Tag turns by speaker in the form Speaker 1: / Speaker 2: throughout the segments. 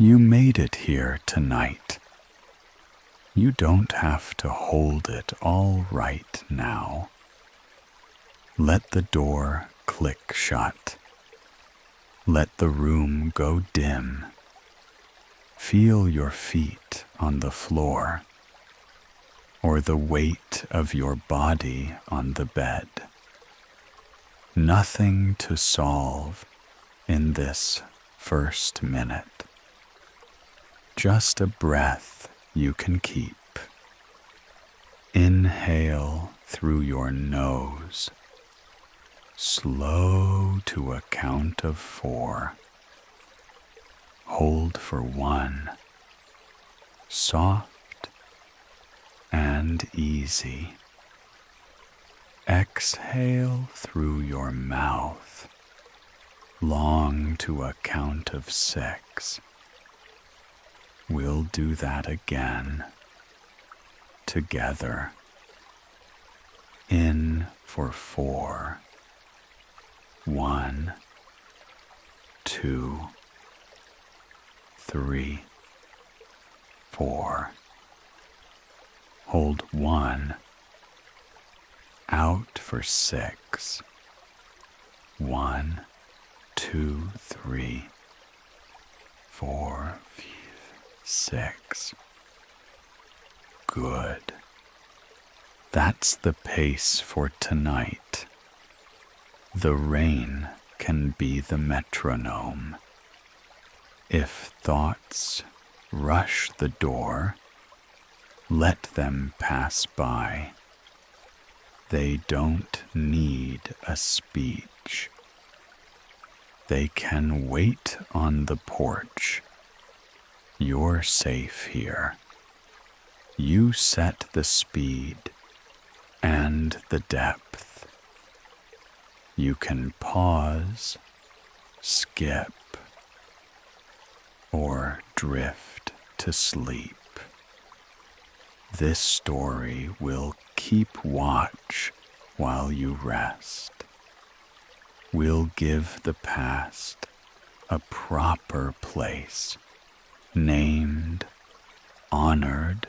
Speaker 1: You made it here tonight. You don't have to hold it all right now. Let the door click shut. Let the room go dim. Feel your feet on the floor, or the weight of your body on the bed. Nothing to solve in this first minute. Just a breath you can keep. Inhale through your nose, slow to a count of 4. Hold for 1, soft and easy. Exhale through your mouth, long to a count of 6. We'll do that again, together. In for 4. 1, 2, 3, 4. Hold 1. Out for 6. 1, 2, 3, 4, 5, 6. Good. That's the pace for tonight. The rain can be the metronome. If thoughts rush the door, let them pass by. They don't need a speech. They can wait on the porch. You're safe here. You set the speed and the depth. You can pause, skip, or drift to sleep. This story will keep watch while you rest. We'll give the past a proper place, named, honored,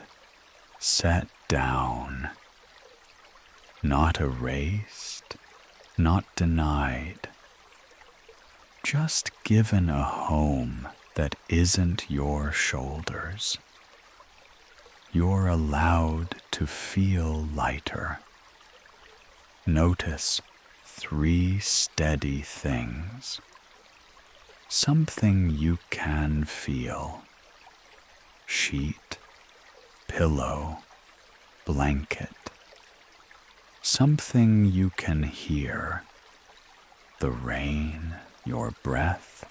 Speaker 1: set down, not erased, not denied, just given a home that isn't your shoulders. You're allowed to feel lighter. Notice 3 steady things. Something you can feel. Sheet, pillow, blanket. Something you can hear. The rain, your breath.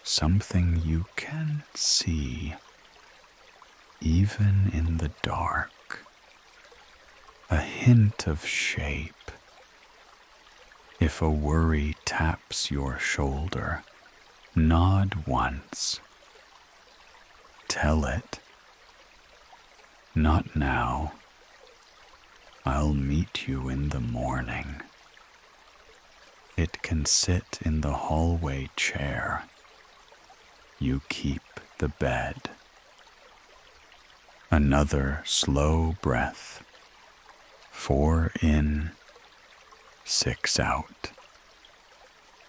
Speaker 1: Something you can see, even in the dark. A hint of shape. If a worry taps your shoulder, nod once. Tell it, not now. I'll meet you in the morning. It can sit in the hallway chair. You keep the bed. Another slow breath. 4 in, 6 out.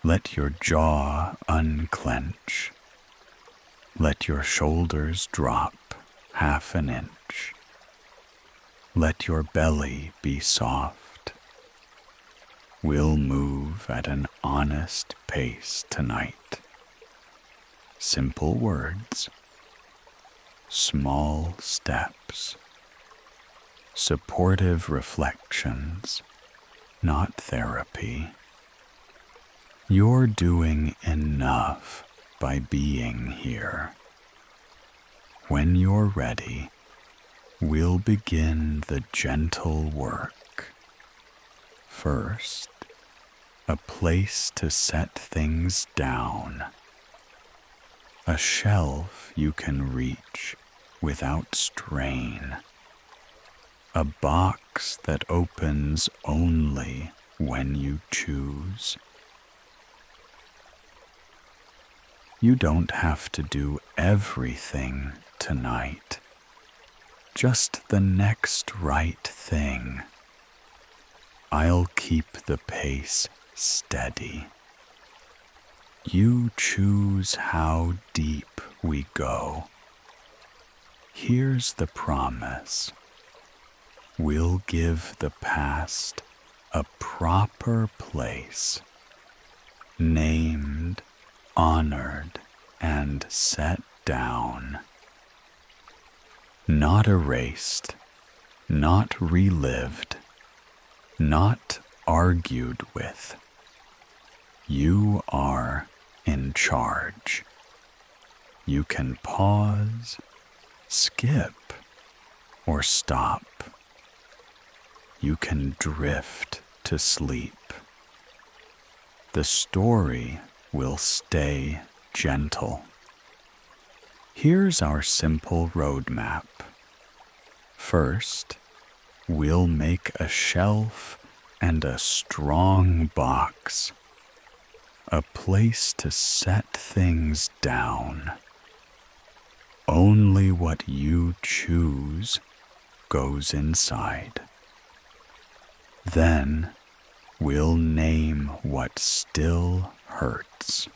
Speaker 1: Let your jaw unclench. Let your shoulders drop 1/2 inch. Let your belly be soft. We'll move at an honest pace tonight. Simple words, small steps, supportive reflections, not therapy. You're doing enough by being here. When you're ready, we'll begin the gentle work. First, a place to set things down. A shelf you can reach without strain. A box that opens only when you choose. You don't have to do everything tonight. Just the next right thing. I'll keep the pace steady. You choose how deep we go. Here's the promise. We'll give the past a proper place, named, honored, and set down. Not erased, not relived, not argued with. You are in charge. You can pause, skip, or stop. You can drift to sleep. The story will stay gentle. Here's our simple roadmap. First, we'll make a shelf and a strong box, a place to set things down. Only what you choose goes inside. Then we'll name what still hurts.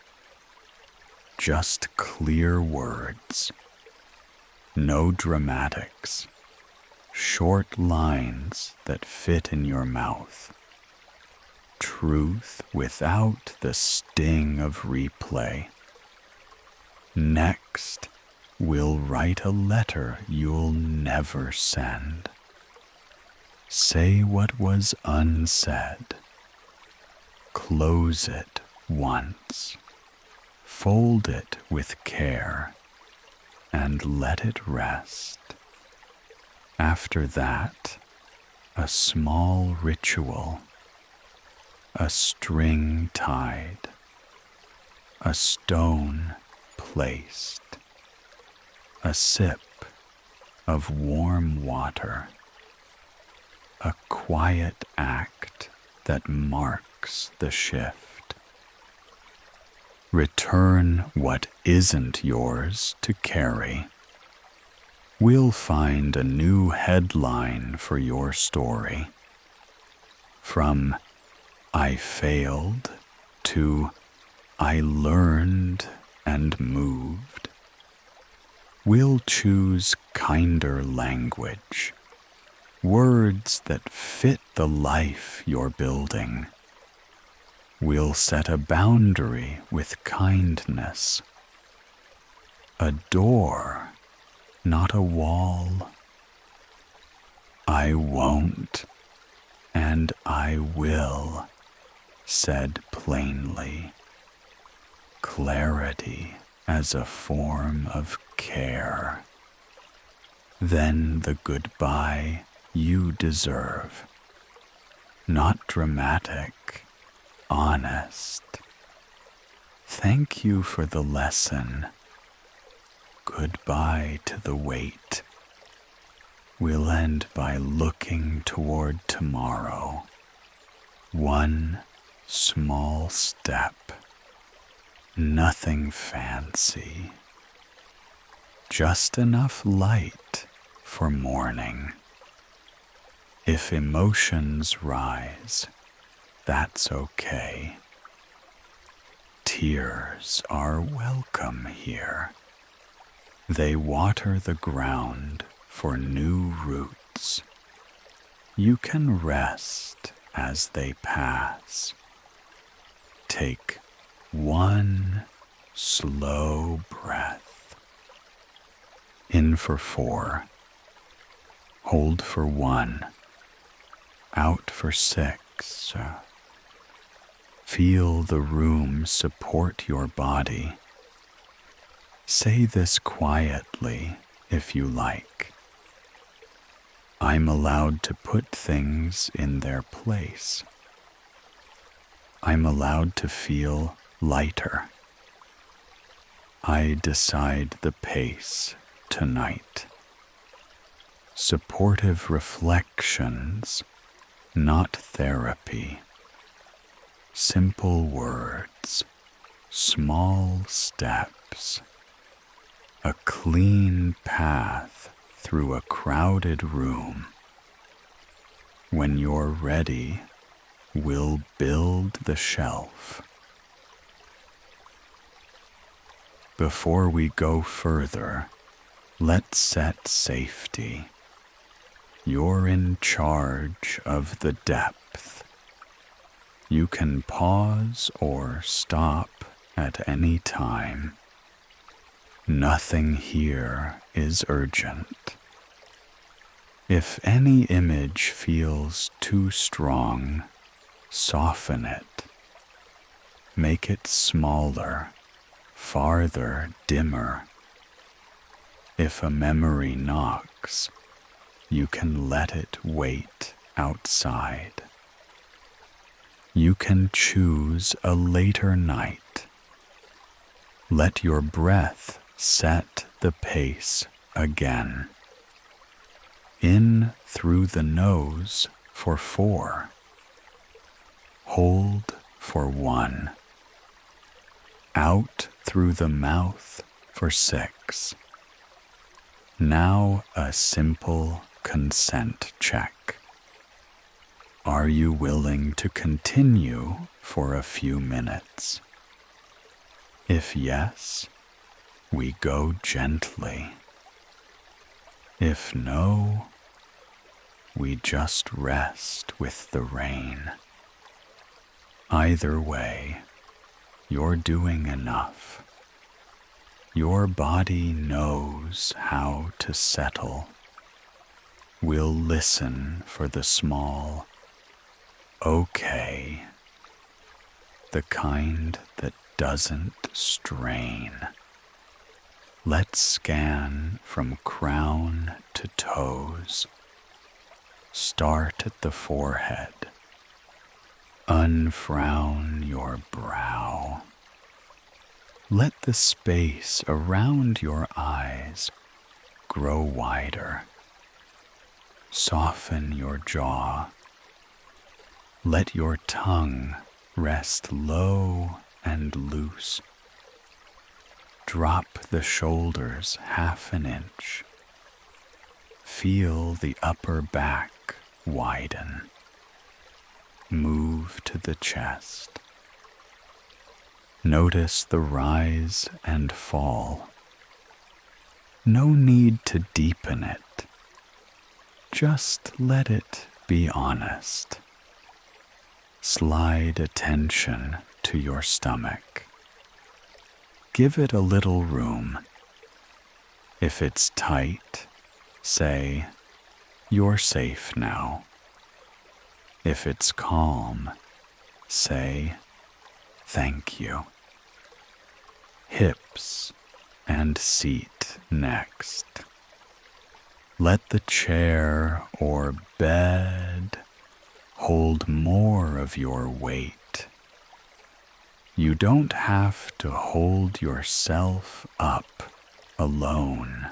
Speaker 1: Just clear words. No dramatics. Short lines that fit in your mouth. Truth without the sting of replay. Next, we'll write a letter you'll never send. Say what was unsaid. Close it once. Fold it with care and let it rest. After that, a small ritual, a string tied, a stone placed, a sip of warm water, a quiet act that marks the shift. Return what isn't yours to carry. We'll find a new headline for your story. From I failed to I learned and moved. We'll choose kinder language, words that fit the life you're building. We'll set a boundary with kindness, a door, not a wall. I won't and I will, said plainly. Clarity as a form of care. Then the goodbye you deserve. Not dramatic, honest. Thank you for the lesson. Goodbye to the wait. We'll end by looking toward tomorrow. One small step. Nothing fancy. Just enough light for morning. If emotions rise, that's okay. Tears are welcome here. They water the ground for new roots. You can rest as they pass. Take one slow breath. In for 4. Hold for 1. Out for 6. Feel the room support your body. Say this quietly if you like. I'm allowed to put things in their place. I'm allowed to feel lighter. I decide the pace tonight. Supportive reflections, not therapy. Simple words, small steps. steps, a clean path through a crowded room. When you're ready, we'll build the shelf. Before we go further, let's set safety. You're in charge of the depth. You can pause or stop at any time. Nothing here is urgent. If any image feels too strong, soften it. Make it smaller, farther, dimmer. If a memory knocks, you can let it wait outside. You can choose a later night. Let your breath set the pace again. In through the nose for 4. Hold for 1. Out through the mouth for 6. Now a simple consent check. Are you willing to continue for a few minutes? If yes, we go gently. If no, we just rest with the rain. Either way, you're doing enough. Your body knows how to settle. We'll listen for the small okay, the kind that doesn't strain. Let's scan from crown to toes. Start at the forehead. Unfrown your brow. Let the space around your eyes grow wider. Soften your jaw. Let your tongue rest low and loose. Drop the shoulders 1/2 inch. Feel the upper back widen. Move to the chest. Notice the rise and fall. No need to deepen it. Just let it be honest. Slide attention to your stomach. Give it a little room. If it's tight, say, "You're safe now." If it's calm, say, "Thank you." Hips and seat next. Let the chair or bed hold more of your weight. You don't have to hold yourself up alone.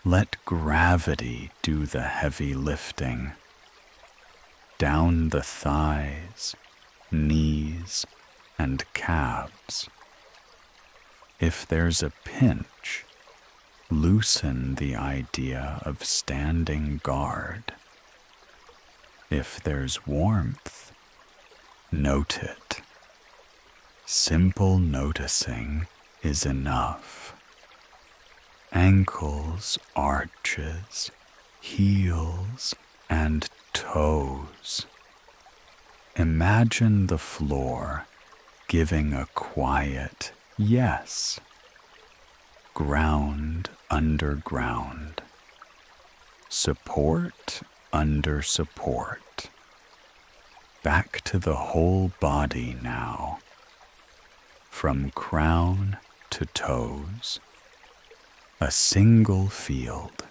Speaker 1: Let gravity do the heavy lifting. Down the thighs, knees, and calves. If there's a pinch, loosen the idea of standing guard. If there's warmth, note it. Simple noticing is enough. Ankles, arches, heels, and toes. Imagine the floor giving a quiet yes. Ground under ground. Support under support. Back to the whole body now. From crown to toes. A single field.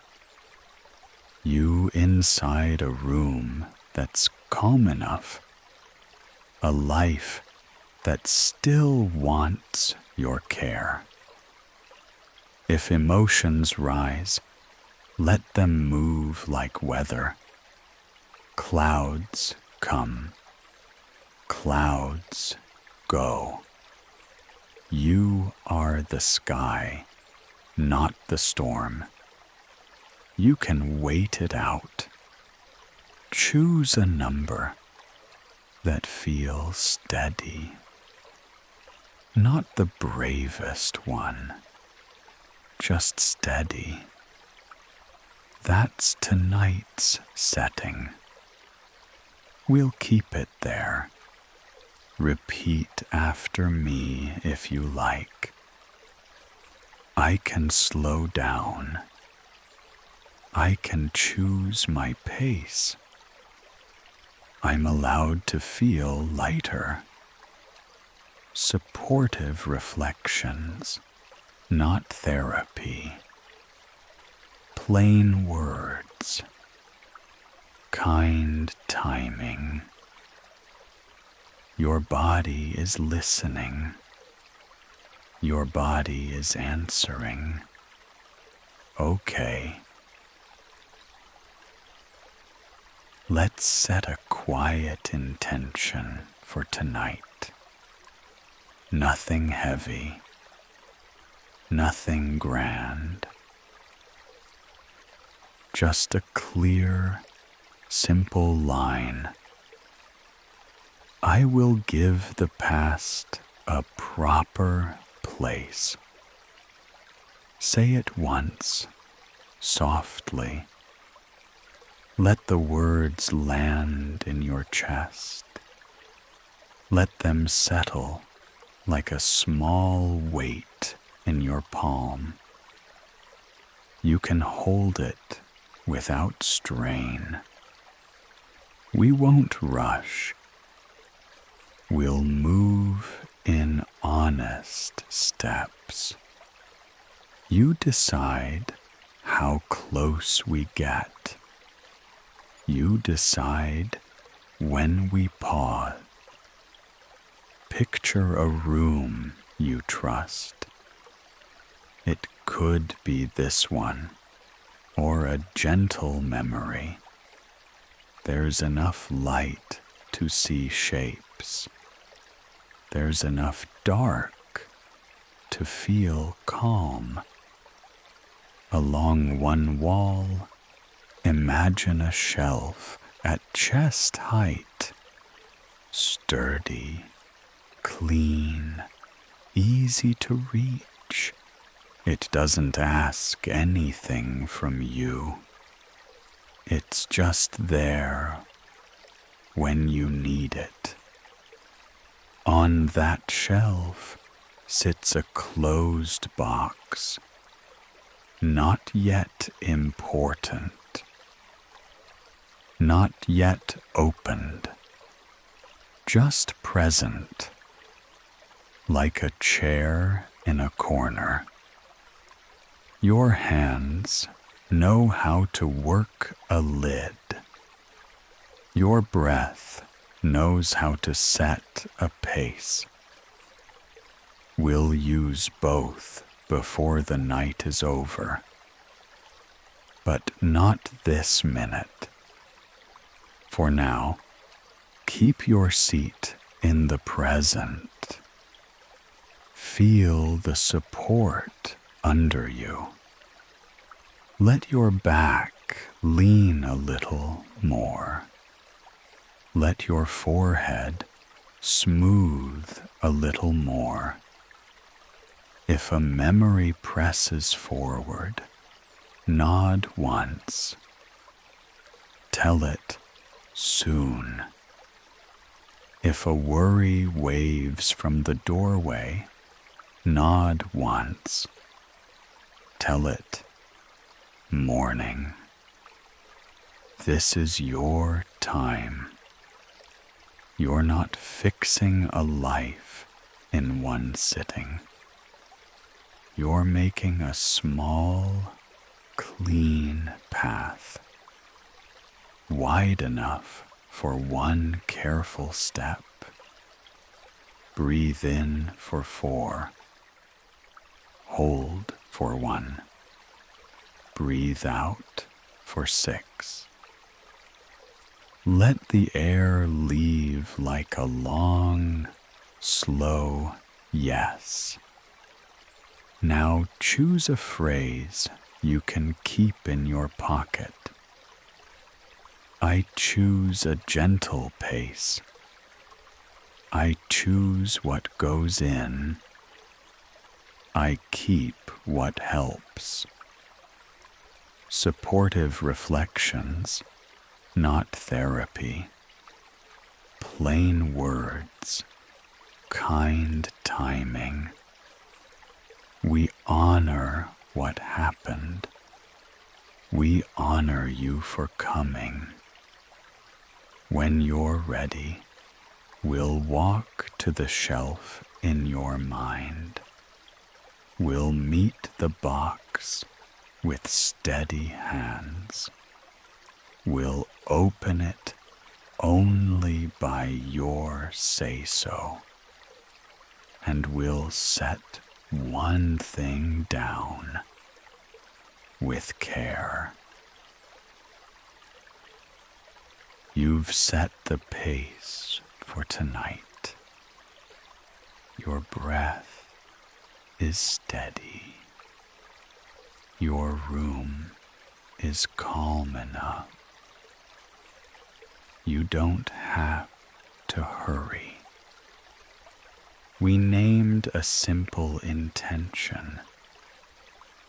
Speaker 1: You inside a room that's calm enough. A life that still wants your care. If emotions rise, let them move like weather. Clouds come. Clouds go. You are the sky, not the storm. You can wait it out. Choose a number that feels steady. Not the bravest one, just steady. That's tonight's setting. We'll keep it there. Repeat after me if you like. I can slow down. I can choose my pace. I'm allowed to feel lighter. Supportive reflections, not therapy. Plain words, kind timing. Your body is listening. Your body is answering. Okay. Let's set a quiet intention for tonight. Nothing heavy, nothing grand. Just a clear, simple line. I will give the past a proper place. Say it once, softly. Let the words land in your chest. Let them settle like a small weight in your palm. You can hold it without strain. We won't rush. We'll move in honest steps. You decide how close we get. You decide when we pause. Picture a room you trust. It could be this one, or a gentle memory. There's enough light to see shapes. There's enough dark to feel calm. Along one wall, imagine a shelf at chest height, sturdy, clean, easy to reach. It doesn't ask anything from you. It's just there when you need it. On that shelf sits a closed box, not yet important, not yet opened, just present, like a chair in a corner. Your hands know how to work a lid. Your breath knows how to set a pace. We'll use both before the night is over. But not this minute. For now, keep your seat in the present. Feel the support under you. Let your back lean a little more. Let your forehead smooth a little more. If a memory presses forward, nod once. Tell it soon. If a worry waves from the doorway, nod once. Tell it morning. This is your time. You're not fixing a life in one sitting. You're making a small, clean path, wide enough for one careful step. Breathe in for 4. Hold for 1. Breathe out for 6. Let the air leave like a long, slow yes. Now choose a phrase you can keep in your pocket. I choose a gentle pace. I choose what goes in. I keep what helps. Supportive reflections, not therapy. Plain words, kind timing. We honor what happened. We honor you for coming. When you're ready, we'll walk to the shelf in your mind. We'll meet the box with steady hands. We'll open it only by your say-so. And we'll set one thing down with care. You've set the pace for tonight. Your breath is steady. Your room is calm enough. You don't have to hurry. We named a simple intention.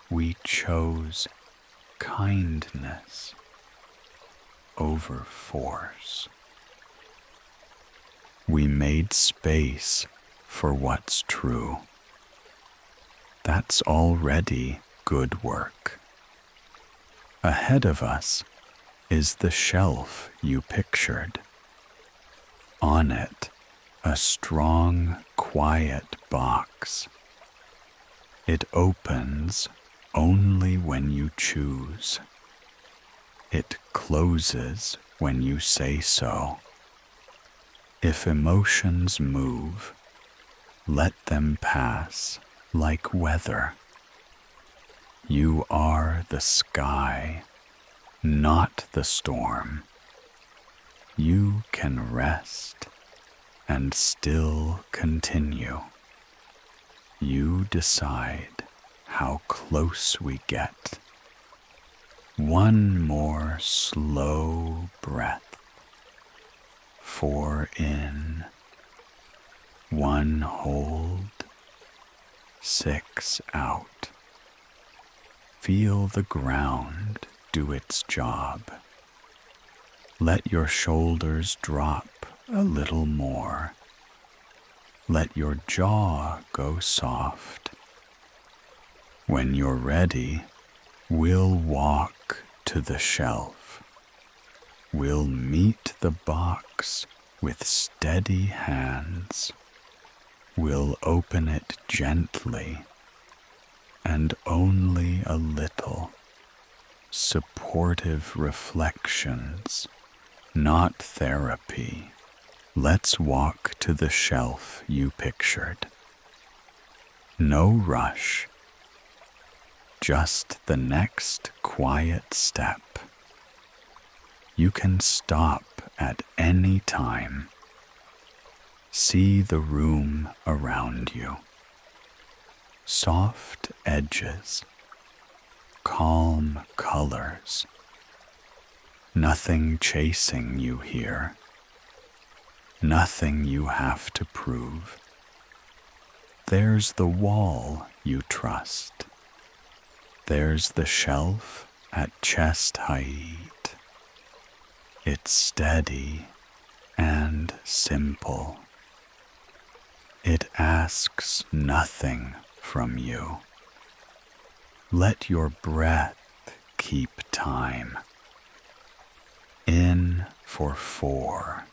Speaker 1: We chose kindness over force. We made space for what's true. That's already good work. Ahead of us is the shelf you pictured. On it, a strong, quiet box. It opens only when you choose. It closes when you say so. If emotions move, let them pass like weather. You are the sky, not the storm. You can rest and still continue. You decide how close we get. One more slow breath. 4 in, 1 hold, 6 out. Feel the ground do its job. Let your shoulders drop a little more. Let your jaw go soft. When you're ready, we'll walk to the shelf. We'll meet the box with steady hands. We'll open it gently and only a little. Supportive reflections, not therapy. Let's walk to the shelf you pictured. No rush, just the next quiet step. You can stop at any time. See the room around you. Soft edges, calm colors. Nothing chasing you here. Nothing you have to prove. There's the wall you trust. There's the shelf at chest height. It's steady and simple. It asks nothing from you. Let your breath keep time. In for 4.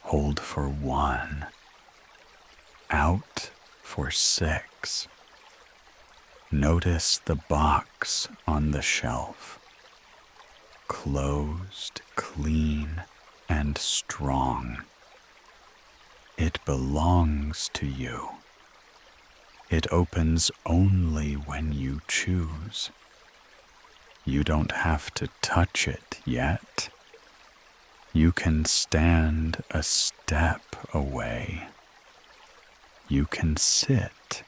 Speaker 1: Hold for 1. Out for 6. Notice the box on the shelf. Closed, clean, and strong. It belongs to you. It opens only when you choose. You don't have to touch it yet. You can stand a step away. You can sit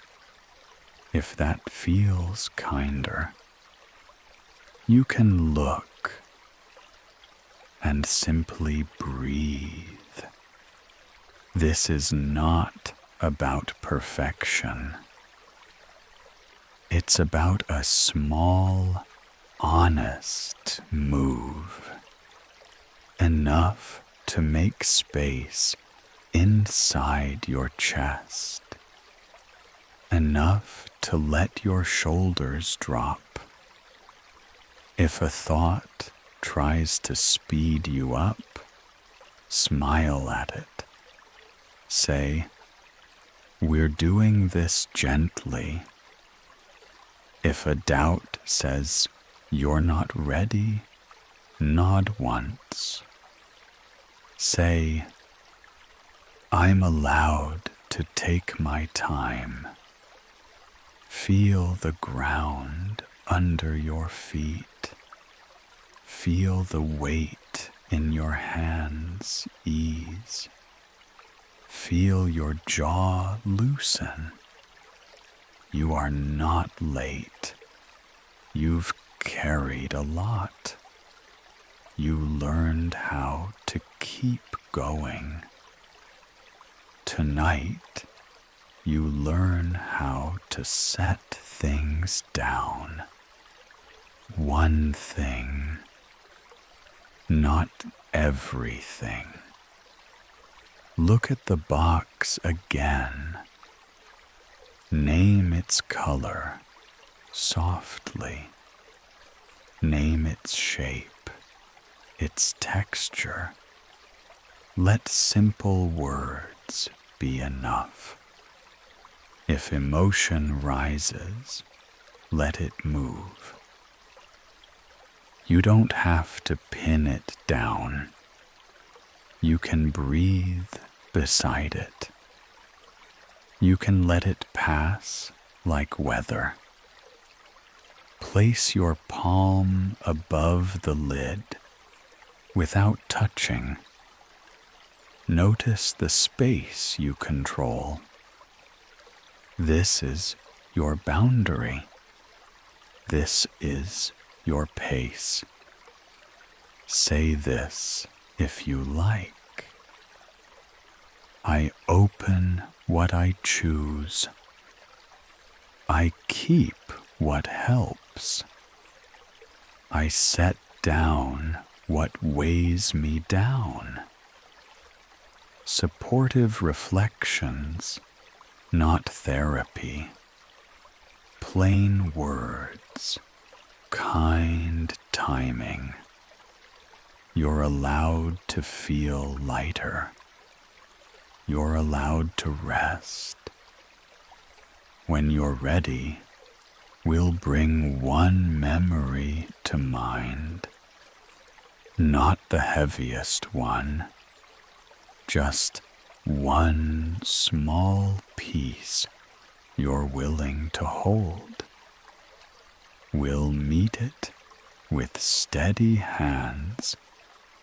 Speaker 1: if that feels kinder. You can look and simply breathe. This is not about perfection. It's about a small, honest move, enough to make space inside your chest, enough to let your shoulders drop. If a thought tries to speed you up, smile at it. Say, "We're doing this gently." If a doubt says you're not ready, nod once. Say, "I'm allowed to take my time." Feel the ground under your feet. Feel the weight in your hands ease. Feel your jaw loosen. You are not late. You've carried a lot. You learned how to keep going. Tonight, you learn how to set things down. One thing, not everything. Look at the box again. Name its color softly. Name its shape, its texture. Let simple words be enough. If emotion rises, let it move. You don't have to pin it down. You can breathe beside it. You can let it pass like weather. Place your palm above the lid without touching. Notice the space you control. This is your boundary. This is your pace. Say this if you like. I open what I choose. I keep what helps. I set down what weighs me down. Supportive reflections, not therapy. Plain words, kind timing. You're allowed to feel lighter. You're allowed to rest. When you're ready, we'll bring one memory to mind. Not the heaviest one, just one small piece you're willing to hold. We'll meet it with steady hands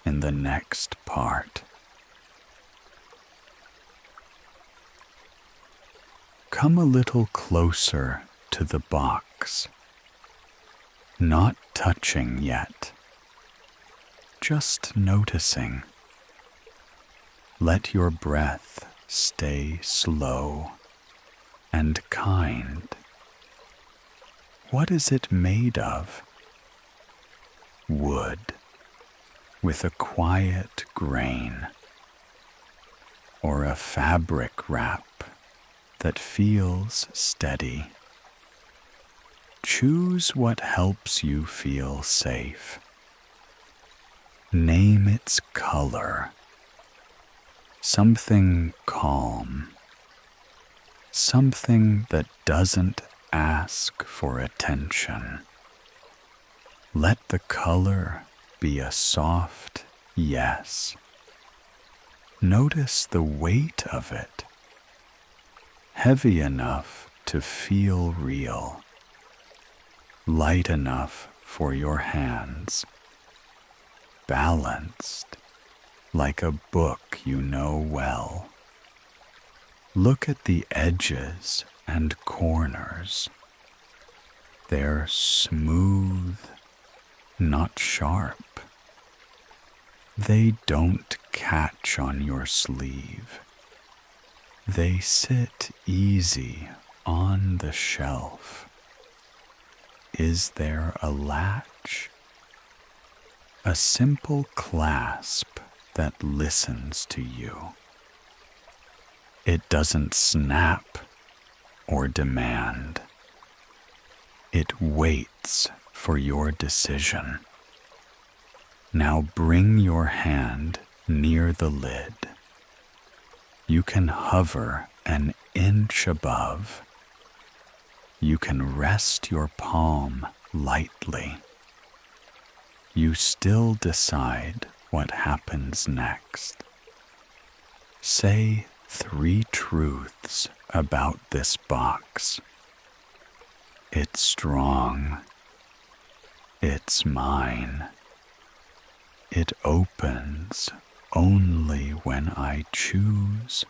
Speaker 1: in the next part. Come a little closer to the box, not touching yet, just noticing. Let your breath stay slow and kind. What is it made of? Wood with a quiet grain, or a fabric wrap that feels steady. Choose what helps you feel safe. Name its color. Something calm. Something that doesn't ask for attention. Let the color be a soft yes. Notice the weight of it. Heavy enough to feel real. Light enough for your hands. Balanced like a book you know well. Look at the edges and corners. They're smooth, not sharp. They don't catch on your sleeve. They sit easy on the shelf. Is there a latch? A simple clasp that listens to you. It doesn't snap or demand. It waits for your decision. Now bring your hand near the lid. You can hover an inch above. You can rest your palm lightly. You still decide what happens next. Say 3 truths about this box. It's strong. It's mine. It opens only when I choose.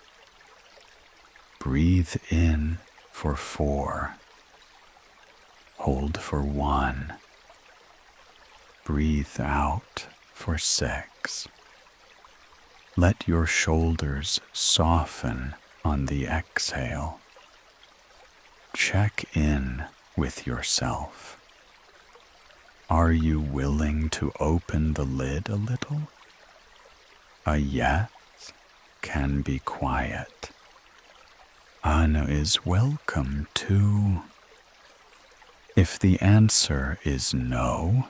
Speaker 1: Breathe in for 4. Hold for 1. Breathe out for 6. Let your shoulders soften on the exhale. Check in with yourself. Are you willing to open the lid a little? A yes can be quiet. A no is welcome too. If the answer is no,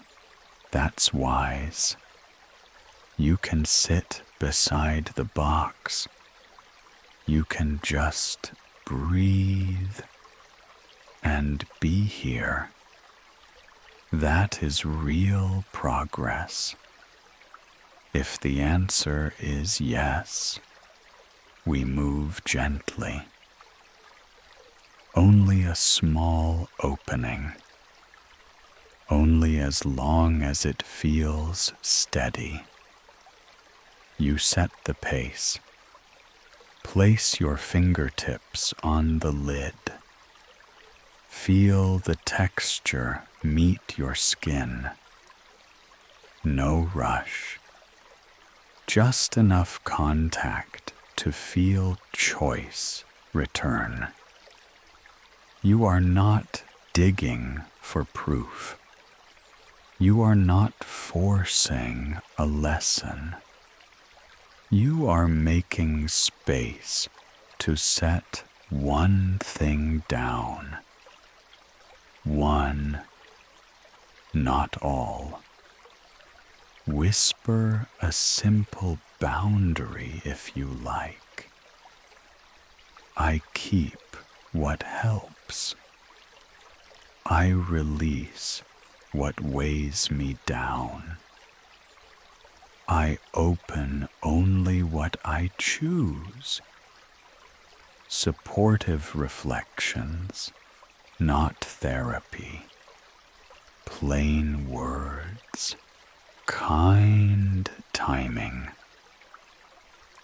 Speaker 1: that's wise. You can sit beside the box. You can just breathe and be here. That is real progress. If the answer is yes, we move gently. Only a small opening. Only as long as it feels steady. You set the pace. Place your fingertips on the lid. Feel the texture meet your skin. No rush. Just enough contact to feel choice return. You are not digging for proof. You are not forcing a lesson. You are making space to set one thing down. One, not all. Whisper a simple boundary if you like. I keep what helps. I release what weighs me down. I open only what I choose. Supportive reflections, not therapy. Plain words, kind timing.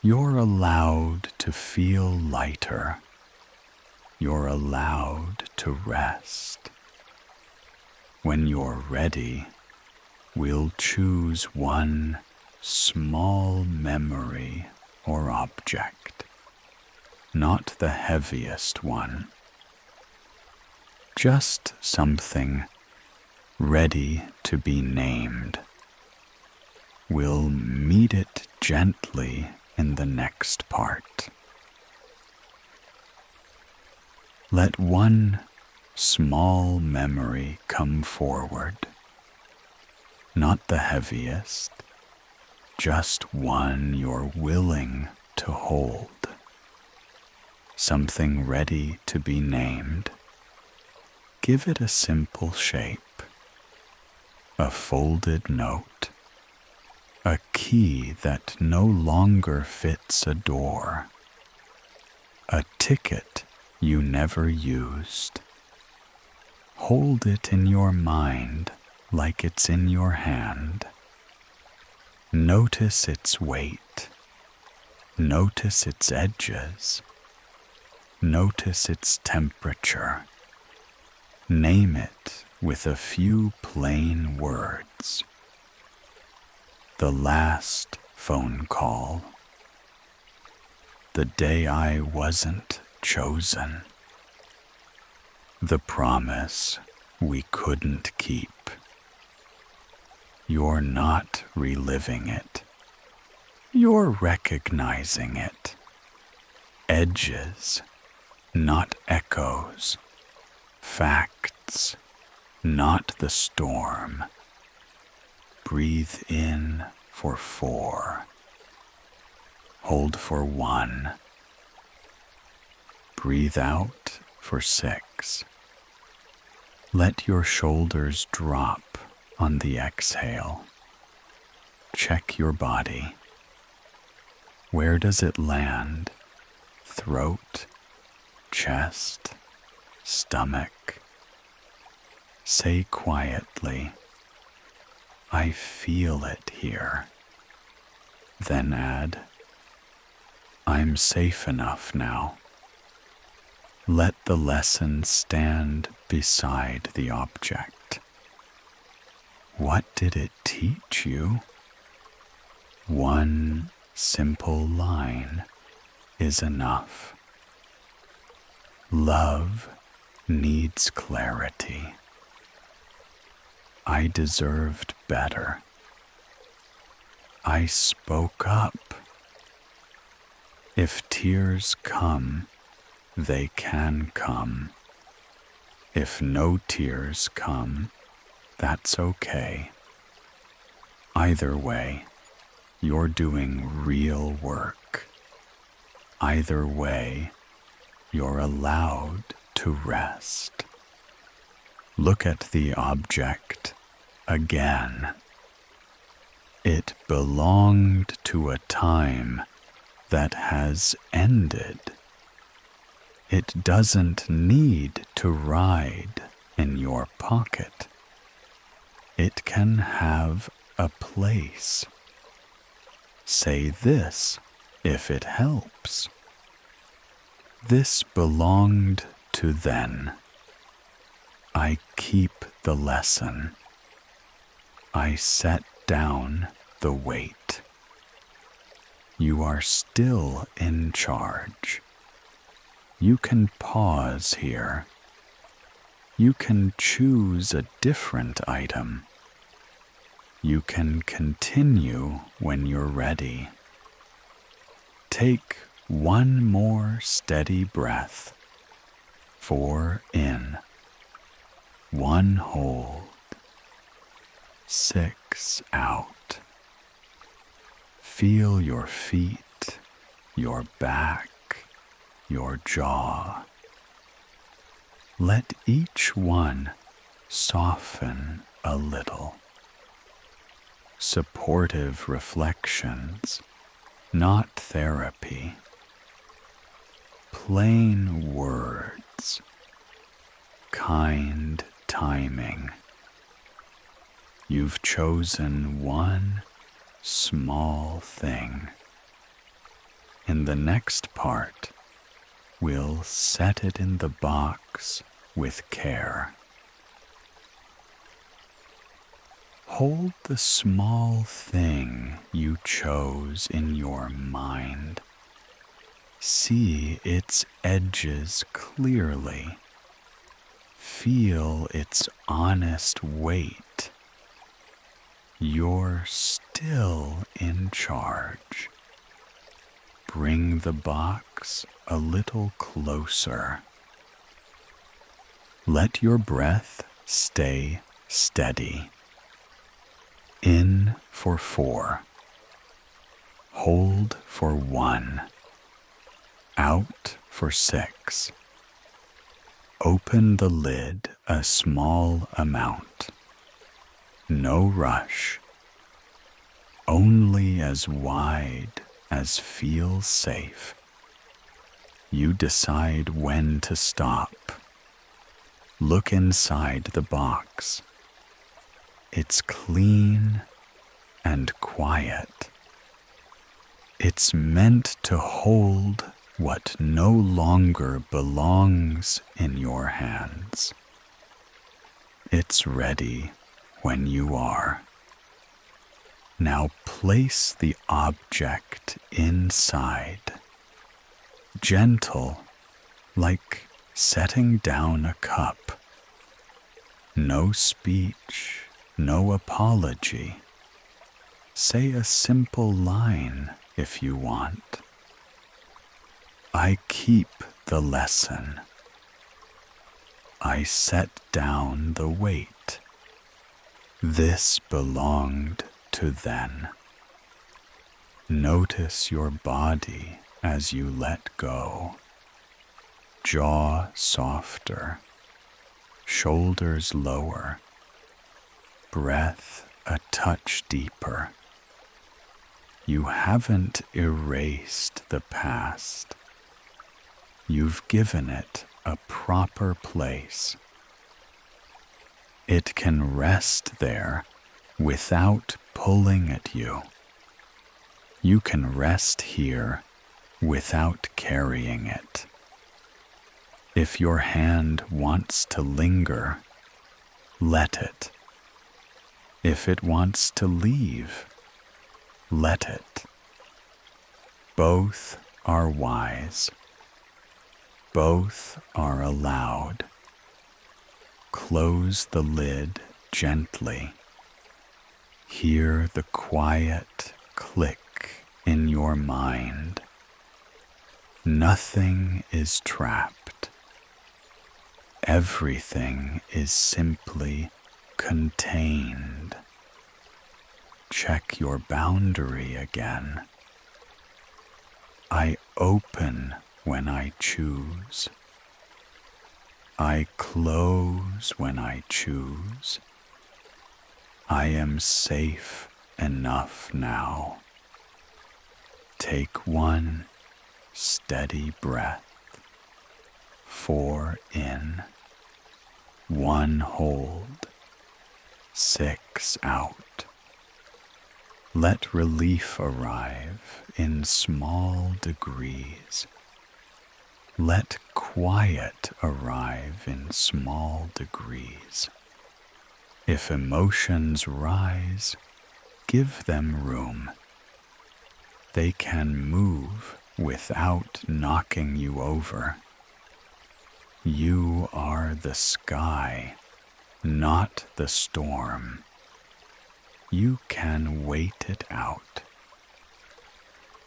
Speaker 1: You're allowed to feel lighter. You're allowed to rest. When you're ready, we'll choose one small memory or object, not the heaviest one. Just something ready to be named. We'll meet it gently in the next part. Let one small memory come forward, not the heaviest, just one you're willing to hold. Something ready to be named. Give it a simple shape. A folded note. A key that no longer fits a door. A ticket you never used. Hold it in your mind like it's in your hand. Notice its weight. Notice its edges. Notice its temperature. Name it with a few plain words. The last phone call. The day I wasn't chosen. The promise we couldn't keep. You're not reliving it. You're recognizing it. Edges, not echoes. Facts, not the storm. Breathe in for 4. Hold for 1. Breathe out for 6. Let your shoulders drop on the exhale. Check your body. Where does it land? Throat, chest, stomach. Say quietly, I feel it here. Then add, I'm safe enough now. Let the lesson stand beside the object. What did it teach you? One simple line is enough. Love needs clarity. I deserved better. I spoke up. If tears come, they can come. If no tears come, that's okay. Either way, you're doing real work. Either way, you're allowed to rest. Look at the object again. It belonged to a time that has ended. It doesn't need to ride in your pocket. It can have a place. Say this if it helps. This belonged to then. I keep the lesson. I set down the weight. You are still in charge. You can pause here. You can choose a different item. You can continue when you're ready. Take one more steady breath. 4 in. 1 hold. 6 out. Feel your feet, your back, your jaw. Let each one soften a little. Supportive reflections, not therapy. Plain words, kind timing. You've chosen one small thing. In the next part, we'll set it in the box with care. Hold the small thing you chose in your mind. See its edges clearly. Feel its honest weight. You're still in charge. Bring the box a little closer. Let your breath stay steady. In for 4. Hold for 1. Out for 6. Open the lid a small amount. No rush. Only as wide as feels safe. You decide when to stop. Look inside the box. It's clean and quiet. It's meant to hold what no longer belongs in your hands. It's ready when you are. Now place the object inside, gentle, like setting down a cup. No speech, no apology. Say a simple line if you want. I keep the lesson. I set down the weight. This belonged to then. Notice your body as you let go. Jaw softer, shoulders lower, breath a touch deeper. You haven't erased the past. You've given it a proper place. It can rest there without pulling at you. You can rest here without carrying it. If your hand wants to linger, let it. If it wants to leave, let it. Both are wise. Both are allowed. Close the lid gently. Hear the quiet click in your mind. Nothing is trapped. Everything is simply contained. Check your boundary again. I open when I choose. I close when I choose. I am safe enough now. Take one steady breath. 4 in. 1 hold. 6 out. Let relief arrive in small degrees. Let quiet arrive in small degrees. If emotions rise, give them room. They can move without knocking you over. You are the sky, not the storm. You can wait it out.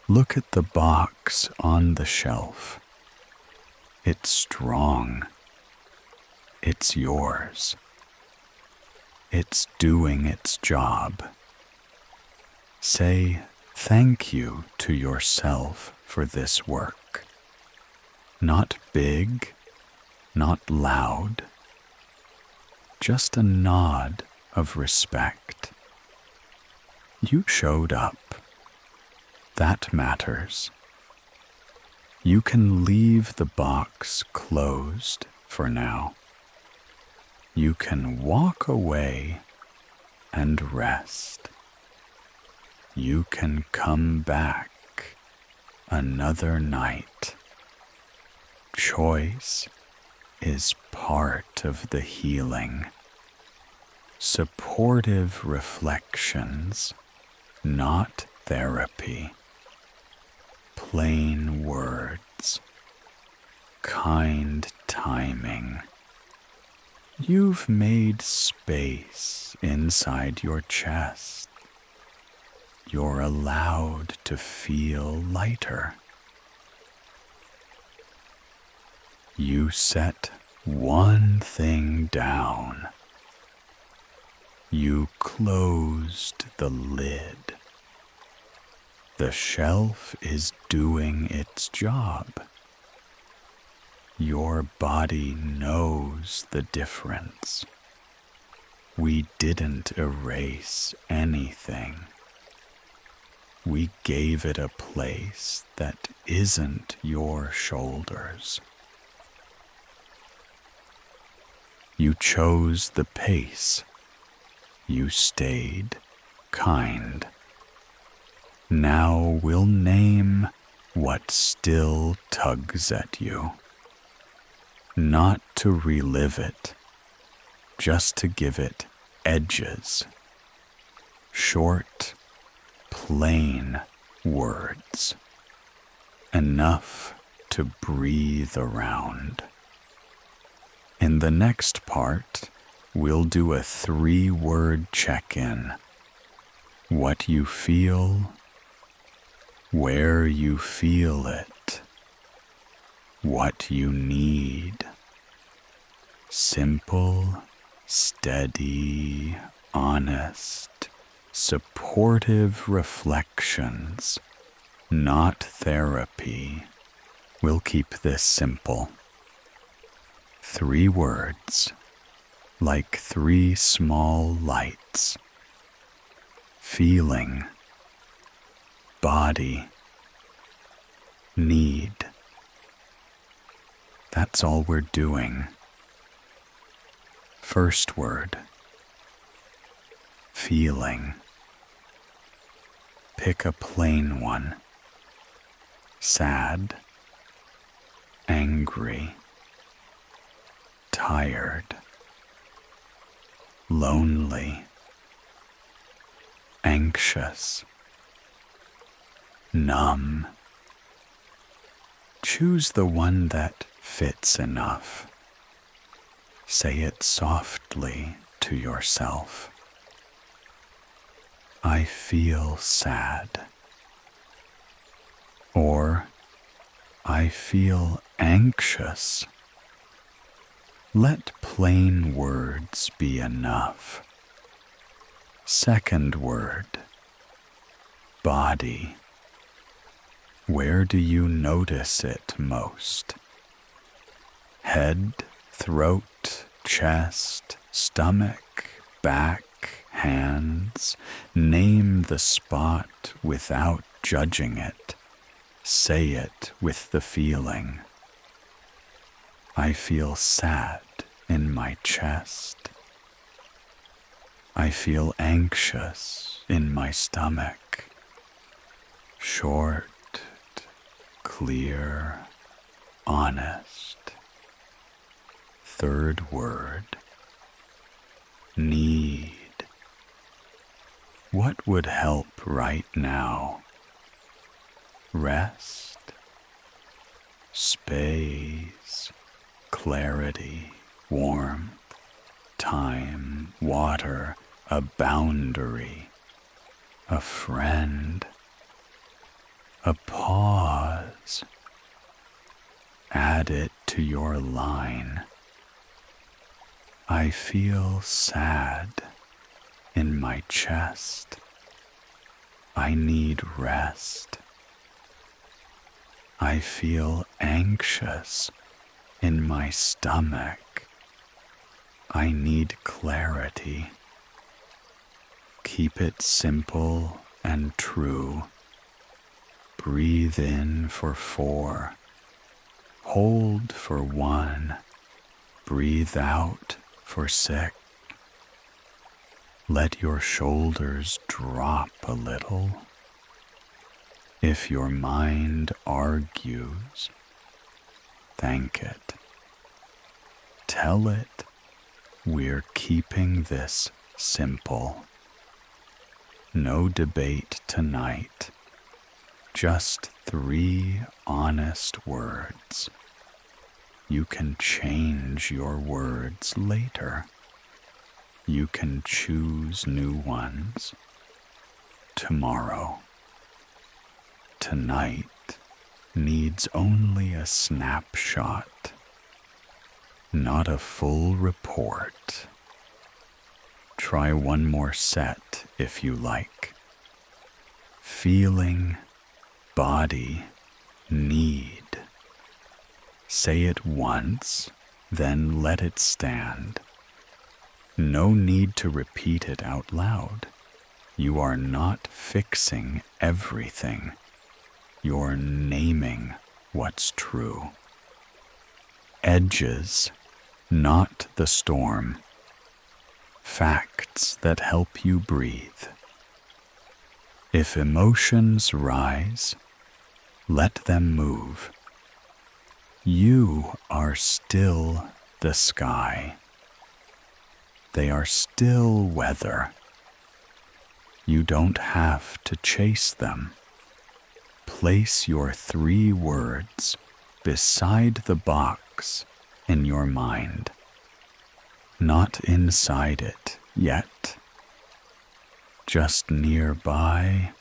Speaker 1: Look at the box on the shelf. It's strong. It's yours. It's doing its job. Say thank you to yourself for this work. Not big, not loud. Just a nod of respect. You showed up. That matters. You can leave the box closed for now. You can walk away and rest. You can come back another night. Choice is part of the healing. Supportive reflections, not therapy. Plain words, kind timing. You've made space inside your chest. You're allowed to feel lighter. You set one thing down. You closed the lid. The shelf is doing its job. Your body knows the difference. We didn't erase anything. We gave it a place that isn't your shoulders. You chose the pace. You stayed kind. Now we'll name what still tugs at you. Not to relive it, just to give it edges. Short, plain words. Enough to breathe around. In the next part, we'll do a 3-word check-in. What you feel, where you feel it, what you need. Simple, steady, honest, supportive reflections, not therapy. We'll keep this simple. 3 words, like 3 small lights. Feeling, body, need. That's all we're doing. First word, feeling. Pick a plain one. Sad, angry, tired, lonely, anxious, numb. Choose the one that fits enough. Say it softly to yourself. I feel sad. Or, I feel anxious. Let plain words be enough. Second word, body. Where do you notice it most? Head, throat, chest, stomach, back, hands. Name the spot without judging it. Say it with the feeling. I feel sad in my chest. I feel anxious in my stomach. Short, clear, honest. Third word, need. What would help right now? Rest, space, clarity, warmth, time, water, a boundary, a friend, a pause. Add it to your line. I feel sad in my chest. I need rest. I feel anxious in my stomach. I need clarity. Keep it simple and true. Breathe in for 4. Hold for 1. Breathe out for 6. Let your shoulders drop a little. If your mind argues, thank it. Tell it we're keeping this simple. No debate tonight. Just 3 honest words. You can change your words later. You can choose new ones tomorrow. Tonight needs only a snapshot, not a full report. Try one more set if you like. Feeling, body, need. Say it once, then let it stand. No need to repeat it out loud. You are not fixing everything. You're naming what's true. Edges, not the storm. Facts that help you breathe. If emotions rise, Let them move. You are still the sky. They are still weather. You don't have to chase them. Place your 3 words beside the box in your mind, not inside it yet, just nearby,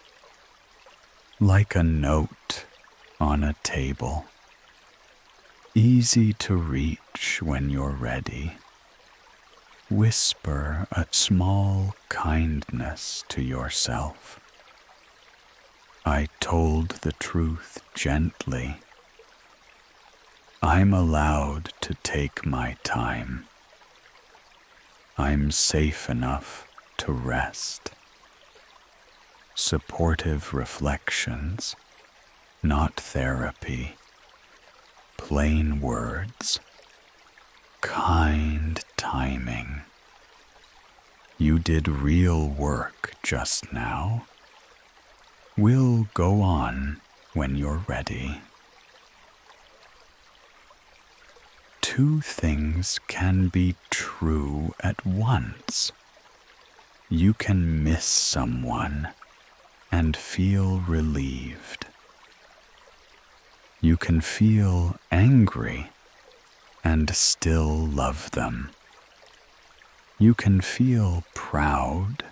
Speaker 1: like a note on a table, easy to reach when you're ready. Whisper a small kindness to yourself. I told the truth gently. I'm allowed to take my time. I'm safe enough to rest. Supportive reflections, not therapy. Plain words, kind timing. You did real work just now. We'll go on when you're ready. 2 things can be true at once. You can miss someone and feel relieved. You can feel angry and still love them. You can feel proud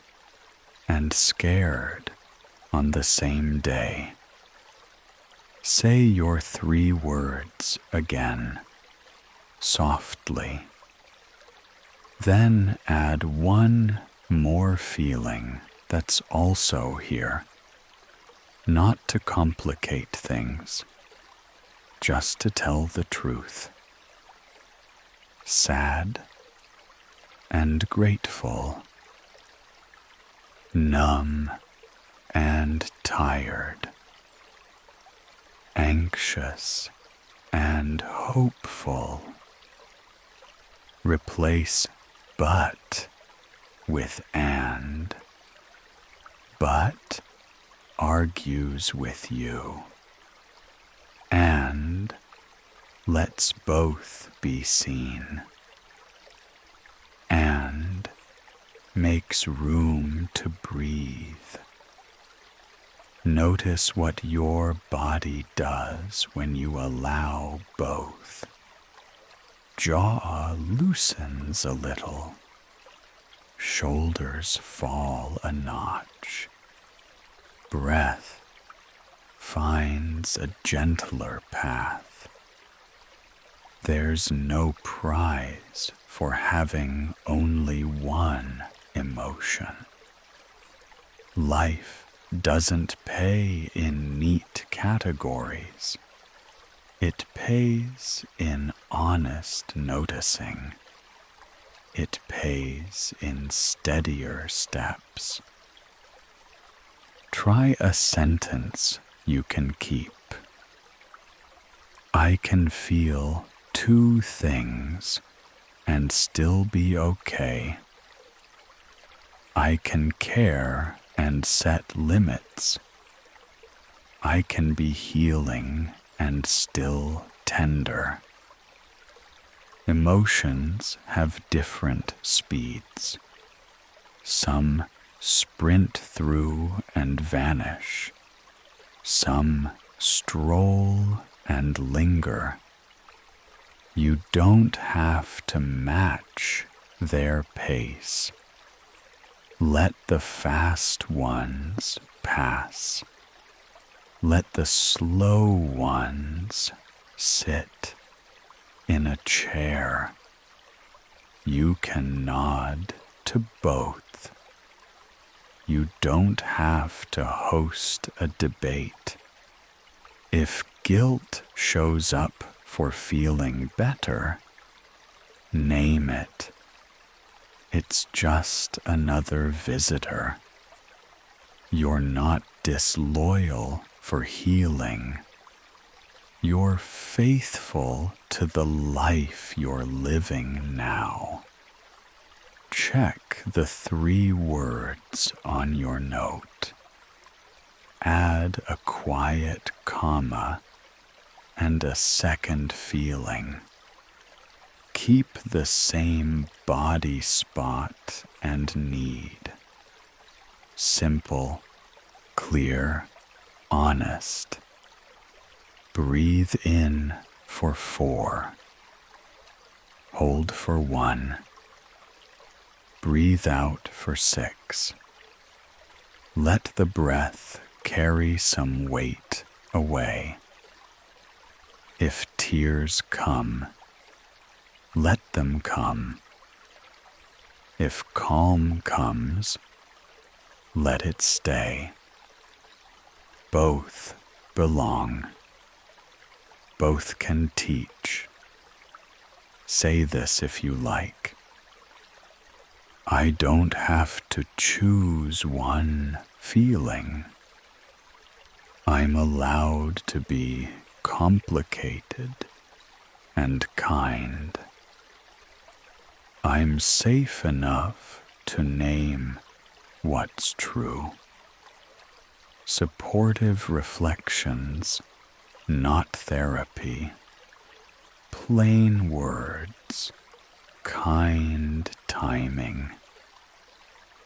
Speaker 1: and scared on the same day. Say your 3 words again, softly. Then add 1 more feeling that's also here. Not to complicate things, just to tell the truth. Sad and grateful, numb and tired, anxious and hopeful. Replace but with and. But argues with you, and lets both be seen, and makes room to breathe. Notice what your body does when you allow both. Jaw loosens a little, shoulders fall a notch. Breath finds a gentler path. There's no prize for having only one emotion. Life doesn't pay in neat categories. It pays in honest noticing. It pays in steadier steps. Try a sentence you can keep. I can feel 2 things and still be okay. I can care and set limits. I can be healing and still tender. Emotions have different speeds. Some sprint through and vanish. Some stroll and linger. You don't have to match their pace. Let the fast ones pass. Let the slow ones sit in a chair. You can nod to both. You don't have to host a debate. If guilt shows up for feeling better, name it. It's just another visitor. You're not disloyal for healing. You're faithful to the life you're living now. Check the 3 words on your note. add a quiet comma and a second feeling. Keep the same body spot and need. Simple, clear, honest. Breathe in for 4. Hold for 1. Breathe out for 6. Let the breath carry some weight away. If tears come, let them come. If calm comes, let it stay. Both belong. Both can teach. Say this if you like. I don't have to choose one feeling. I'm allowed to be complicated and kind. I'm safe enough to name what's true. Supportive reflections, not therapy. Plain words, kind timing.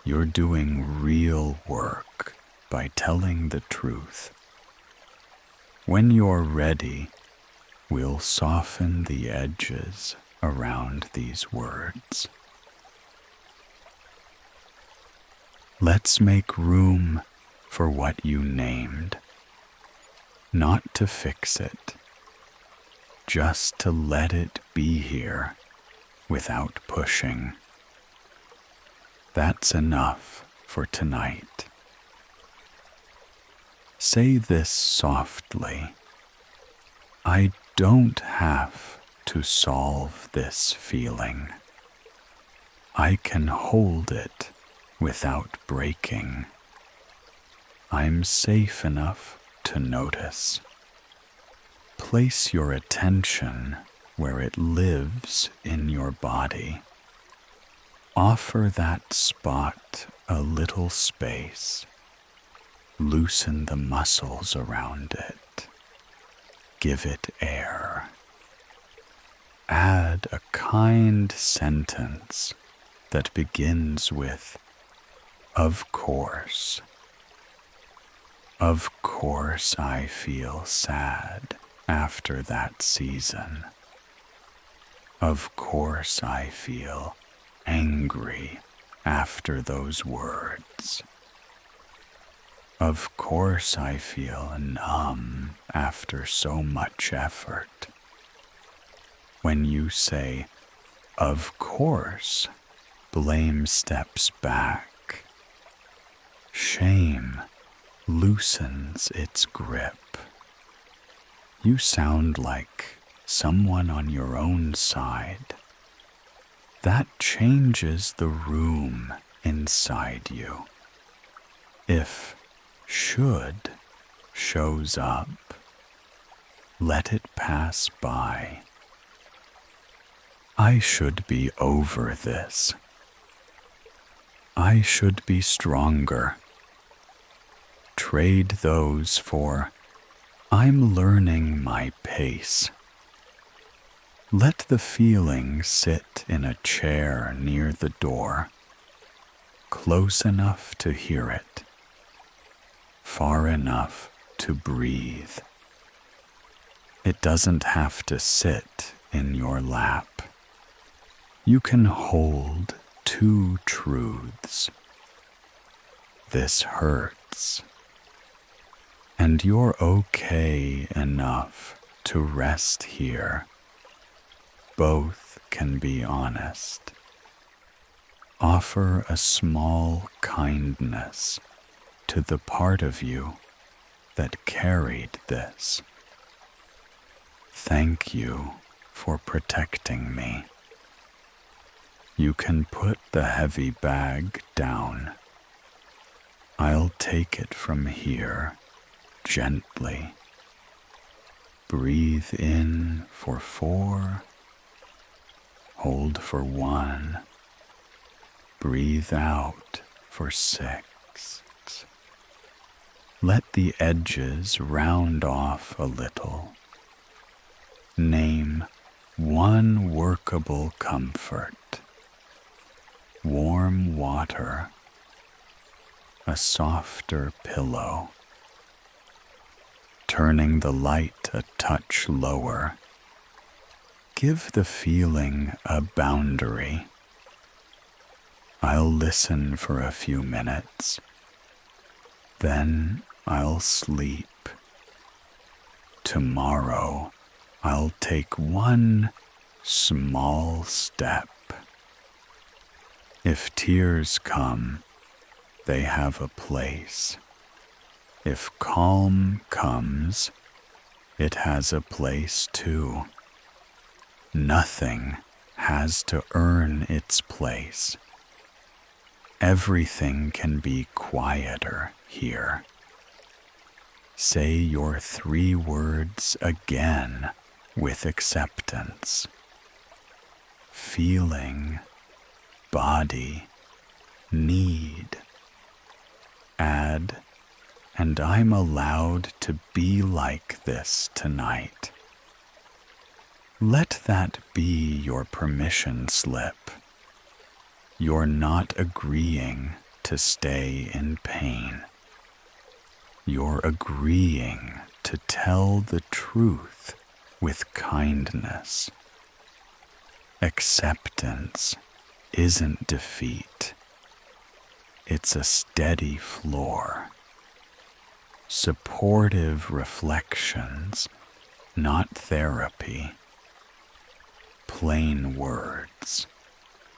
Speaker 1: You're doing real work by telling the truth. When you're ready, we'll soften the edges around these words. Let's make room for what you named, not to fix it, just to let it be here without pushing. That's enough for tonight. Say this softly. I don't have to solve this feeling. I can hold it without breaking. I'm safe enough to notice. Place your attention where it lives in your body. Offer that spot a little space. Loosen the muscles around it. Give it air. Add a kind sentence that begins with, of course. Of course I feel sad after that season. Of course I feel angry after those words. Of course I feel numb after so much effort. When you say, of course, blame steps back. Shame loosens its grip. You sound like someone on your own side. That changes the room inside you. If should shows up, let it pass by. I should be over this. I should be stronger. Trade those for, I'm learning my pace. Let the feeling sit in a chair near the door, close enough to hear it, far enough to breathe. It doesn't have to sit in your lap. You can hold 2 truths. This hurts. And you're okay enough to rest here. Both can be honest. Offer a small kindness to the part of you that carried this. Thank you for protecting me. You can put the heavy bag down. I'll take it from here, gently. Breathe in for 4. Hold for 1. Breathe out for 6. Let the edges round off a little. Name one workable comfort: warm water, a softer pillow, turning the light a touch lower. Give the feeling a boundary. I'll listen for a few minutes, then I'll sleep. Tomorrow I'll take one small step. If tears come, they have a place. If calm comes, it has a place too. Nothing has to earn its place. Everything can be quieter here. Say your 3 words again with acceptance. Feeling, body, need. Add, and I'm allowed to be like this tonight. Let that be your permission slip. You're not agreeing to stay in pain. You're agreeing to tell the truth with kindness. Acceptance isn't defeat. It's a steady floor. Supportive reflections, not therapy. Plain words,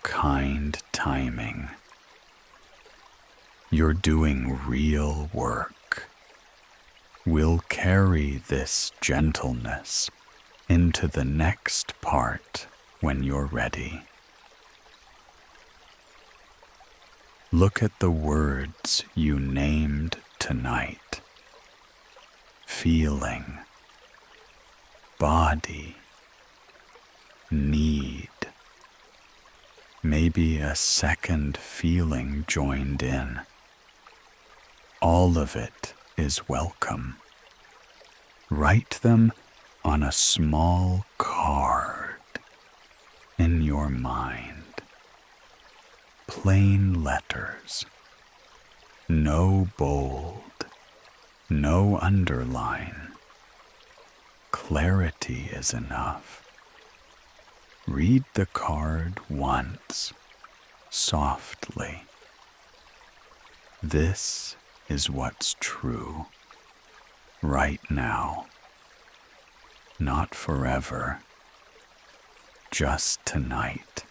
Speaker 1: kind timing. You're doing real work. We'll carry this gentleness into the next part when you're ready. Look at the words you named tonight. Feeling, body, need. Maybe a second feeling joined in. All of it is welcome. Write them on a small card in your mind. Plain letters. No bold, no underline. Clarity is enough. Read the card once, softly. This is what's true, right now. Not forever, just tonight.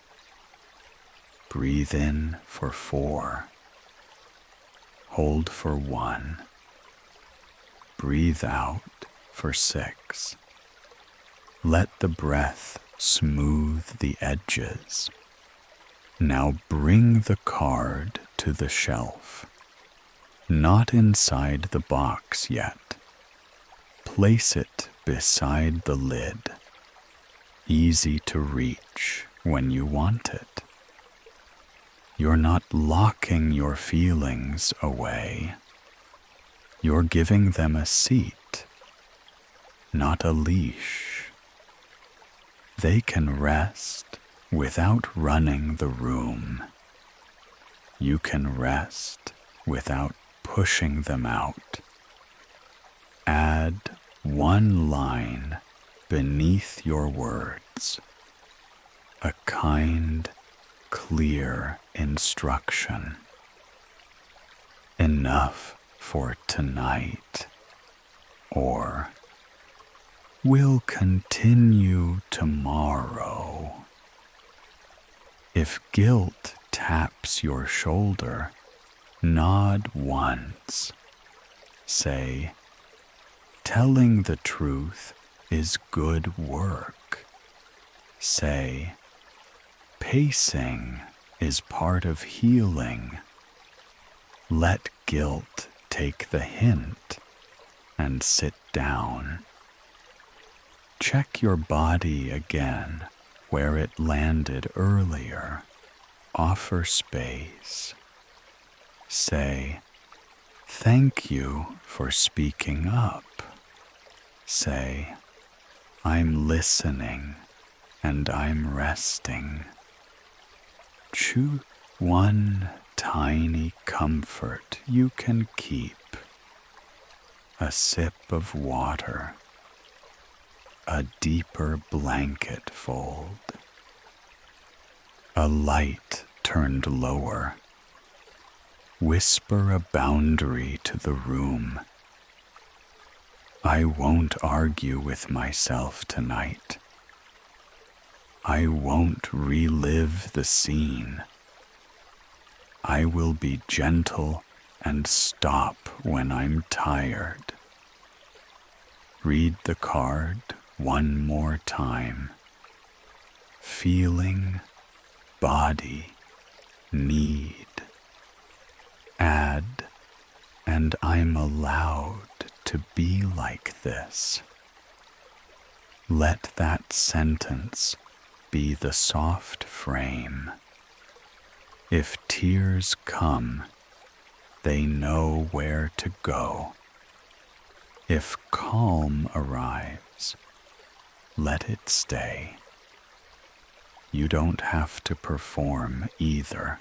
Speaker 1: Breathe in for 4. Hold for 1. Breathe out for 6. Let the breath smooth the edges. Now bring the card to the shelf. Not inside the box yet. Place it beside the lid. Easy to reach when you want it. You're not locking your feelings away. You're giving them a seat, not a leash. They can rest without running the room. You can rest without pushing them out. Add 1 line beneath your words, a kind, clear instruction. Enough for tonight, or we'll continue tomorrow. If guilt taps your shoulder, nod once. Say, telling the truth is good work. Say, pacing is part of healing. Let guilt take the hint and sit down. Check your body again where it landed earlier. Offer space. Say, Thank you for speaking up. Say, I'm listening and I'm resting. Choose one tiny comfort you can keep. A sip of water, a deeper blanket fold, a light turned lower. Whisper a boundary to the room. I won't argue with myself tonight. I won't relive the scene. I will be gentle and stop when I'm tired. Read the card one more time. Feeling, body, need. Add, and I'm allowed to be like this. Let that sentence be the soft frame. If tears come, they know where to go. If calm arrives, let it stay. You don't have to perform either.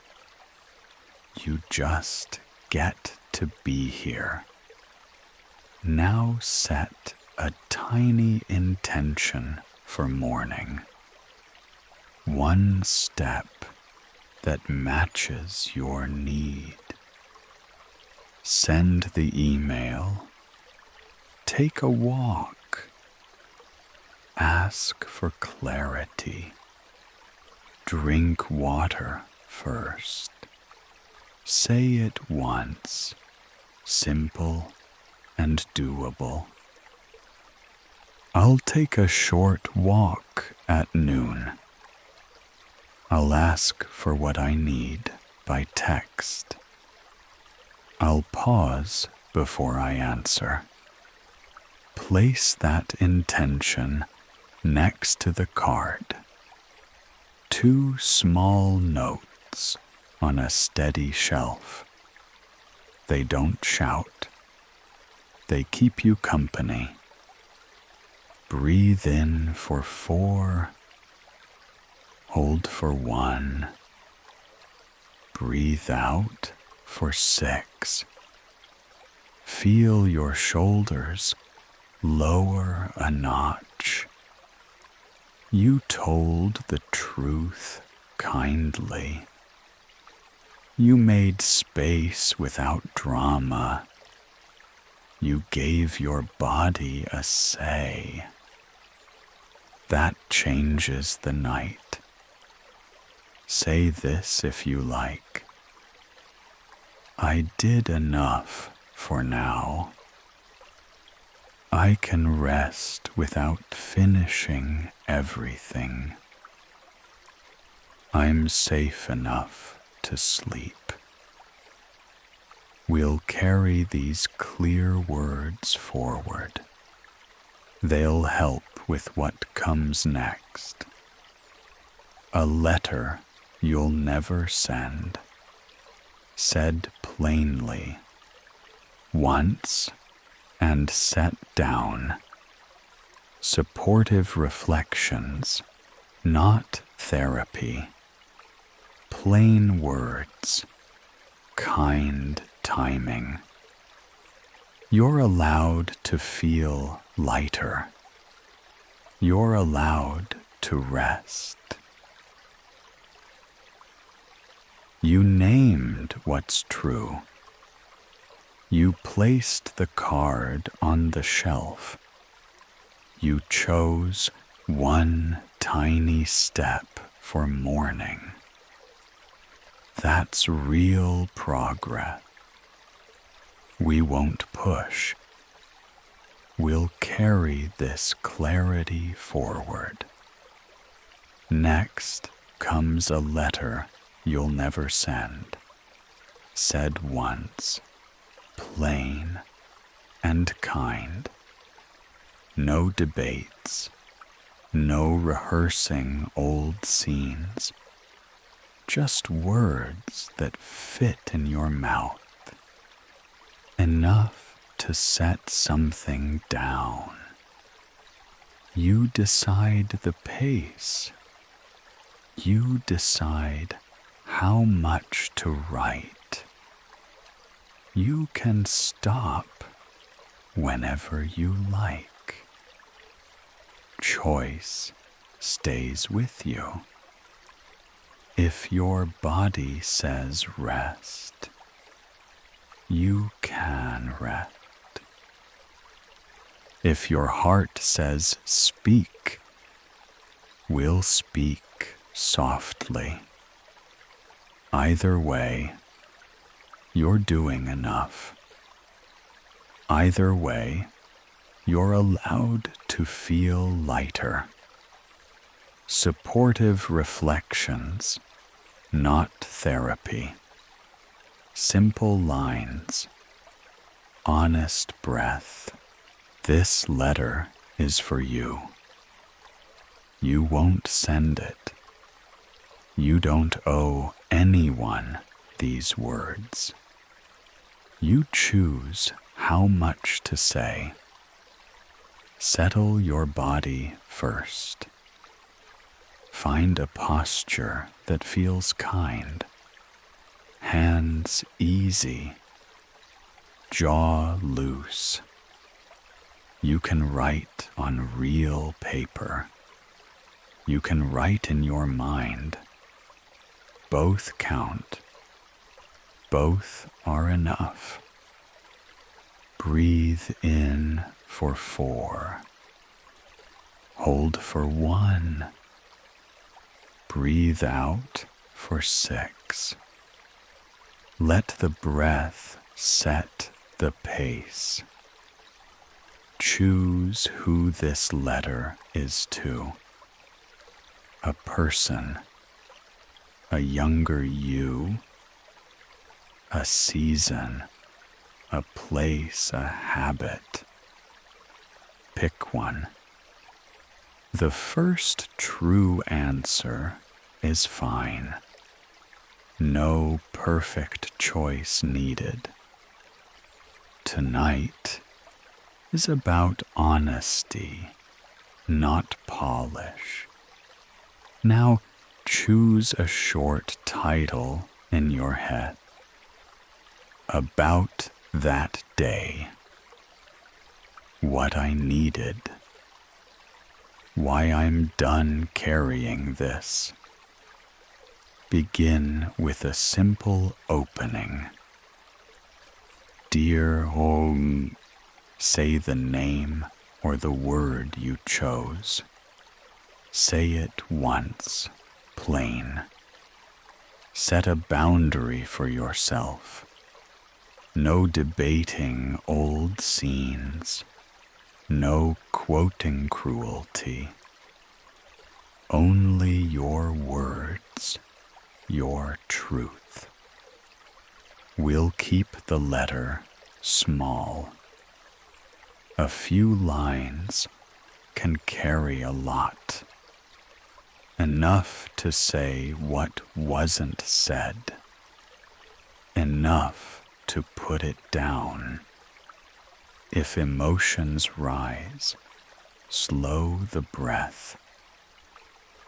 Speaker 1: You just get to be here. Now set a tiny intention for morning. One step that matches your need. Send the email. Take a walk. Ask for clarity. Drink water first. Say it once, simple and doable. I'll take a short walk at noon. I'll ask for what I need by text. I'll pause before I answer. Place that intention next to the card. 2 small notes on a steady shelf. They don't shout. They keep you company. Breathe in for 4. Hold for 1. Breathe out for 6. Feel your shoulders lower a notch. You told the truth kindly. You made space without drama. You gave your body a say. That changes the night. Say this if you like. I did enough for now. I can rest without finishing everything. I'm safe enough to sleep. We'll carry these clear words forward. They'll help with what comes next. A letter you'll never send, said plainly, once and set down. Supportive reflections, not therapy. Plain words, kind timing. You're allowed to feel lighter. You're allowed to rest. You named what's true. You placed the card on the shelf. You chose one tiny step for morning. That's real progress. We won't push. We'll carry this clarity forward. Next comes a letter you'll never send, said once, plain and kind. No debates, no rehearsing old scenes, just words that fit in your mouth. enough to set something down. You decide the pace. You decide how much to write. You can stop whenever you like. Choice stays with you. If your body says rest, you can rest. If your heart says speak, we'll speak softly. Either way, you're doing enough. Either way, you're allowed to feel lighter. Supportive reflections, not therapy. Simple lines, honest breath. This letter is for you. You won't send it. You don't owe anyone these words. You choose how much to say. Settle your body first. Find a posture that feels kind. Hands easy. Jaw loose. You can write on real paper. You can write in your mind. Both count. Both are enough. Breathe in for 4. Hold for 1. Breathe out for 6. Let the breath set the pace. Choose who this letter is to. A person, a younger you, a season, a place, a habit. Pick one. The first true answer is fine. No perfect choice needed. Tonight is about honesty, not polish. Now choose a short title in your head. About that day. What I needed. Why I'm done carrying this. Begin with a simple opening. Dear home, say the name or the word you chose. Say it once, plain. Set a boundary for yourself. No debating old scenes. No quoting cruelty. Only your words, your truth. We'll keep the letter small. A few lines can carry a lot. Enough to say what wasn't said. Enough to put it down. If emotions rise, slow the breath.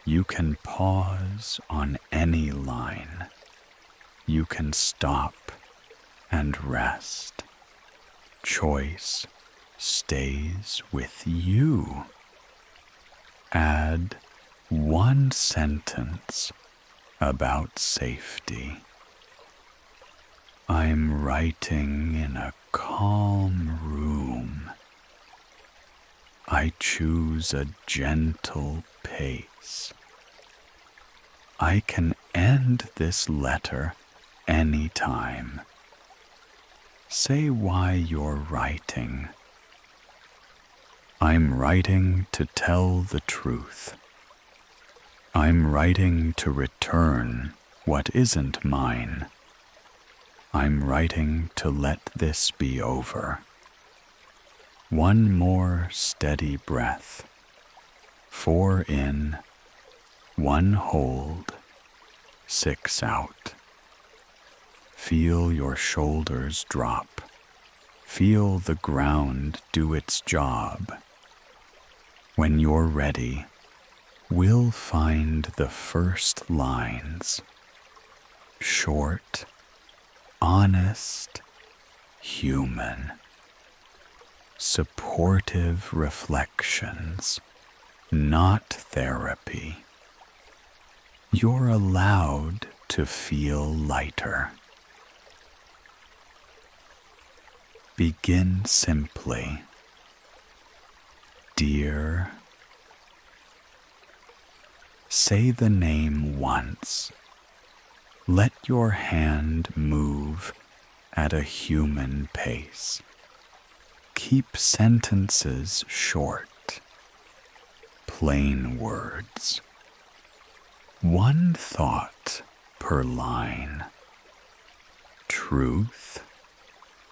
Speaker 1: You can pause on any line. You can stop and rest. Choice stays with you. Add one sentence about safety. I'm writing in a calm room. I choose a gentle pace. I can end this letter anytime. Say why you're writing. I'm writing to tell the truth. I'm writing to return what isn't mine. I'm writing to let this be over. One more steady breath. 4 in, 1 hold, 6 out. Feel your shoulders drop. feel the ground do its job. When you're ready, we'll find the first lines. Short, honest, human. Supportive reflections, not therapy. You're allowed to feel lighter. Begin simply. Dear. Say the name once. Let your hand move at a human pace. Keep sentences short. Plain words. One thought per line. Truth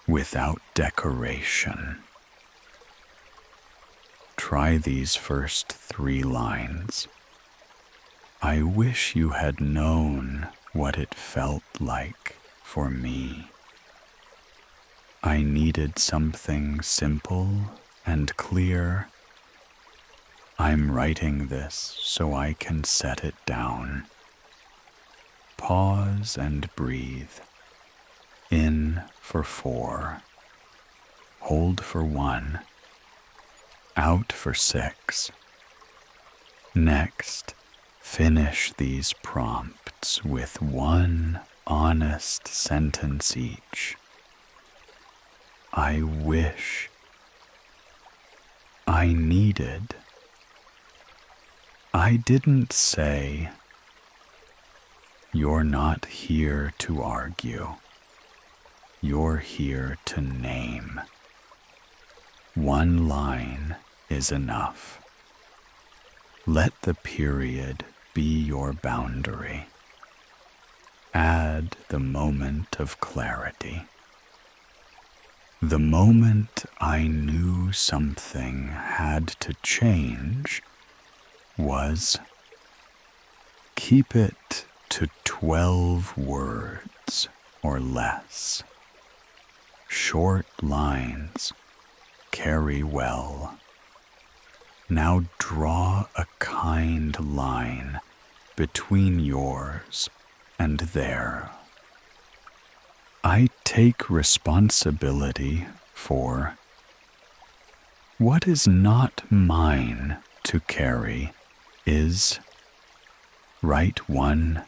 Speaker 1: without decoration. Try these first 3 lines. I wish you had known what it felt like for me. I needed something simple and clear. I'm writing this so I can set it down. Pause and breathe. In for 4. Hold for 1. Out for 6. Next, finish these prompts with 1 honest sentence each. I wish. I needed. I didn't say. You're not here to argue. You're here to name. 1 line is enough. Let the period be your boundary. Add the moment of clarity. The moment I knew something had to change was keep it to 12 words or less. Short lines carry well. Now draw a kind line between yours and there. I take responsibility for what is not mine to carry is write 1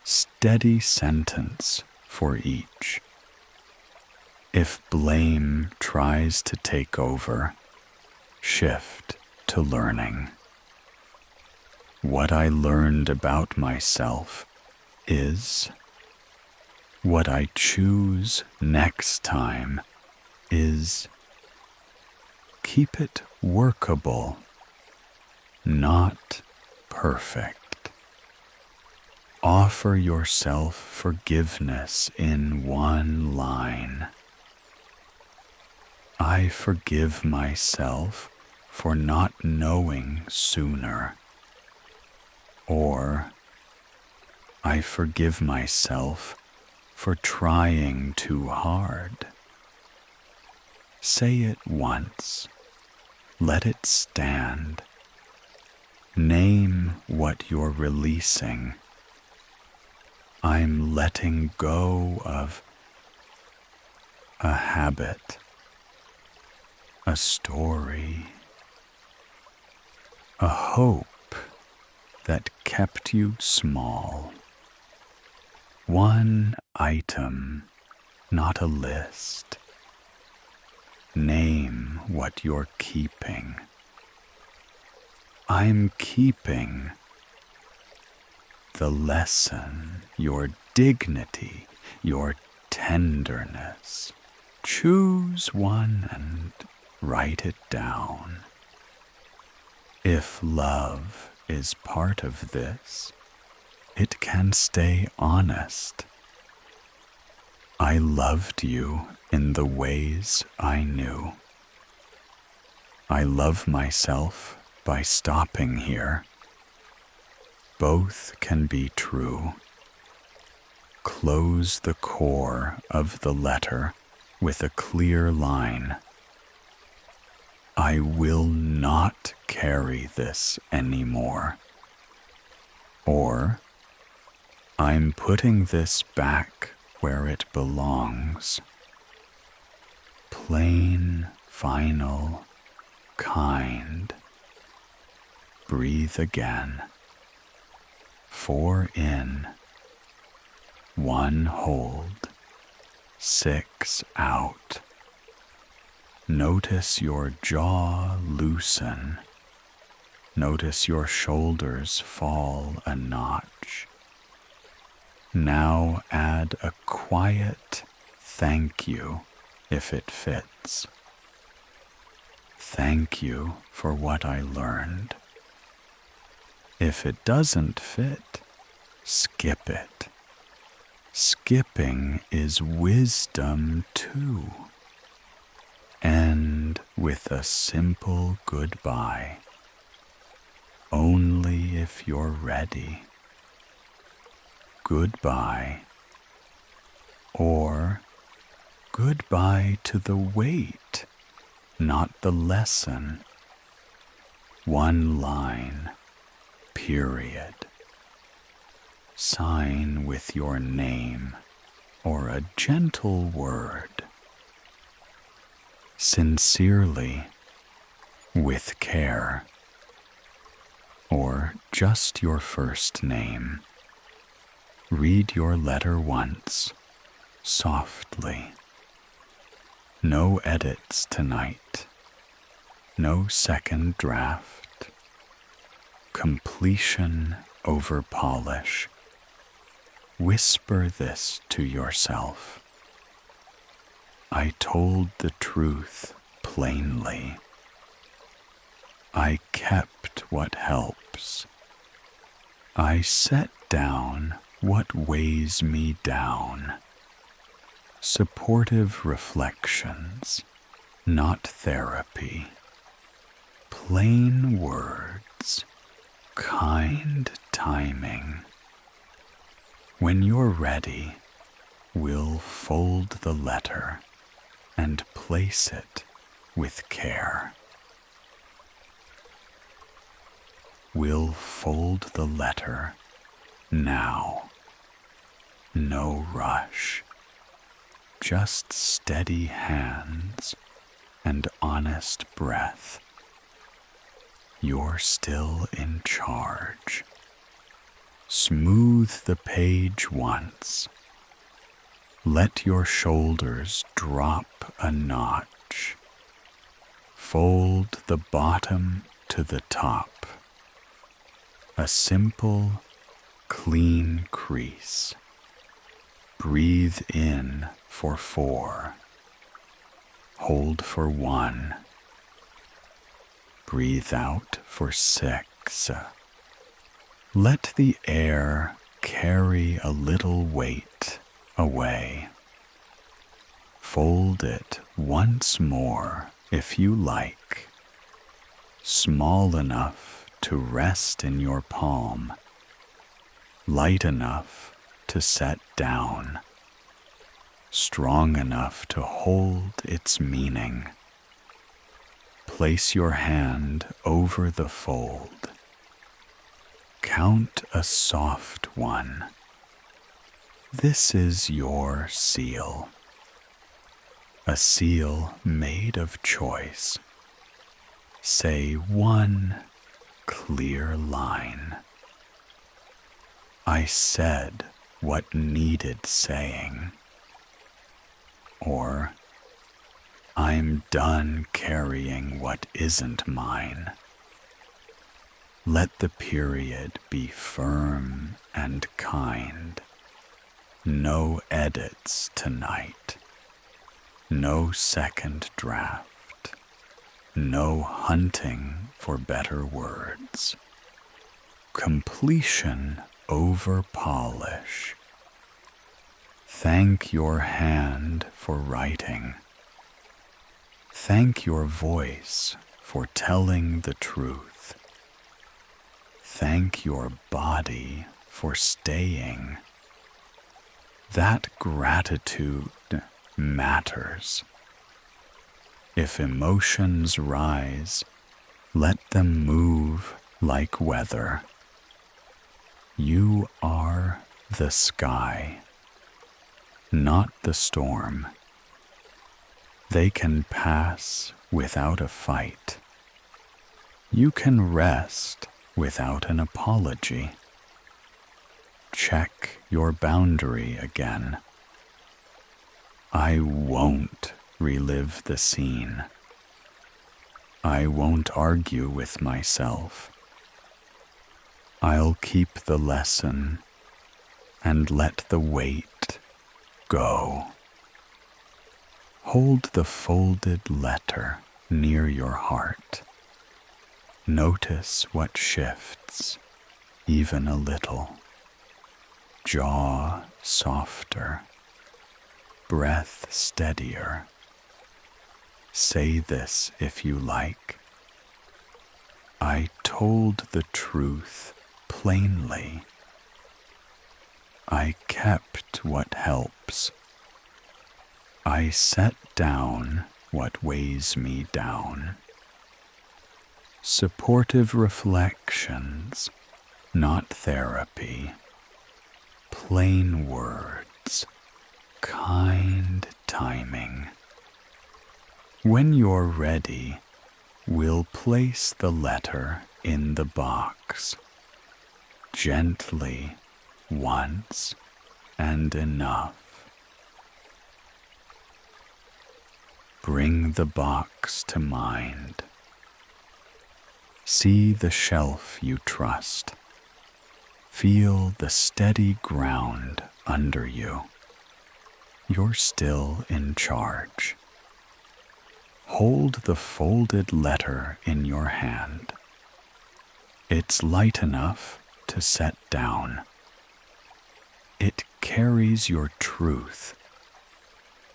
Speaker 1: steady sentence for each. If blame tries to take over, shift to learning. What I learned about myself is what I choose next time is keep it workable, not perfect. Offer yourself forgiveness in 1 line. I forgive myself for not knowing sooner. Or, I forgive myself for trying too hard. Say it once. Let it stand. Name what you're releasing. I'm letting go of a habit, a story, a hope that kept you small. 1 item, not a list. Name what you're keeping. I'm keeping the lesson, your dignity, your tenderness. Choose 1 and write it down. If love is part of this, it can stay honest. I loved you in the ways I knew. I love myself by stopping here. Both can be true. Close the core of the letter with a clear line. I will not carry this anymore. Or, I'm putting this back where it belongs. Plain, final, kind. Breathe again. 4 in, 1 hold, 6 out. Notice your jaw loosen. Notice your shoulders fall a notch. Now add a quiet thank you if it fits. Thank you for what I learned. If it doesn't fit, skip it. Skipping is wisdom too. End with a simple goodbye. Only if you're ready. Goodbye. Or goodbye to the wait, not the lesson. 1 line, period. Sign with your name or a gentle word. Sincerely, with care, or just your first name. Read your letter once, softly. No edits tonight. No second draft. Completion over polish. Whisper this to yourself. I told the truth plainly. I kept what helps. I set down what weighs me down. Supportive reflections, not therapy. Plain words, kind timing. When you're ready, we'll fold the letter and place it with care. We'll fold the letter now. No rush, just steady hands and honest breath. You're still in charge. Smooth the page once. Let your shoulders drop a notch. Fold the bottom to the top. A simple, clean crease. Breathe in for 4. Hold for 1. Breathe out for 6. Let the air carry a little weight away. Fold it once more if you like, small enough to rest in your palm, light enough to set down, strong enough to hold its meaning. Place your hand over the fold. Count a soft one. This is your seal. A seal made of choice. Say 1 clear line. I said what needed saying. Or, I'm done carrying what isn't mine. Let the period be firm and kind. No edits tonight. No second draft. No hunting for better words. Completion over polish. Thank your hand for writing. Thank your voice for telling the truth. Thank your body for staying. That gratitude matters. If emotions rise, let them move like weather. You are the sky, not the storm. They can pass without a fight. You can rest without an apology. Check your boundary again. I won't relive the scene. I won't argue with myself. I'll keep the lesson and let the weight go. Hold the folded letter near your heart. Notice what shifts, even a little. Jaw softer, breath steadier. Say this if you like. I told the truth plainly. I kept what helps. I set down what weighs me down. Supportive reflections, not therapy. Plain words, kind timing. When you're ready, we'll place the letter in the box. Gently, once, and enough. Bring the box to mind. See the shelf you trust. Feel the steady ground under you. You're still in charge. Hold the folded letter in your hand. It's light enough to set down. It carries your truth,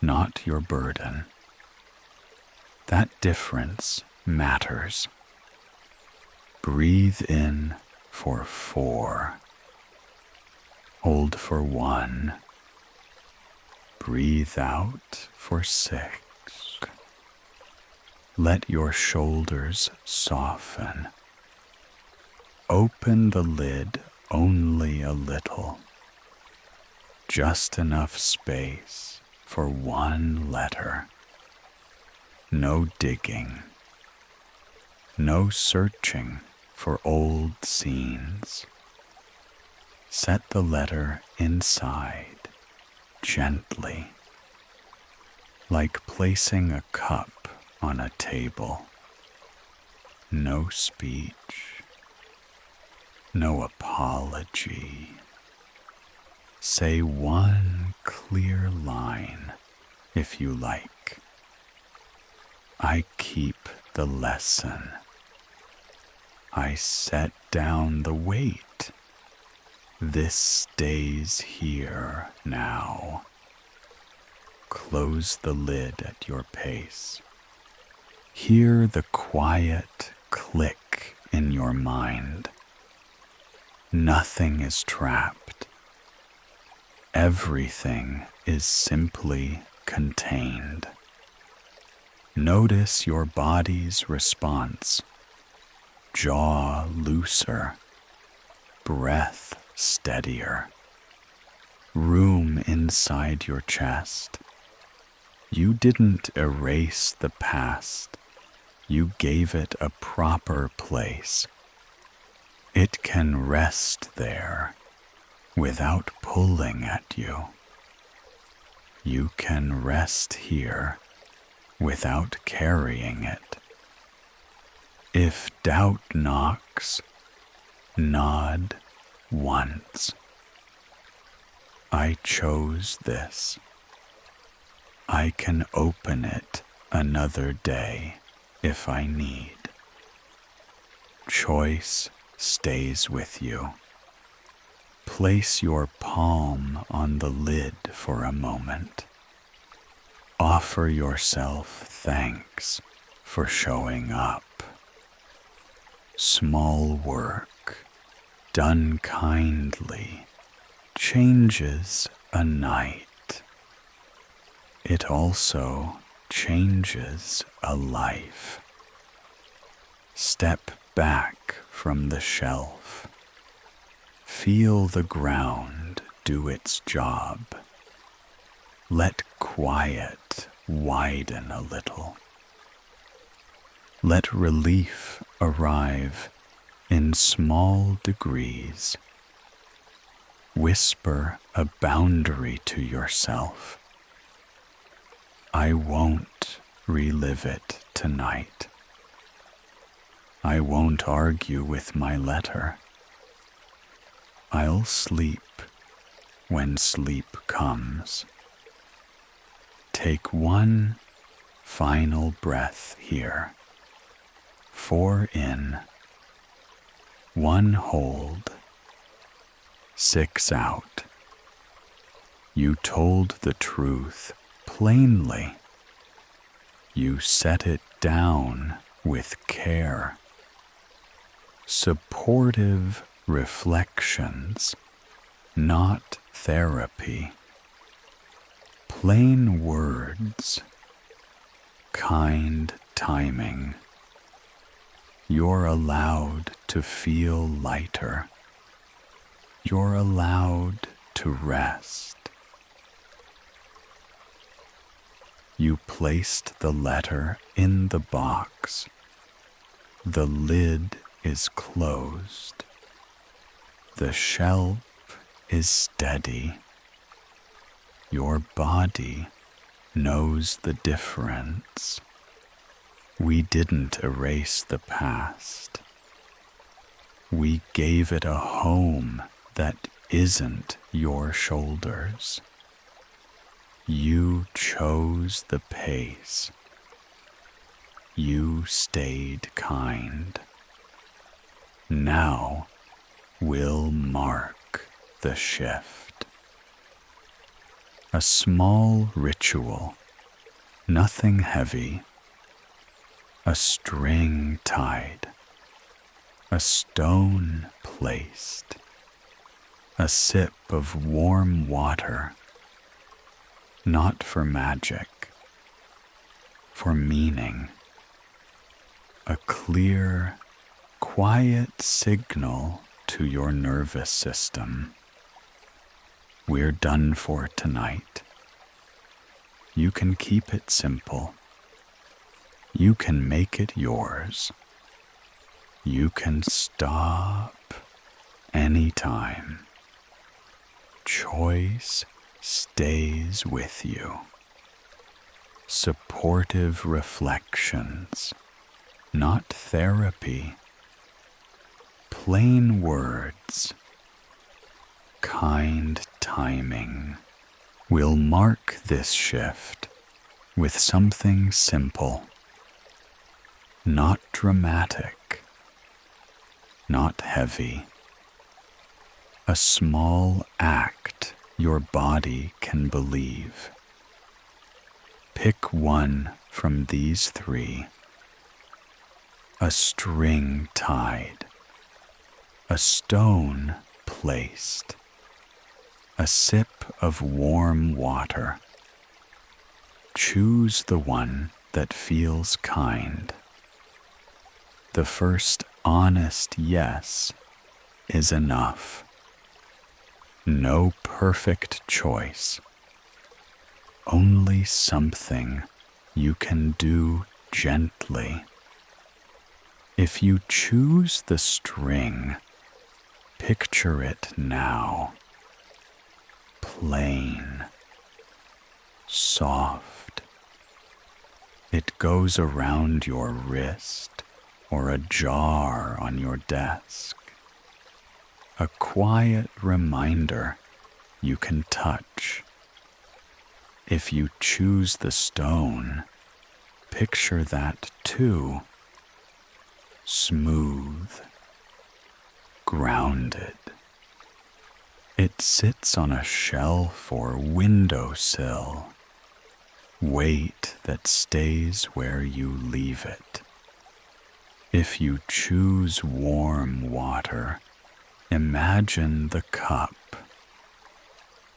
Speaker 1: not your burden. That difference matters. Breathe in for 4. Hold for 1. Breathe out for 6. Let your shoulders soften. Open the lid only a little. Just enough space for 1 letter. No digging. No searching for old scenes. Set the letter inside, gently, like placing a cup on a table. No speech, no apology. Say 1 clear line, if you like. I keep the lesson. I set down the weight. This stays here now. Close the lid at your pace. Hear the quiet click in your mind. Nothing is trapped. Everything is simply contained. Notice your body's response. Jaw looser, breath steadier, room inside your chest. You didn't erase the past, you gave it a proper place. It can rest there without pulling at you. You can rest here without carrying it. If doubt knocks, nod once. I chose this. I can open it another day if I need. Choice stays with you. Place your palm on the lid for a moment. Offer yourself thanks for showing up. Small work, done kindly, changes a night. it also changes a life. Step back from the shelf. Feel the ground do its job. Let quiet widen a little. Let relief arrive in small degrees. Whisper a boundary to yourself. I won't relive it tonight. I won't argue with my letter. I'll sleep when sleep comes. Take one final breath here. 4 in, 1 hold, 6 out. You told the truth plainly. You set it down with care. Supportive reflections, not therapy. Plain words, kind timing. You're allowed to feel lighter. You're allowed to rest. You placed the letter in the box. The lid is closed. The shelf is steady. Your body knows the difference. We didn't erase the past. We gave it a home that isn't your shoulders. You chose the pace. You stayed kind. Now we'll mark the shift. A small ritual, nothing heavy. A string tied, a stone placed, a sip of warm water, not for magic, for meaning. A clear, quiet signal to your nervous system. We're done for tonight. You can keep it simple. You can make it yours. You can stop anytime. Choice stays with you. Supportive reflections, not therapy. Plain words, kind timing. We'll mark this shift with something simple. Not dramatic, not heavy. A small act your body can believe. Pick one from these 3. A string tied, a stone placed, a sip of warm water. Choose the one that feels kind. The first honest yes is enough. No perfect choice, only something you can do gently. If you choose the string, picture it now. Plain, soft. It goes around your wrist or a jar on your desk. A quiet reminder you can touch. If you choose the stone, picture that too. Smooth, grounded. It sits on a shelf or windowsill. Weight that stays where you leave it. If you choose warm water, imagine the cup.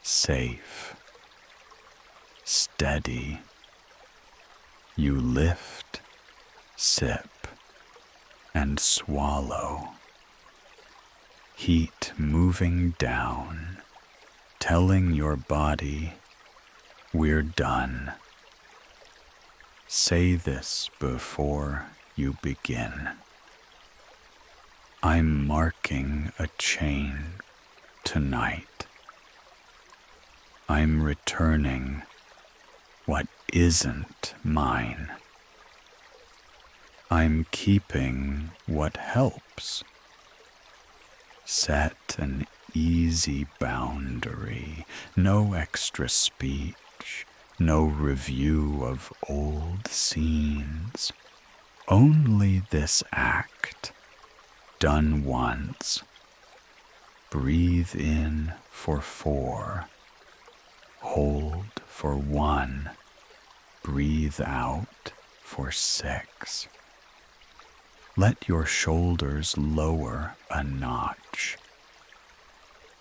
Speaker 1: Safe. steady. You lift, sip, and swallow. Heat moving down, telling your body, we're done. Say this before you begin. I'm marking a chain tonight. I'm returning what isn't mine. I'm keeping what helps. Set an easy boundary, no extra speech, no review of old scenes, only this act, done once. Breathe in for 4, hold for 1, breathe out for 6. Let your shoulders lower a notch.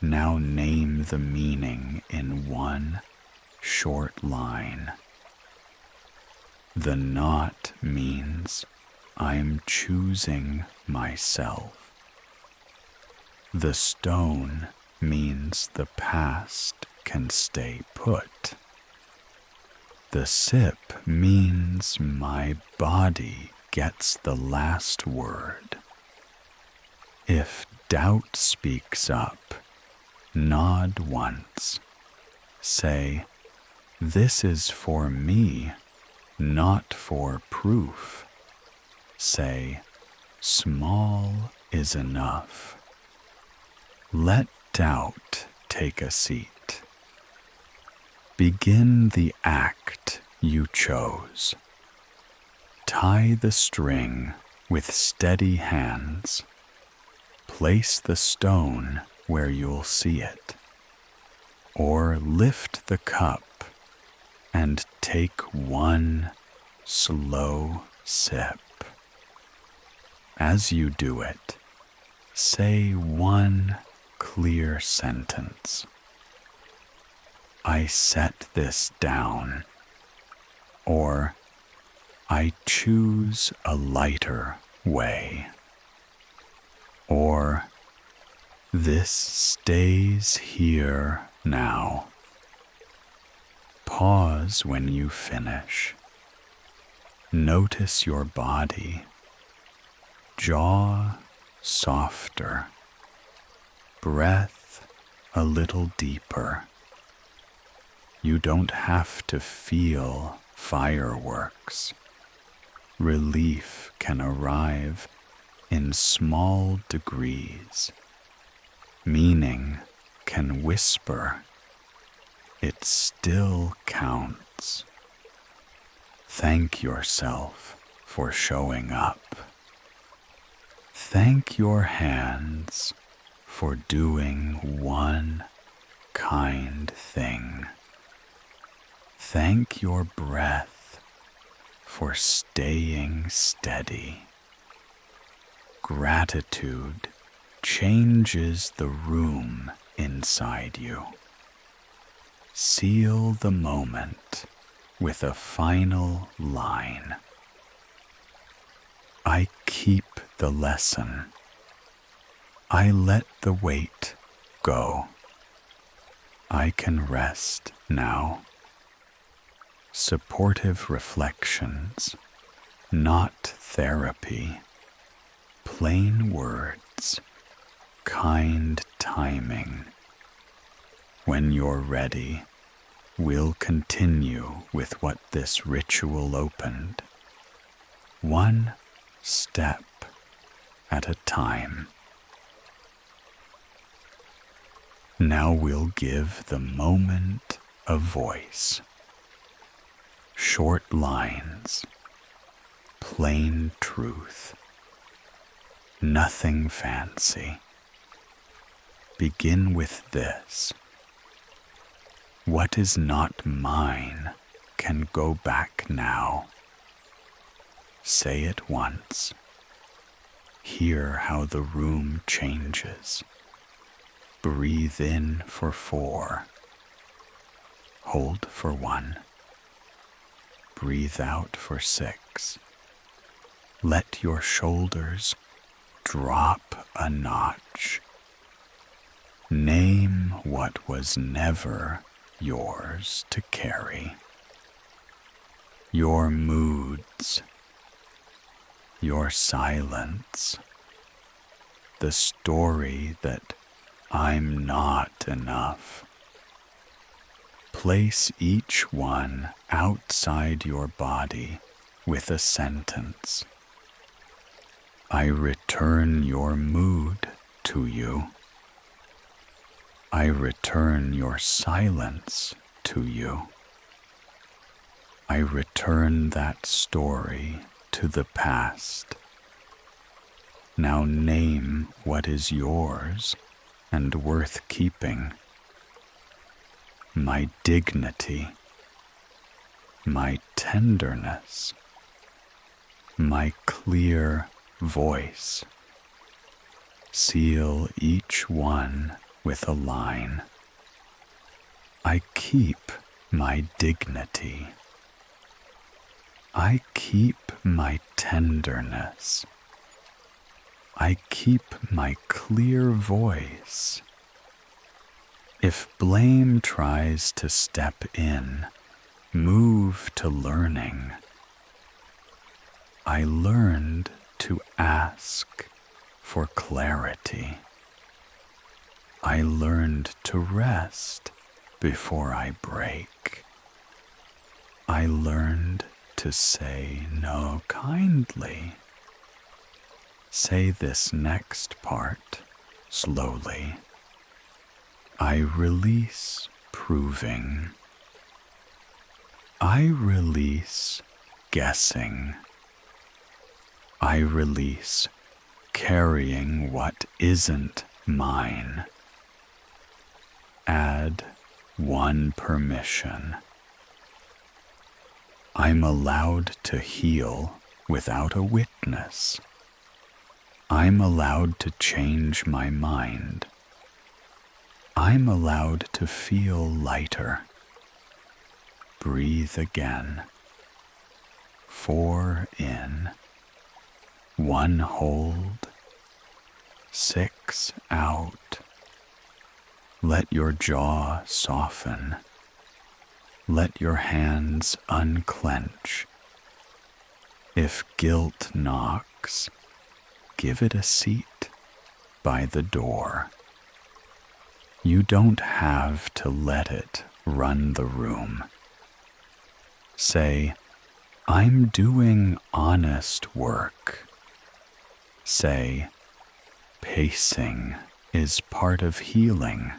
Speaker 1: Now name the meaning in one short line. The knot means I'm choosing myself. The stone means the past can stay put. The sip means my body gets the last word. If doubt speaks up, nod once. Say, this is for me, not for proof. Say, small is enough. Let doubt take a seat. Begin the act you chose. Tie the string with steady hands. Place the stone where you'll see it. Or lift the cup and take one slow sip. As you do it, say one clear sentence. I set this down. Or I choose a lighter way. Or this stays here now. Pause when you finish. Notice your body. Jaw softer. Breath a little deeper. You don't have to feel fireworks. Relief can arrive in small degrees. Meaning can whisper. It still counts. Thank yourself for showing up. Thank your hands for doing one kind thing. Thank your breath for staying steady. Gratitude changes the room inside you. Seal the moment with a final line. I keep the lesson. I let the weight go. I can rest now. Supportive reflections, not therapy. Plain words, kind timing. When you're ready, we'll continue with what this ritual opened. One step at a time. Now we'll give the moment a voice. Short lines, plain truth. Nothing fancy. Begin with this. What is not mine can go back now. Say it once. Hear how the room changes. Breathe in for 4. Hold for 1. breathe out for 6. Let your shoulders drop a notch. Name what was never yours to carry. Your moods, your silence, the story that I'm not enough. Place each one outside your body with a sentence. I return your mood to you. I return your silence to you. I return that story to the past. Now name what is yours and worth keeping. My dignity, my tenderness, my clear voice. Seal each one with a line. I keep my dignity. I keep my tenderness. I keep my clear voice. If blame tries to step in, move to learning. I learned to ask for clarity. I learned to rest before I break. I learned to say no kindly. Say this next part slowly. I release proving. I release guessing. I release carrying what isn't mine. Add one permission. I'm allowed to heal without a witness. I'm allowed to change my mind. I'm allowed to feel lighter. Breathe again. 4 in. 1 hold. 6 out. Let your jaw soften. Let your hands unclench. If guilt knocks, give it a seat by the door. You don't have to let it run the room. Say, I'm doing honest work. Say, pacing is part of healing.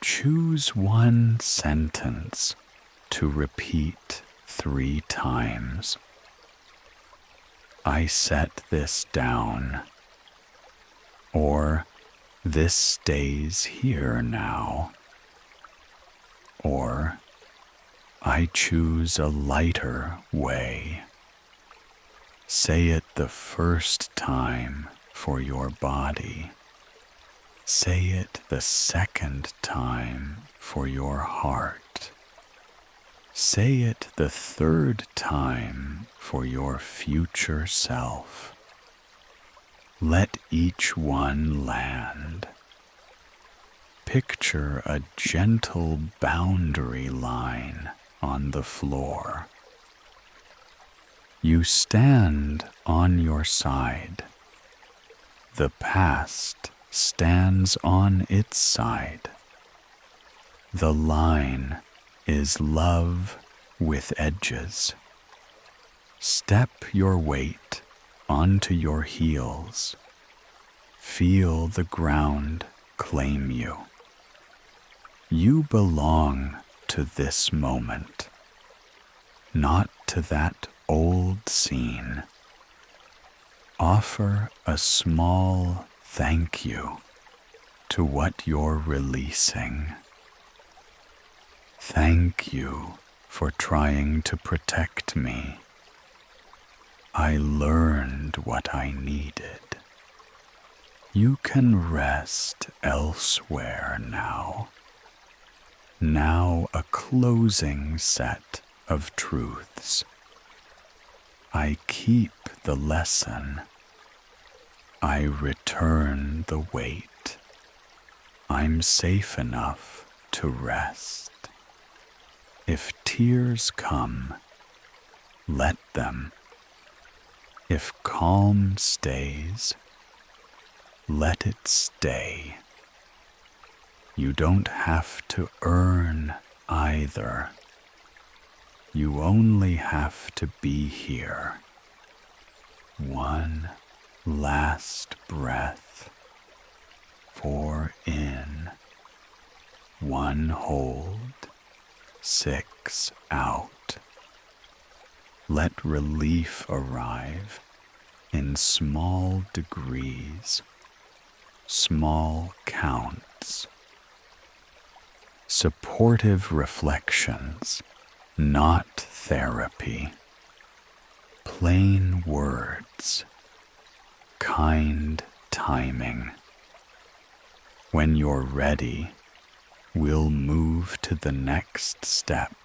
Speaker 1: Choose one sentence to repeat 3 times. I set this down. Or, this stays here now. Or, I choose a lighter way. Say it the first time for your body. Say it the second time for your heart. Say it the third time for your future self. Let each one land. Picture a gentle boundary line on the floor. You stand on your side. The past stands on its side. The line is love with edges. Step your weight onto your heels. Feel the ground claim you. You belong to this moment, not to that old scene. Offer a small thank you to what you're releasing. Thank you for trying to protect me. I learned what I needed. You can rest elsewhere now. Now a closing set of truths. I keep the lesson. I return the weight. I'm safe enough to rest. If tears come, let them. If calm stays, let it stay. You don't have to earn either. You only have to be here. One last breath. 4 in. 1 hold. 6 out. Let relief arrive in small degrees, small counts. Supportive reflections, not therapy. Plain words, kind timing. When you're ready, we'll move to the next step.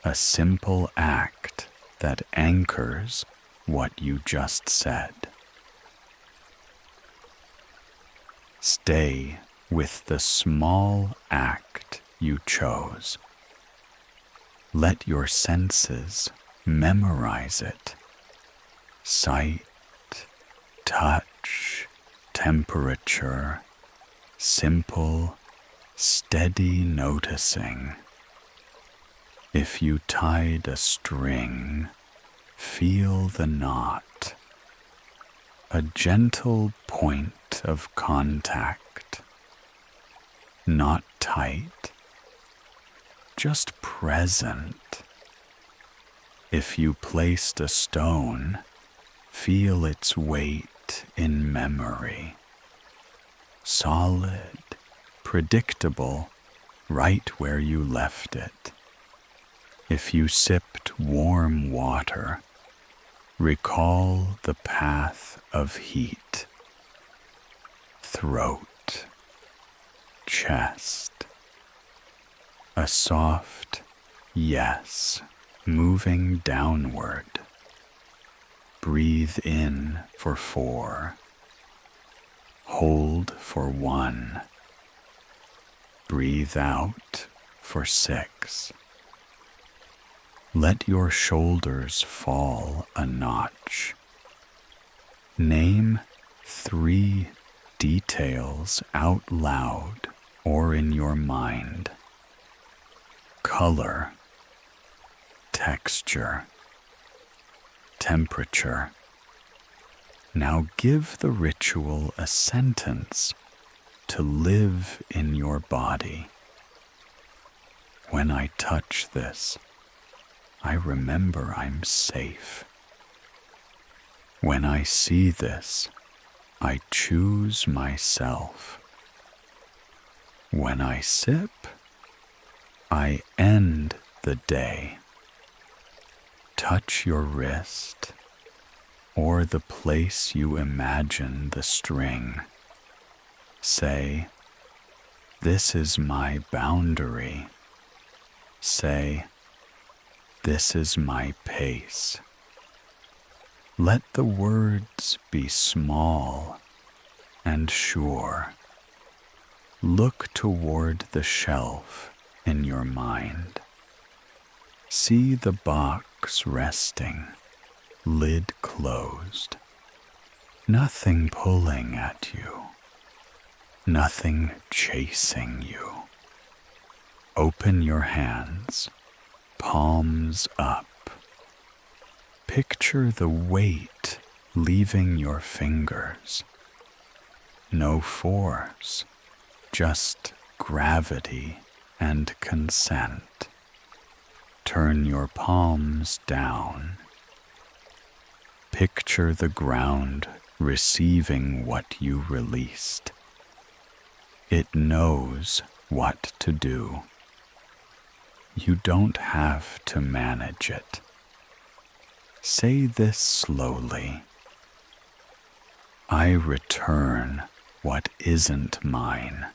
Speaker 1: A simple act that anchors what you just said. Stay with the small act you chose. Let your senses memorize it. Sight, touch, temperature, simple, steady noticing. If you tied a string, feel the knot. A gentle point of contact. Not tight, just present. If you placed a stone, feel its weight in memory. Solid, predictable, right where you left it. If you sipped warm water, recall the path of heat. Throat, chest. A soft yes moving downward. Breathe in for 4. Hold for 1. Breathe out for 6. Let your shoulders fall a notch. Name 3 details out loud or in your mind. Color, texture, temperature. Now give the ritual a sentence to live in your body. When I touch this, I remember I'm safe. When I see this, I choose myself. When I sip, I end the day. Touch your wrist or the place you imagine the string. Say, this is my boundary. Say, this is my pace. Let the words be small and sure. Look toward the shelf in your mind. See the box resting, lid closed. Nothing pulling at you. Nothing chasing you. Open your hands, palms up. Picture the weight leaving your fingers. No force, just gravity and consent. Turn your palms down. Picture the ground receiving what you released. It knows what to do. You don't have to manage it. Say this slowly. I return what isn't mine.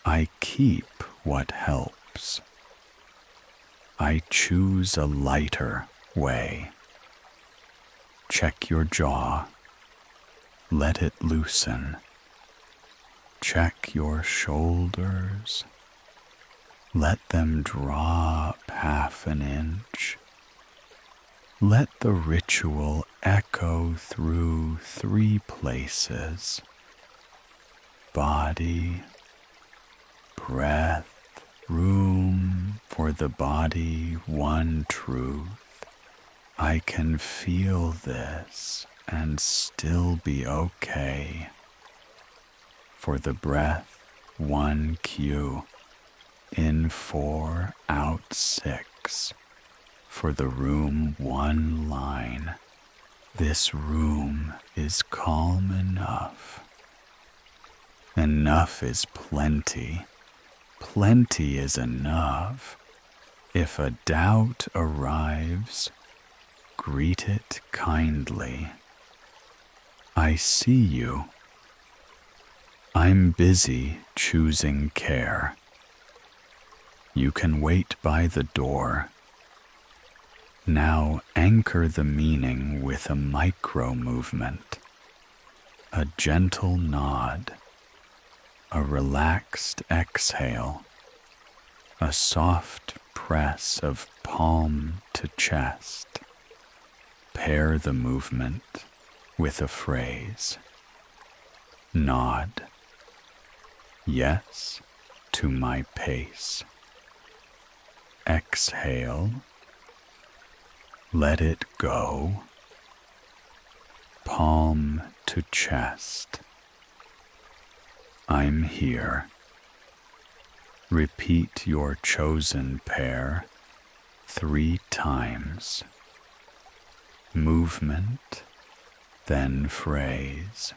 Speaker 1: I keep what helps. I choose a lighter way. Check your jaw. Let it loosen. Check your shoulders. Let them drop half an inch. Let the ritual echo through 3 places: body, breath, room for the body, one truth. I can feel this and still be okay. For the breath, one cue. In 4, out 6. For the room, one line. This room is calm enough. Enough is plenty. Plenty is enough. If a doubt arrives, greet it kindly. I see you. I'm busy choosing care. You can wait by the door. Now anchor the meaning with a micro movement, a gentle nod, a relaxed exhale, a soft press of palm to chest. Pair the movement with a phrase. Nod. Yes to my pace. Exhale. Let it go. Palm to chest. I'm here. Repeat your chosen pair 3 times. Movement, then phrase.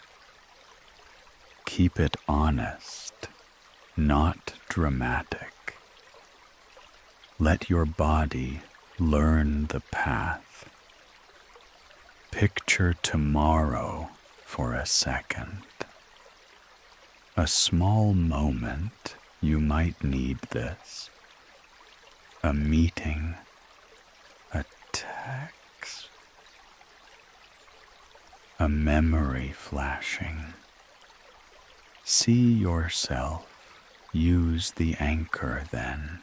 Speaker 1: Keep it honest, not dramatic. Let your body learn the path. Picture tomorrow for a second. A small moment you might need this. A meeting, a text, a memory flashing. See yourself use the anchor then.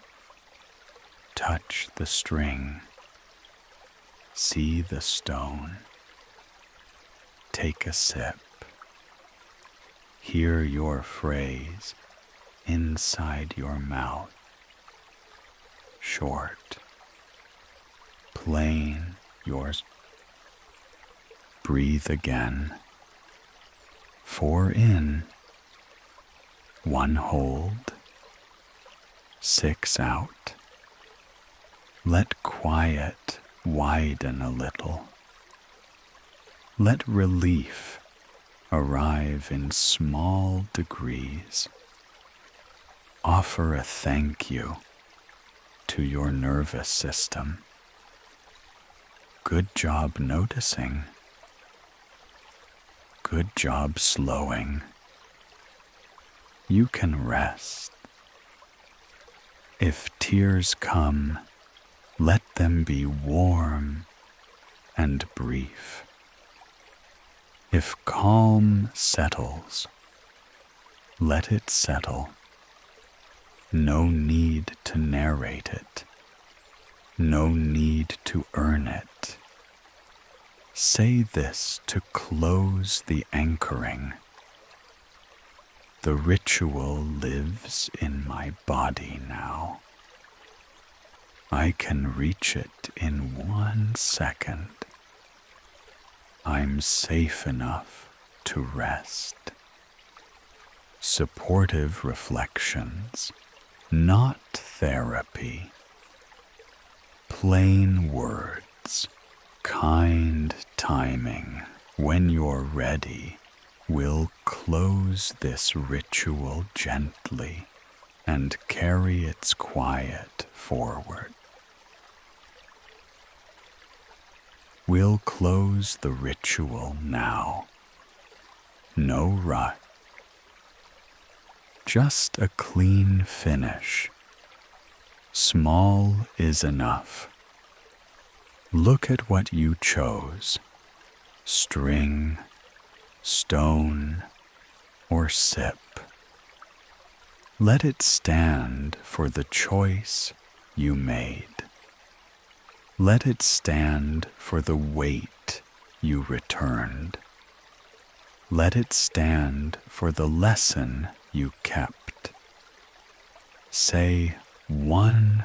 Speaker 1: Touch the string. See the stone. Take a sip. Hear your phrase inside your mouth. Short. Plain. Yours. Breathe again. 4 in. 1 hold. 6 out. Let quiet widen a little. Let relief arrive in small degrees. Offer a thank you to your nervous system. Good job noticing. Good job slowing. You can rest. If tears come, let them be warm and brief. If calm settles, let it settle. No need to narrate it. No need to earn it. Say this to close the anchoring. The ritual lives in my body now. I can reach it in 1 second. I'm safe enough to rest. Supportive reflections, not therapy. Plain words, kind timing. When you're ready, we'll close this ritual gently and carry its quiet forward. We'll close the ritual now. No rush. Just a clean finish. Small is enough. Look at what you chose: string, stone, or sip. Let it stand for the choice you made. Let it stand for the weight you returned. Let it stand for the lesson you kept. Say one.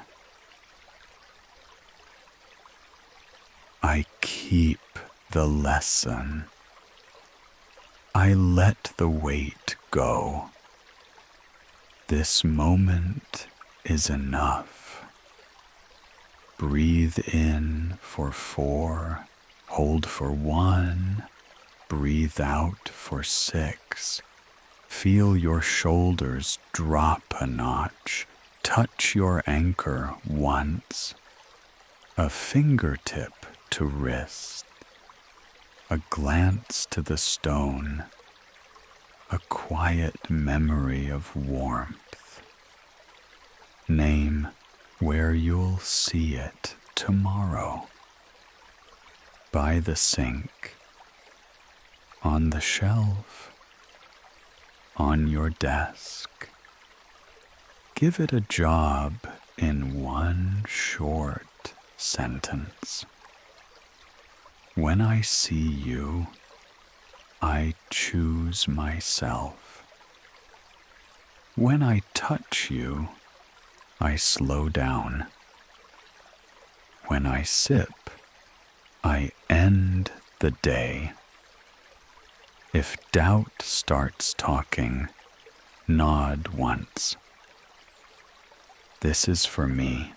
Speaker 1: I keep the lesson. I let the weight go. This moment is enough. Breathe in for 4, hold for 1, breathe out for 6. Feel your shoulders drop a notch. Touch your anchor once. A fingertip to wrist. A glance to the stone. A quiet memory of warmth. Name where you'll see it tomorrow. By the sink. On the shelf. On your desk. Give it a job in one short sentence. When I see you, I choose myself. When I touch you, I slow down. When I sip, I end the day. If doubt starts talking, nod once. This is for me.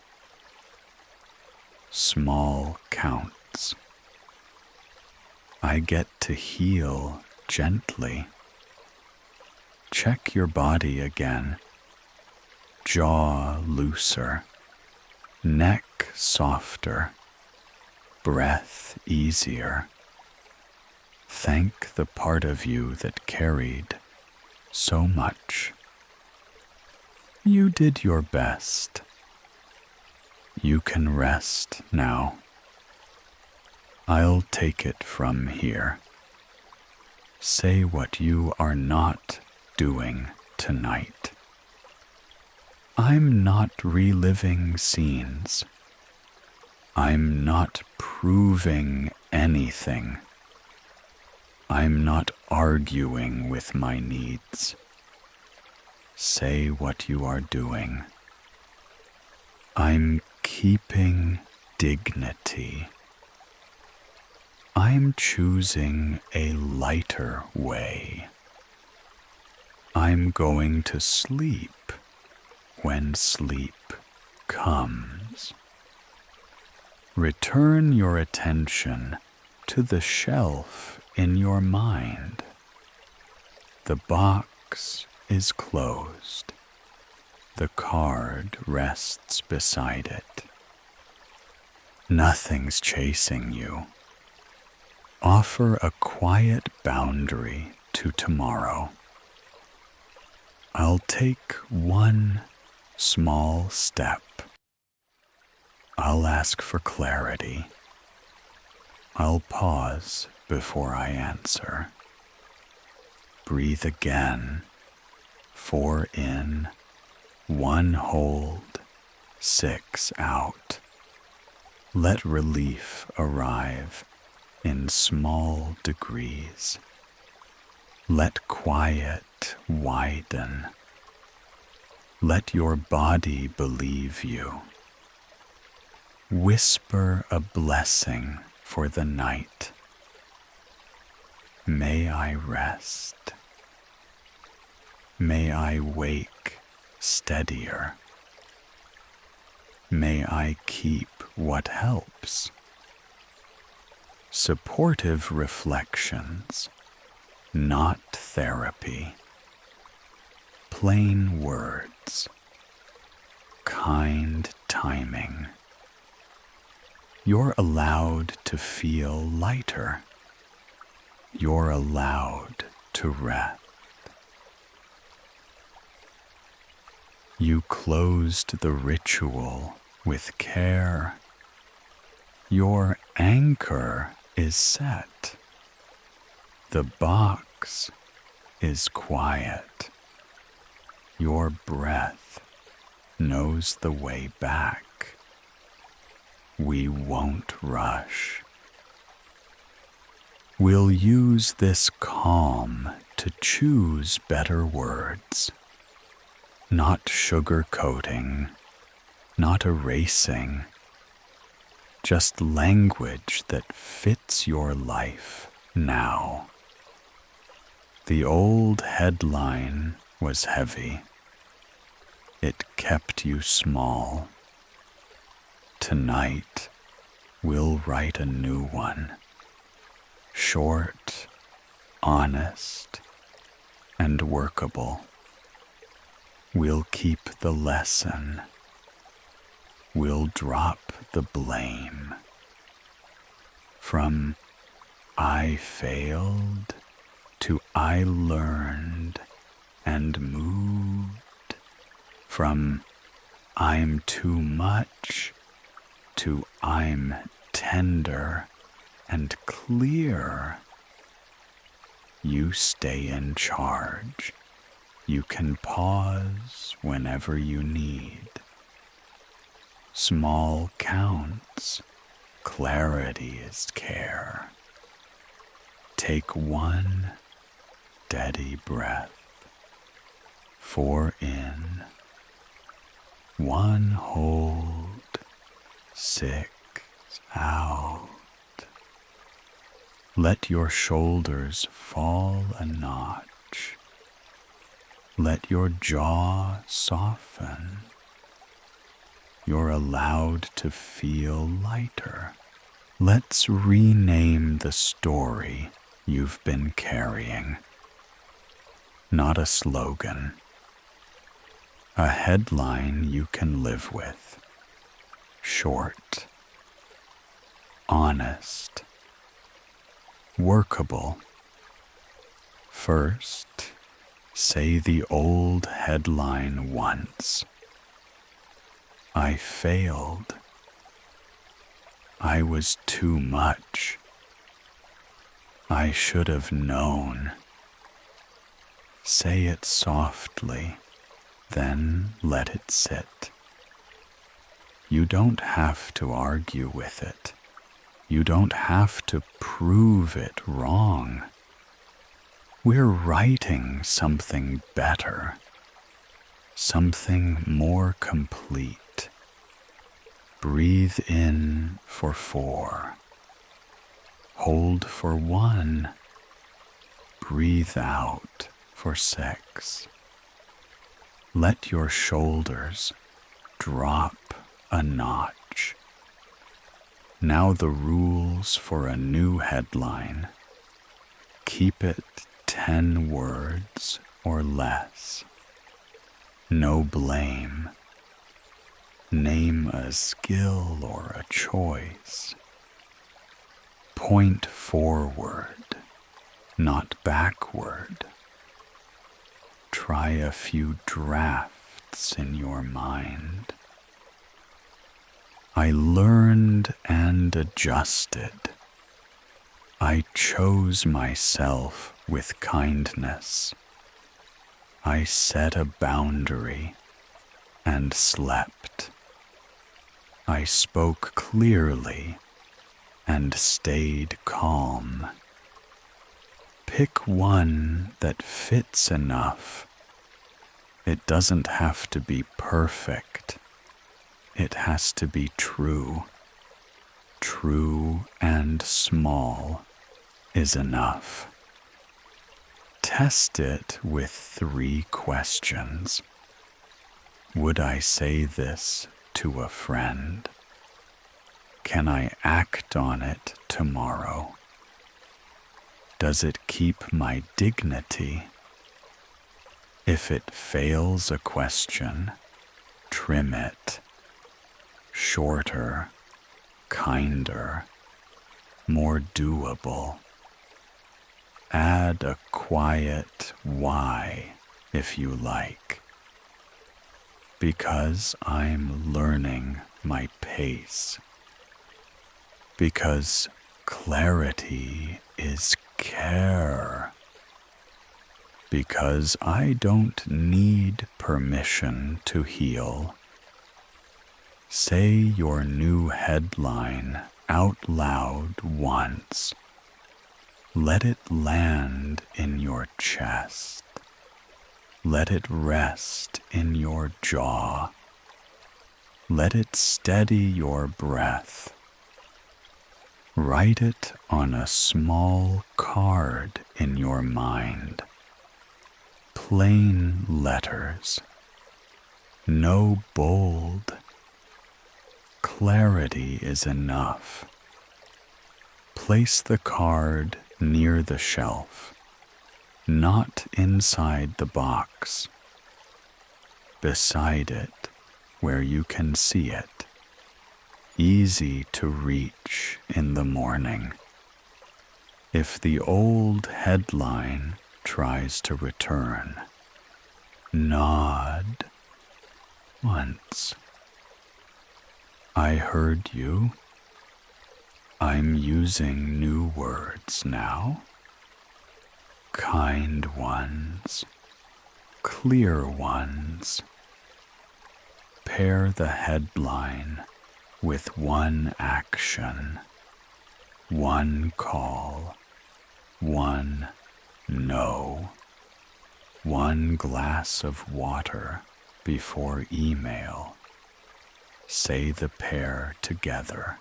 Speaker 1: Small counts. I get to heal gently. Check your body again. Jaw looser. Neck softer. Breath easier. Thank the part of you that carried so much. You did your best. You can rest now. I'll take it from here. Say what you are not doing tonight. I'm not reliving scenes. I'm not proving anything. I'm not arguing with my needs. Say what you are doing. I'm keeping dignity. I'm choosing a lighter way. I'm going to sleep when sleep comes. Return your attention to the shelf in your mind. The box is closed. The card rests beside it. Nothing's chasing you. Offer a quiet boundary to tomorrow. I'll take one small step. I'll ask for clarity. I'll pause before I answer. Breathe again. 4 in, 1 hold, 6 out. Let relief arrive in small degrees. Let quiet widen. Let your body believe you. Whisper a blessing for the night. May I rest. May I wake steadier. May I keep what helps. Supportive reflections, not therapy. Plain words, kind timing. You're allowed to feel lighter. You're allowed to rest. You closed the ritual with care. Your anchor is set. The box is quiet. Your breath knows the way back. We won't rush. We'll use this calm to choose better words, not sugarcoating, not erasing, just language that fits your life now. The old headline was heavy. It kept you small. Tonight, we'll write a new one. Short, honest, and workable. We'll keep the lesson. We'll drop the blame. From I failed to I learned and moved. From I'm too much to I'm tender and clear. You stay in charge. You can pause whenever you need. Small counts, clarity is care. Take one steady breath, 4 in, 1 hold, 6 out. Let your shoulders fall a notch. Let your jaw soften. You're allowed to feel lighter. Let's rename the story you've been carrying. Not a slogan. A headline you can live with. Short. Honest. Workable. First, say the old headline once. I failed. I was too much. I should have known. Say it softly, then let it sit. You don't have to argue with it. You don't have to prove it wrong. We're writing something better, something more complete. Breathe in for 4. Hold for 1. Breathe out for 6. Let your shoulders drop a notch. Now the rules for a new headline. Keep it 10 words or less. No blame. Name a skill or a choice. Point forward, not backward. Try a few drafts in your mind. I learned and adjusted. I chose myself with kindness. I set a boundary and slept. I spoke clearly and stayed calm. Pick one that fits enough. It doesn't have to be perfect. It has to be true. True and small is enough. Test it with 3 questions. Would I say this to a friend? Can I act on it tomorrow? Does it keep my dignity? If it fails a question, trim it. Shorter, kinder, more doable. Add a quiet why if you like. Because I'm learning my pace. Because clarity is care. Because I don't need permission to heal. Say your new headline out loud once. Let it land in your chest. Let it rest in your jaw. Let it steady your breath. Write it on a small card in your mind. Plain letters. No bold. Clarity is enough. Place the card near the shelf, not inside the box. Beside it, where you can see it, easy to reach in the morning. If the old headline tries to return, nod once. I heard you. I'm using new words now. Kind ones, clear ones. Pair the headline with one action, one call, one no, one glass of water before email. Say the pair together.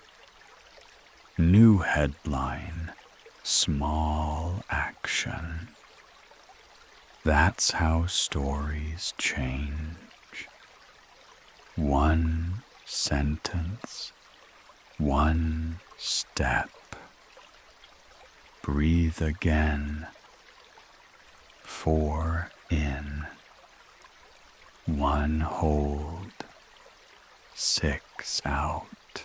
Speaker 1: New headline, small action. That's how stories change. One sentence, one step. Breathe again. 4 in. 1 hold. 6 out.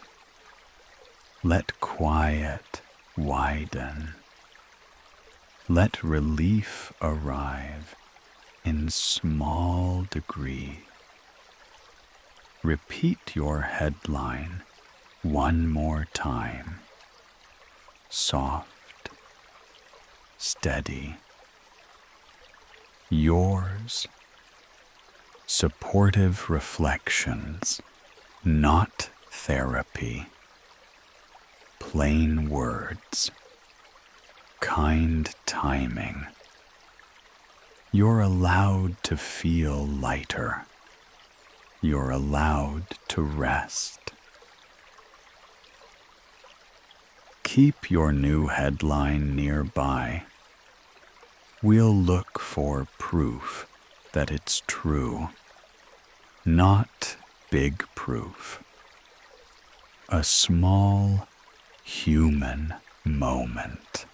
Speaker 1: Let quiet widen. Let relief arrive in small degree. Repeat your headline one more time. Soft, steady. Yours. Supportive reflections, not therapy. Plain words. Kind timing. You're allowed to feel lighter. You're allowed to rest. Keep your new headline nearby. We'll look for proof that it's true, not big proof. A small human moment.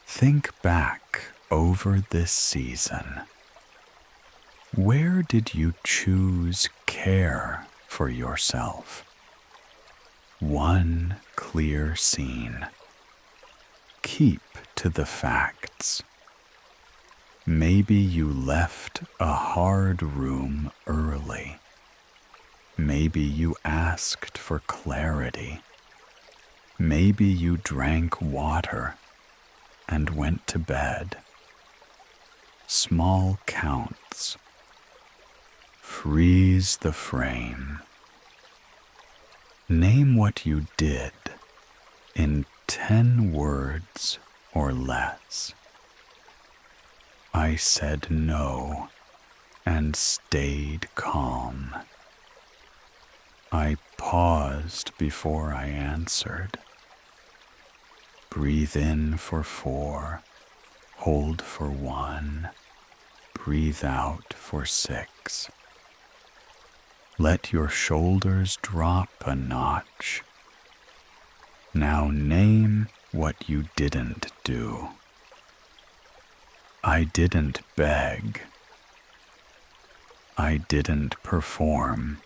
Speaker 1: Think back over this season. Where did you choose care for yourself? One clear scene. Keep to the facts. Maybe you left a hard room early. Maybe you asked for clarity. Maybe you drank water and went to bed. Small counts. Freeze the frame. Name what you did in 10 words or less. I said no and stayed calm. I paused before I answered. Breathe in for 4, hold for 1, breathe out for 6. Let your shoulders drop a notch. Now name what you didn't do. I didn't beg. I didn't perform.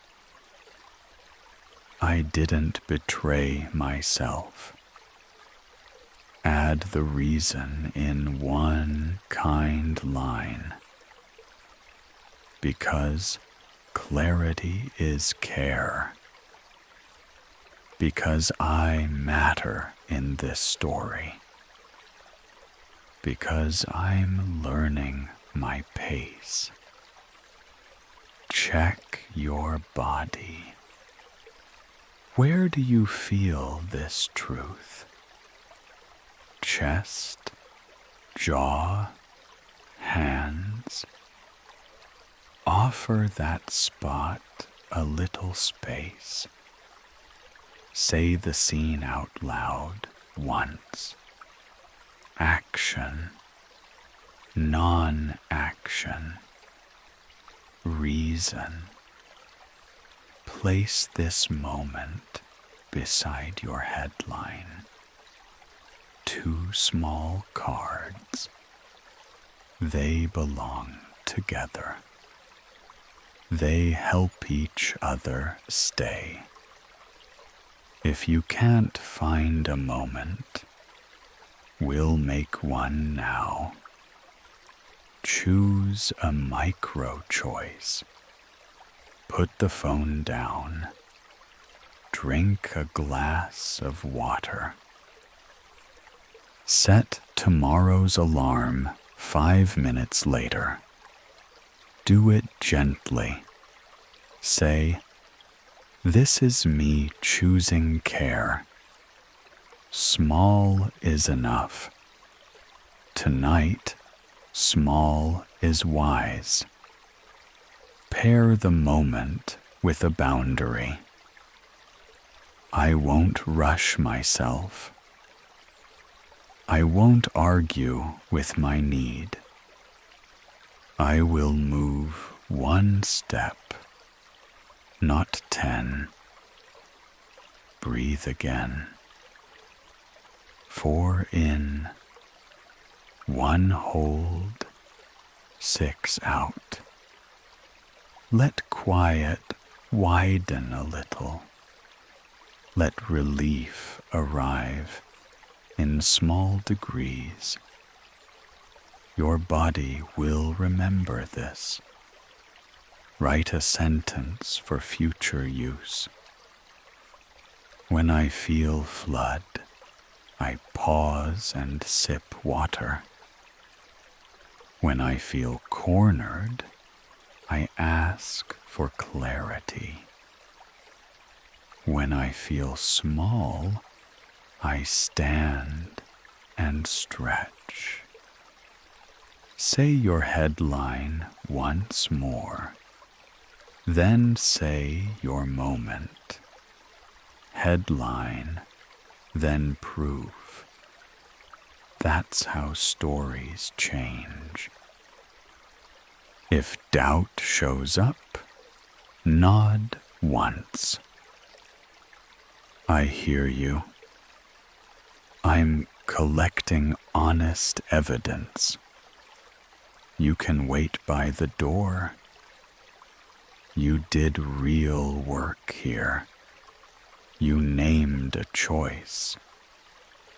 Speaker 1: I didn't betray myself. Add the reason in one kind line. Because clarity is care. Because I matter in this story. Because I'm learning my pace. Check your body. Where do you feel this truth? Chest, jaw, hands. Offer that spot a little space. Say the scene out loud once. Action, non-action, reason. Place this moment beside your headline. 2 small cards. They belong together. They help each other stay. If you can't find a moment, we'll make one now. Choose a micro choice. Put the phone down. Drink a glass of water. Set tomorrow's alarm 5 minutes later. Do it gently. Say, "This is me choosing care. Small is enough. Tonight, small is wise." Pair the moment with a boundary. I won't rush myself. I won't argue with my need. I will move 1 step, not 10. Breathe again. 4 in, 1 hold, 6 out. Let quiet widen a little. Let relief arrive in small degrees. Your body will remember this. Write a sentence for future use. When I feel flood, I pause and sip water. When I feel cornered, I ask for clarity. When I feel small, I stand and stretch. Say your headline once more, then say your moment. Headline, then proof. That's how stories change. If doubt shows up, nod once. I hear you. I'm collecting honest evidence. You can wait by the door. You did real work here. You named a choice.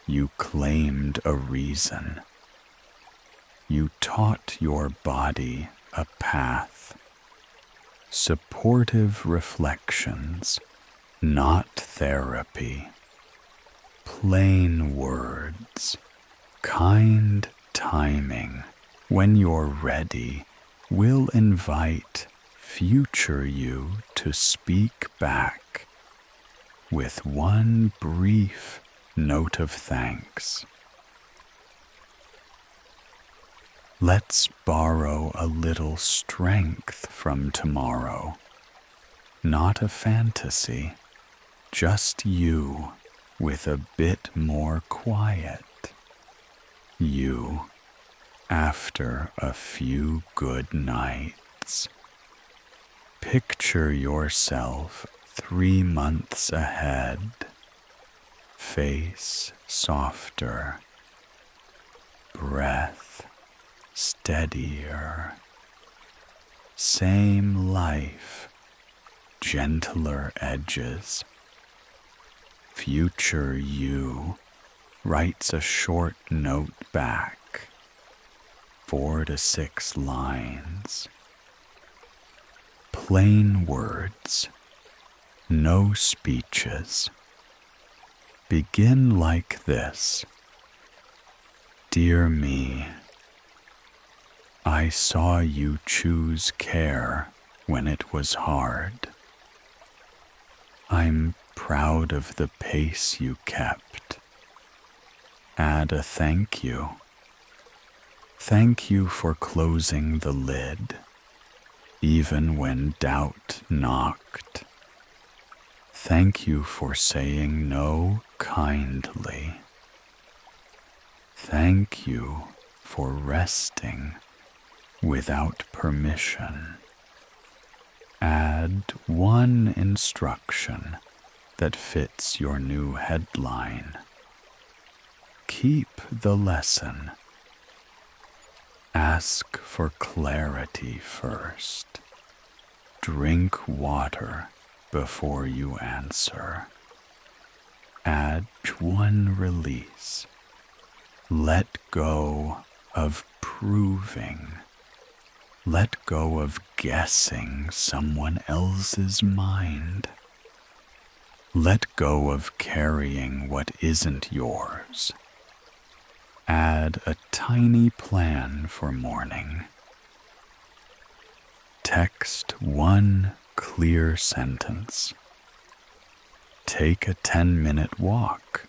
Speaker 1: You claimed a reason. You taught your body a path. Supportive reflections, not therapy. Plain words, kind timing. When you're ready, we'll invite future you to speak back with 1 brief note of thanks. Let's borrow a little strength from tomorrow. Not a fantasy, just you with a bit more quiet. You after a few good nights. Picture yourself 3 months ahead. Face softer. Breath steadier. Same life, gentler edges. Future you writes a short note back, 4 to 6 lines. Plain words, no speeches. Begin like this. Dear me, I saw you choose care when it was hard. I'm proud of the pace you kept. Add a thank you. Thank you for closing the lid, even when doubt knocked. Thank you for saying no kindly. Thank you for resting without permission. Add one instruction that fits your new headline. Keep the lesson. Ask for clarity first. Drink water before you answer. Add one release. Let go of proving. Let go of guessing someone else's mind. Let go of carrying what isn't yours. Add a tiny plan for morning. Text one clear sentence. Take a 10-minute walk.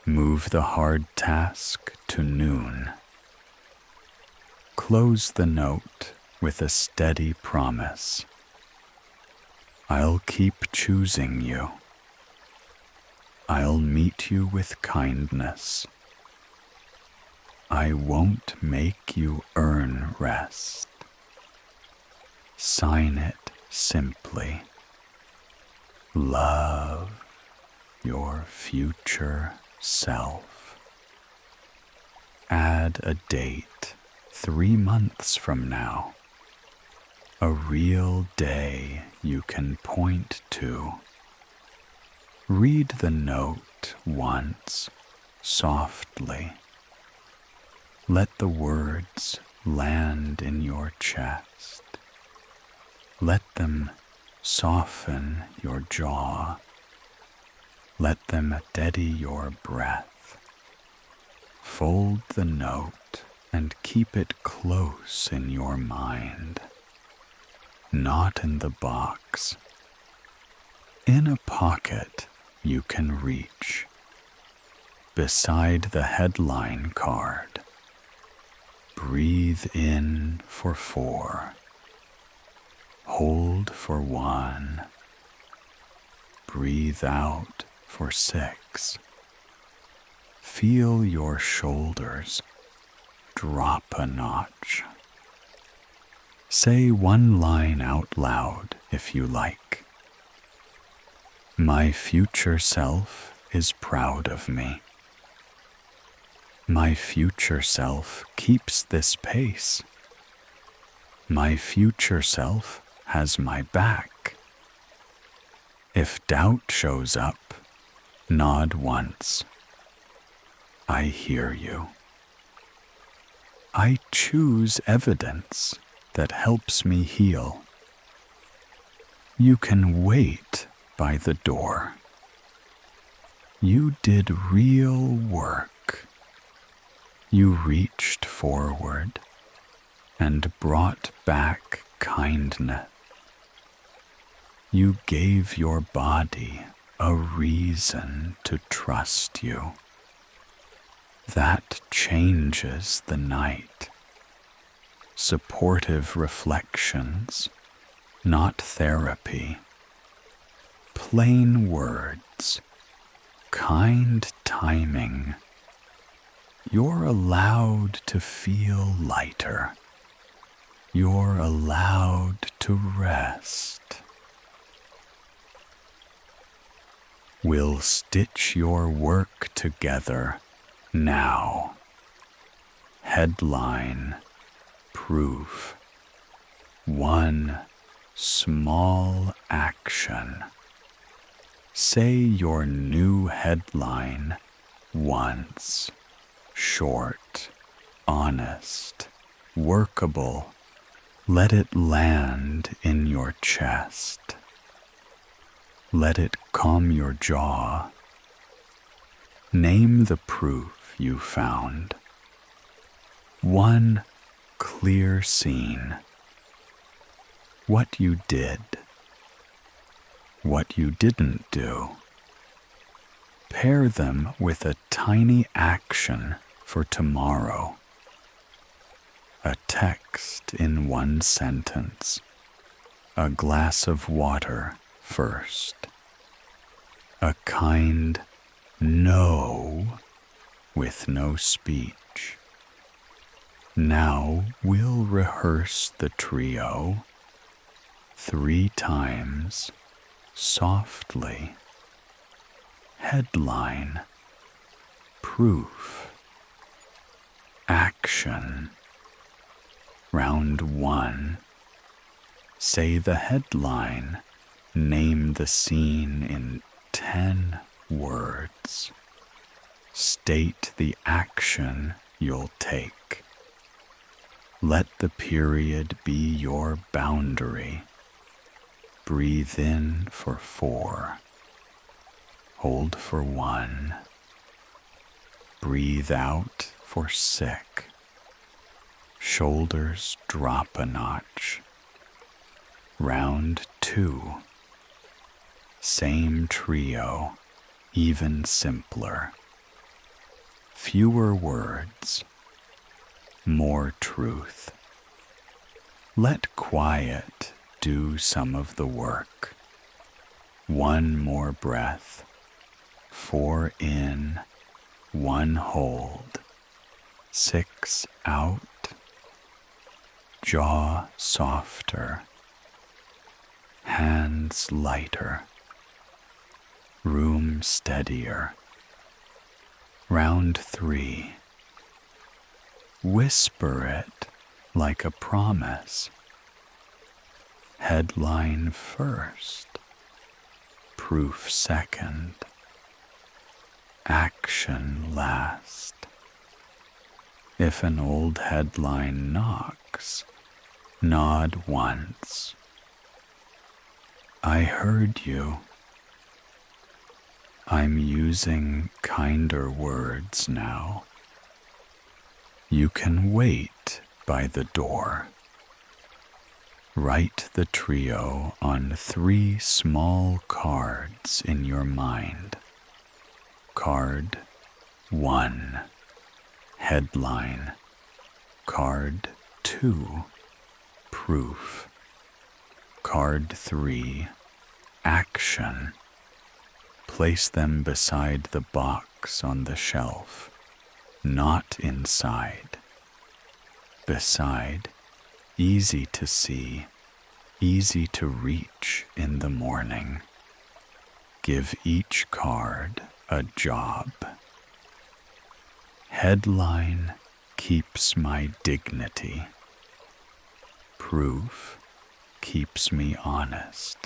Speaker 1: Move the hard task to noon. Close the note with a steady promise. I'll keep choosing you. I'll meet you with kindness. I won't make you earn rest. Sign it simply. Love your future self. Add a date 3 months from now. A real day you can point to. Read the note once, softly. Let the words land in your chest. Let them soften your jaw. Let them steady your breath. Fold the note and keep it close in your mind. Not in the box. In a pocket you can reach. Beside the headline card. Breathe in for 4. Hold for 1. Breathe out for 6. Feel your shoulders drop a notch. Say one line out loud if you like. My future self is proud of me. My future self keeps this pace. My future self has my back. If doubt shows up, nod once. I hear you. I choose evidence that helps me heal. You can wait by the door. You did real work. You reached forward and brought back kindness. You gave your body a reason to trust you. That changes the night. Supportive reflections, not therapy. Plain words, kind timing. You're allowed to feel lighter. You're allowed to rest. We'll stitch your work together now. Headline, proof. One small action. Say your new headline once. Short, honest, workable. Let it land in your chest. Let it calm your jaw. Name the proof you found. One clear scene. What you did. What you didn't do. Pair them with a tiny action for tomorrow. A text in one sentence. A glass of water first. A kind no with no speech. Now we'll rehearse the trio 3 times softly. Headline, proof, action. Round 1. Say the headline, name the scene in 10 words. State the action you'll take. Let the period be your boundary. Breathe in for 4. Hold for 1. Breathe out for 6. Shoulders drop a notch. Round 2. Same trio, even simpler. Fewer words, more truth. Let quiet do some of the work. 1 more breath. 4 in, 1 hold. 6 out. Jaw softer. Hands lighter. Room steadier. Round 3. Whisper it like a promise. Headline first. Proof second. Action last. If an old headline knocks, nod once. I heard you. I'm using kinder words now. You can wait by the door. Write the trio on 3 small cards in your mind. Card 1, headline. Card 2, proof. Card 3, action. Place them beside the box on the shelf, not inside. Beside, easy to see, easy to reach in the morning. Give each card a job. Headline keeps my dignity. Proof keeps me honest.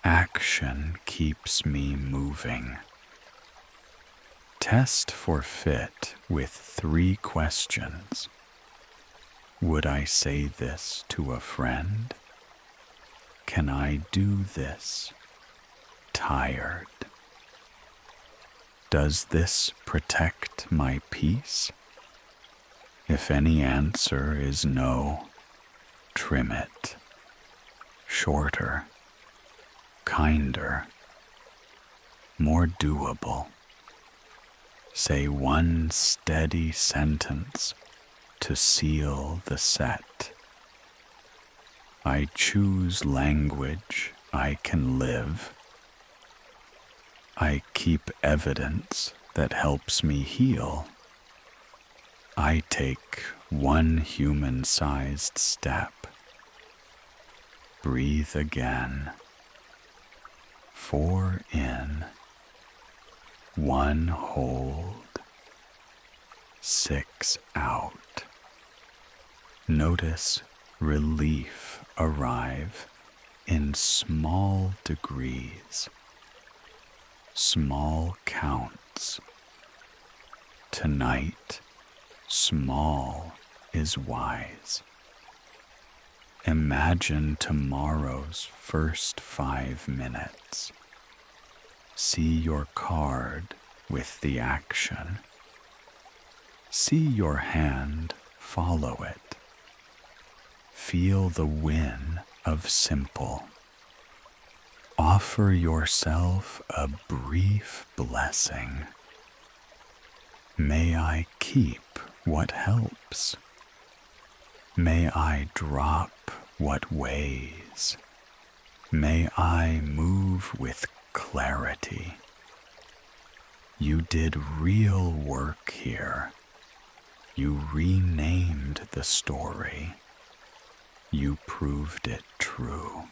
Speaker 1: Action keeps me moving. Test for fit with 3 questions. Would I say this to a friend? Can I do this? Tired. Does this protect my peace? If any answer is no, trim it. Shorter, kinder, more doable. Say 1 steady sentence to seal the set. I choose language I can live. I keep evidence that helps me heal. I take 1 human-sized step. Breathe again. 4 in, 1 hold, 6 out. Notice relief arrive in small degrees, small counts. Tonight, small is wise. Imagine tomorrow's first 5 minutes. See your card with the action. See your hand follow it. Feel the win of simple. Offer yourself a brief blessing. May I keep what helps. May I drop what weighs. May I move with clarity. You did real work here. You renamed the story. You proved it true.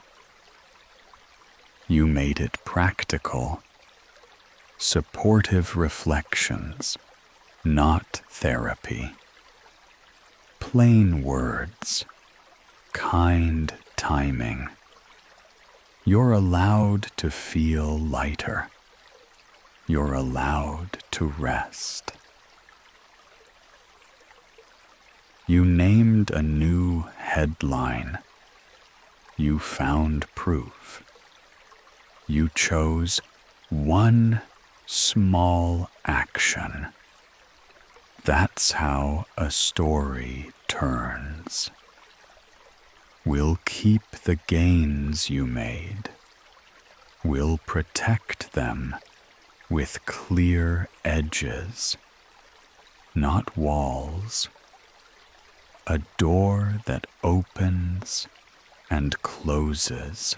Speaker 1: You made it practical. Supportive reflections, not therapy. Plain words, kind timing. You're allowed to feel lighter. You're allowed to rest. You named a new headline. You found proof. You chose one small action. That's how a story turns. We'll keep the gains you made. We'll protect them with clear edges, not walls. A door that opens and closes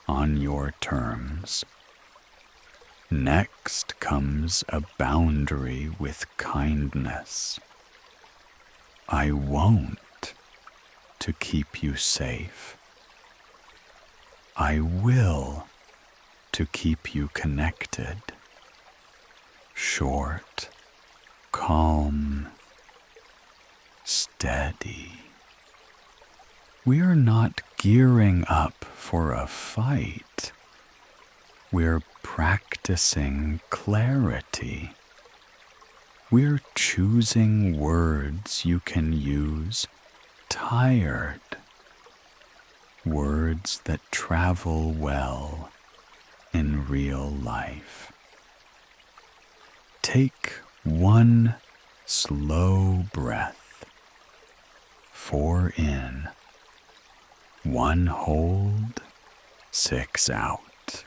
Speaker 1: on your terms. Next comes a boundary with kindness. I won't to keep you safe. I will to keep you connected. Short, calm, steady. We're not gearing up for a fight. We're practicing clarity. We're choosing words you can use tired. Words that travel well in real life. Take one slow breath. 4 in. 1 hold. 6 out.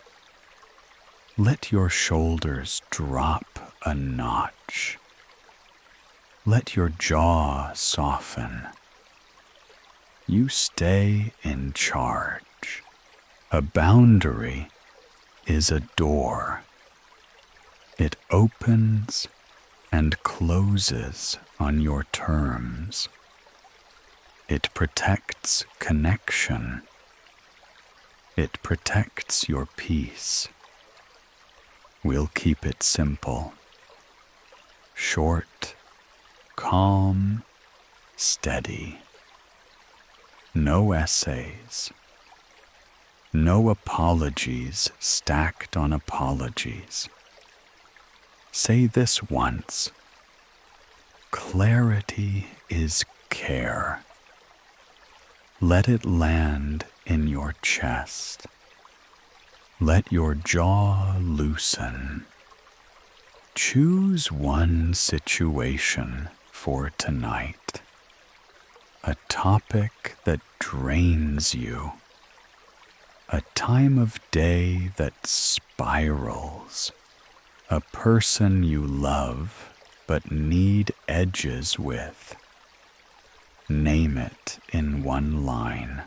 Speaker 1: Let your shoulders drop a notch. Let your jaw soften. You stay in charge. A boundary is a door. It opens and closes on your terms. It protects connection. It protects your peace. We'll keep it simple. Short, calm, steady. No essays. No apologies stacked on apologies. Say this once. Clarity is care. Let it land in your chest. Let your jaw loosen. Choose one situation for tonight. A topic that drains you. A time of day that spirals. A person you love but need edges with. Name it in 1 line.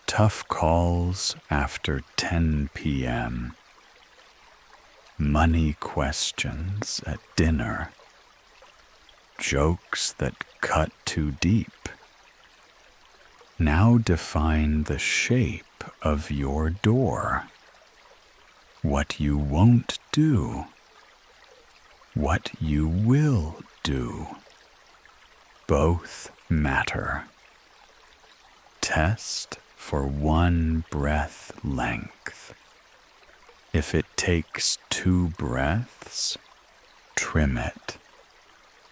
Speaker 1: Tough calls after 10 p.m. Money questions at dinner. Jokes that cut too deep. Now define the shape of your door. What you won't do. What you will do. Both matter. Test for 1 breath length. If it takes 2 breaths, trim it.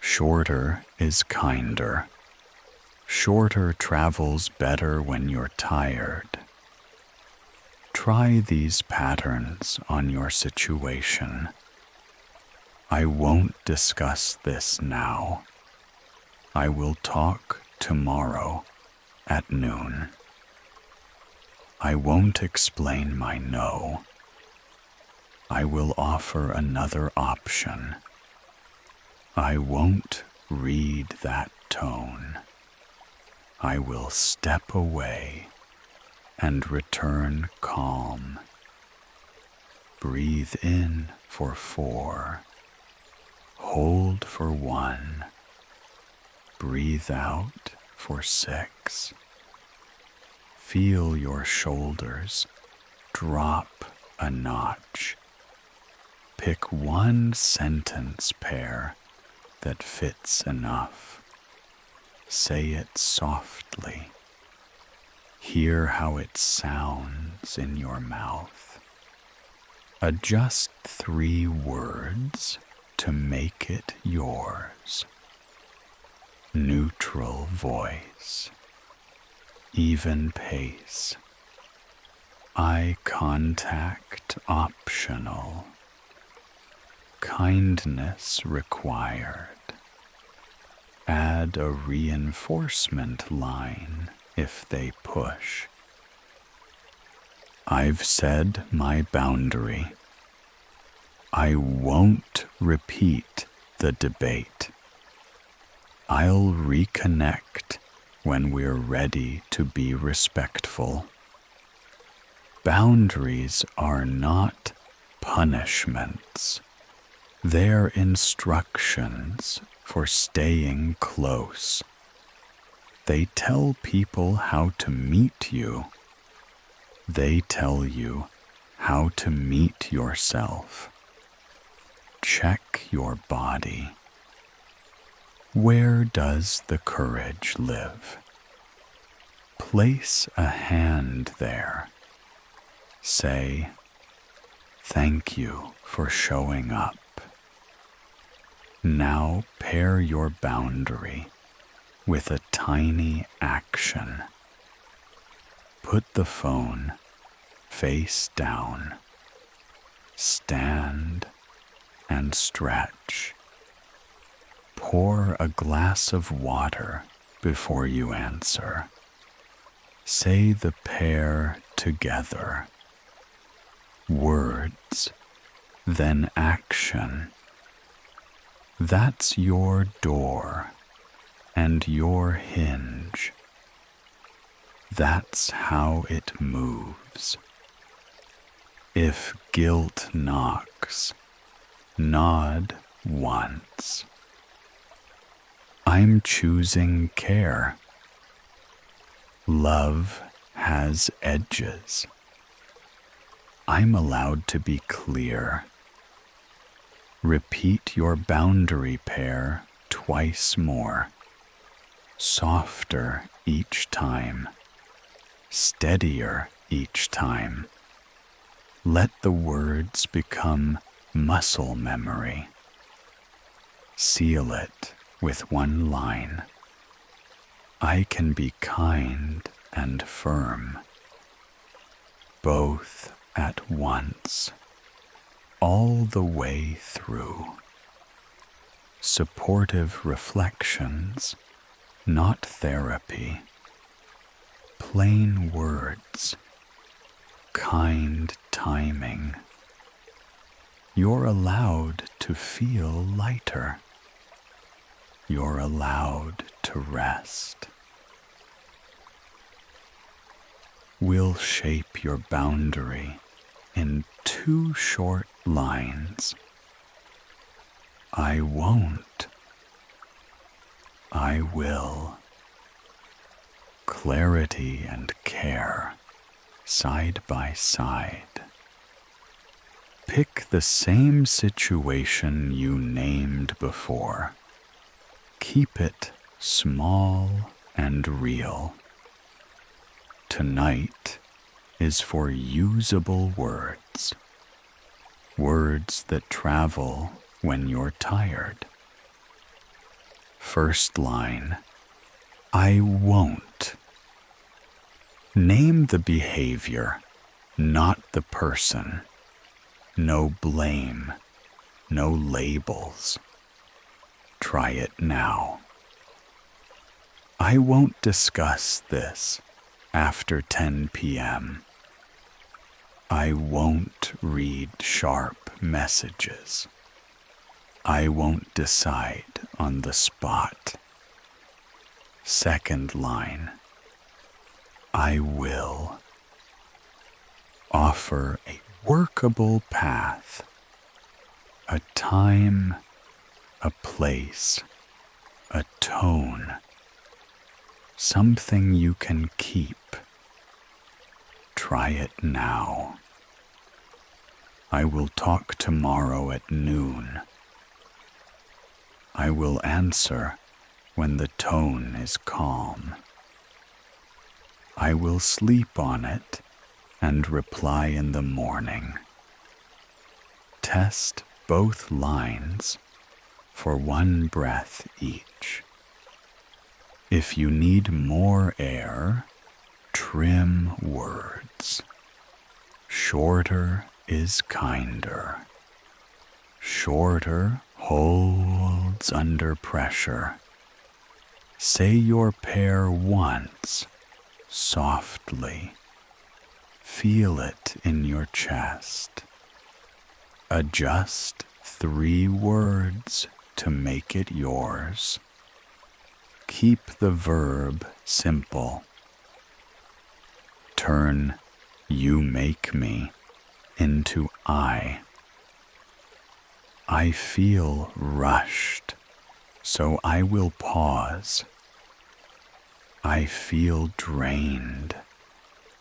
Speaker 1: Shorter is kinder. Shorter travels better when you're tired. Try these patterns on your situation. I won't discuss this now. I will talk tomorrow at noon. I won't explain my no. I will offer another option. I won't read that tone. I will step away and return calm. Breathe in for 4. Hold for 1. Breathe out for 6. Feel your shoulders drop a notch. Pick one sentence pair that fits enough. Say it softly. Hear how it sounds in your mouth. Adjust 3 words to make it yours. Neutral voice. Even pace. Eye contact optional. Kindness required. Add a reinforcement line if they push. I've said my boundary. I won't repeat the debate. I'll reconnect when we're ready to be respectful. Boundaries are not punishments. They're instructions for staying close. They tell people how to meet you. They tell you how to meet yourself. Check your body. Where does the courage live? Place a hand there. Say, "Thank you for showing up." Now pair your boundary with a tiny action. Put the phone face down. Stand and stretch. Pour a glass of water before you answer. Say the pair together. Words, then action. That's your door and your hinge. That's how it moves. If guilt knocks, nod once. I'm choosing care. Love has edges. I'm allowed to be clear. Repeat your boundary pair twice more. Softer each time. Steadier each time. Let the words become muscle memory. Seal it with one line. I can be kind and firm. Both at once. All the way through. Supportive reflections, not therapy. Plain words, kind timing. You're allowed to feel lighter. You're allowed to rest. We'll shape your boundary in 2 short lines. I won't. I will. Clarity and care, side by side. Pick the same situation you named before. Keep it small and real. Tonight is for usable words. Words that travel when you're tired. First line, I won't. Name the behavior, not the person. No blame, no labels. Try it now. I won't discuss this after 10 p.m. I won't read sharp messages. I won't decide on the spot. Second line, I will. Offer a workable path, a time, a place, a tone, something you can keep. Try it now. I will talk tomorrow at noon. I will answer when the tone is calm. I will sleep on it and reply in the morning. Test both lines for 1 breath each. If you need more air, trim words. Shorter is kinder. Shorter holds under pressure. Say your pair once, softly. Feel it in your chest. Adjust 3 words to make it yours. Keep the verb simple. Turn "you make me" into I. I feel rushed, so I will pause. I feel drained,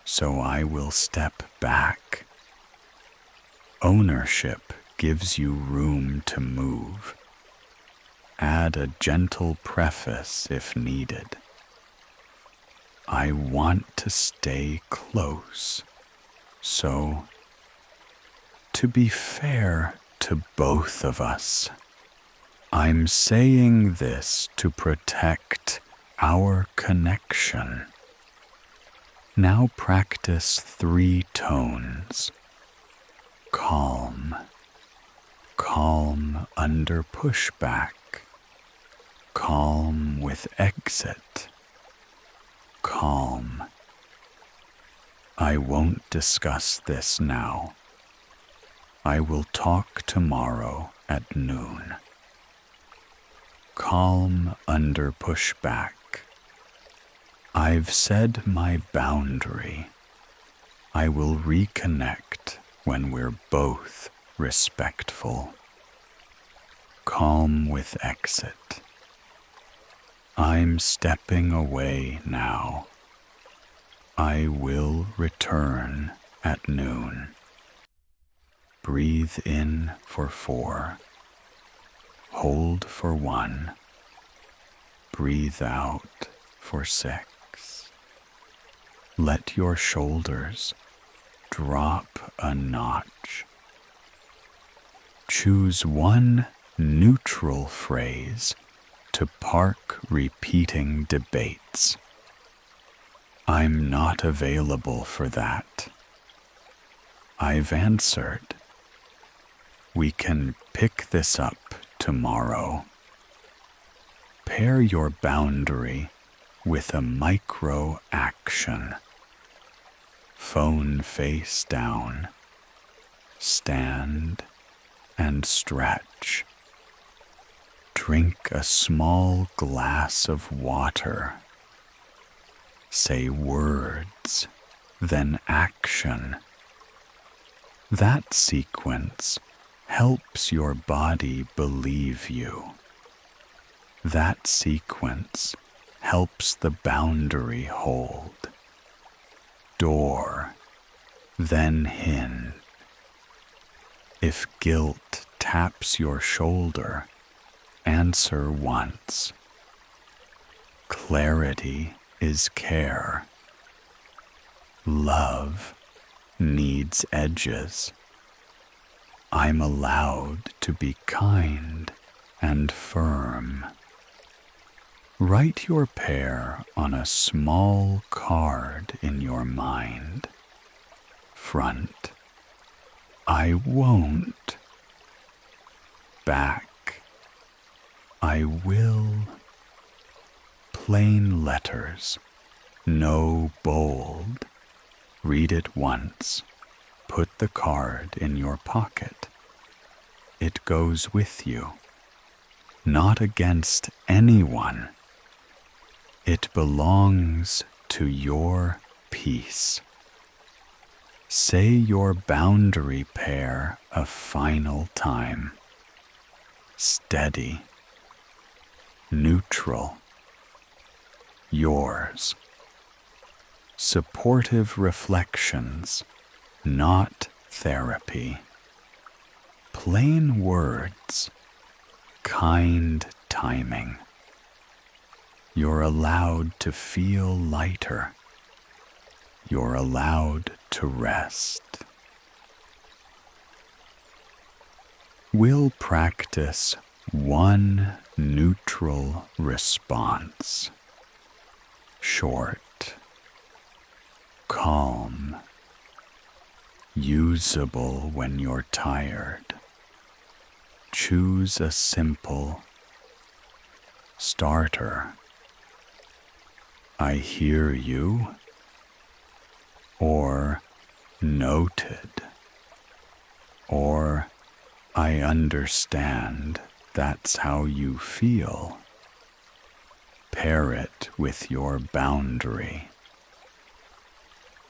Speaker 1: so I will step back. Ownership gives you room to move. Add a gentle preface if needed. I want to stay close, so to be fair to both of us, I'm saying this to protect our connection. Now practice 3 tones. Calm, calm under pushback, calm with exit, calm. I won't discuss this now. I will talk tomorrow at noon. Calm under pushback. I've said my boundary. I will reconnect when we're both respectful. Calm with exit. I'm stepping away now. I will return at noon. Breathe in for 4. Hold for 1. Breathe out for 6. Let your shoulders drop a notch. Choose 1 neutral phrase to park repeating debates. I'm not available for that. I've answered. We can pick this up tomorrow. Pair your boundary with a micro action. Phone face down. Stand and stretch. Drink a small glass of water. Say words, then action. That sequence helps your body believe you. That sequence helps the boundary hold. Door, then hinge. If guilt taps your shoulder, answer once. Clarity is care. Love needs edges. I'm allowed to be kind and firm. Write your pair on a small card in your mind. Front, I won't. Back, I will. Plain letters, no bold. Read it once. Put the card in your pocket. It goes with you, not against anyone. It belongs to your peace. Say your boundary pair a final time. Steady, neutral, yours. Supportive reflections, not therapy. Plain words, kind timing. You're allowed to feel lighter. You're allowed to rest. We'll practice one neutral response. Short, calm, usable when you're tired. Choose a simple starter. I hear you, or noted, or I understand that's how you feel. Pair it with your boundary.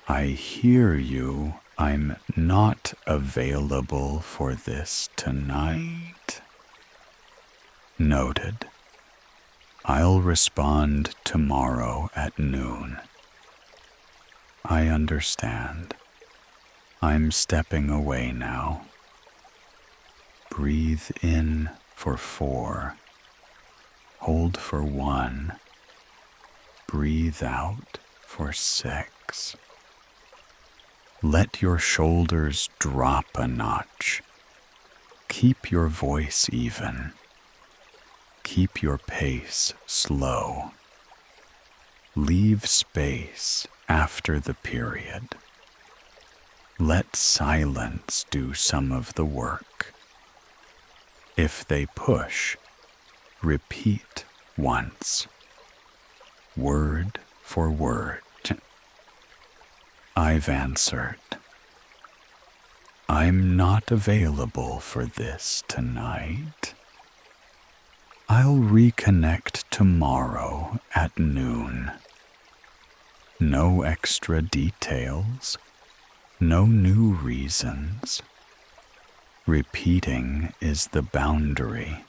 Speaker 1: I hear you, I'm not available for this tonight. Noted. I'll respond tomorrow at noon. I understand. I'm stepping away now. Breathe in for 4. Hold for 1. Breathe out for 6. Let your shoulders drop a notch. Keep your voice even. Keep your pace slow. Leave space after the period. Let silence do some of the work. If they push, repeat once, word for word. I've answered. I'm not available for this tonight. I'll reconnect tomorrow at noon. No extra details, no new reasons. Repeating is the boundary.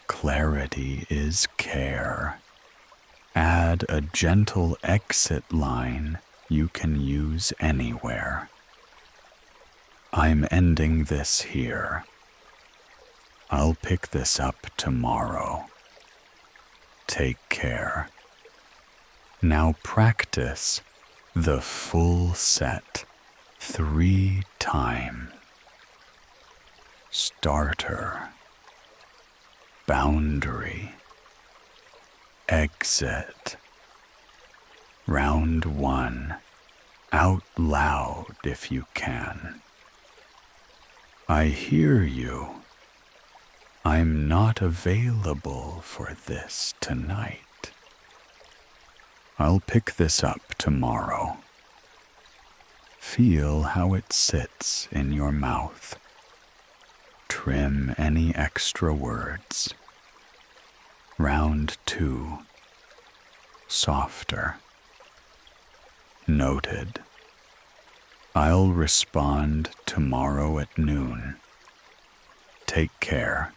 Speaker 1: Clarity is care. Add a gentle exit line you can use anywhere. I'm ending this here. I'll pick this up tomorrow. Take care. Now practice the full set 3 times. Starter, boundary, exit. Round 1, out loud if you can. I hear you. I'm not available for this tonight. I'll pick this up tomorrow. Feel how it sits in your mouth. Trim any extra words. Round 2, softer. Noted. I'll respond tomorrow at noon. Take care.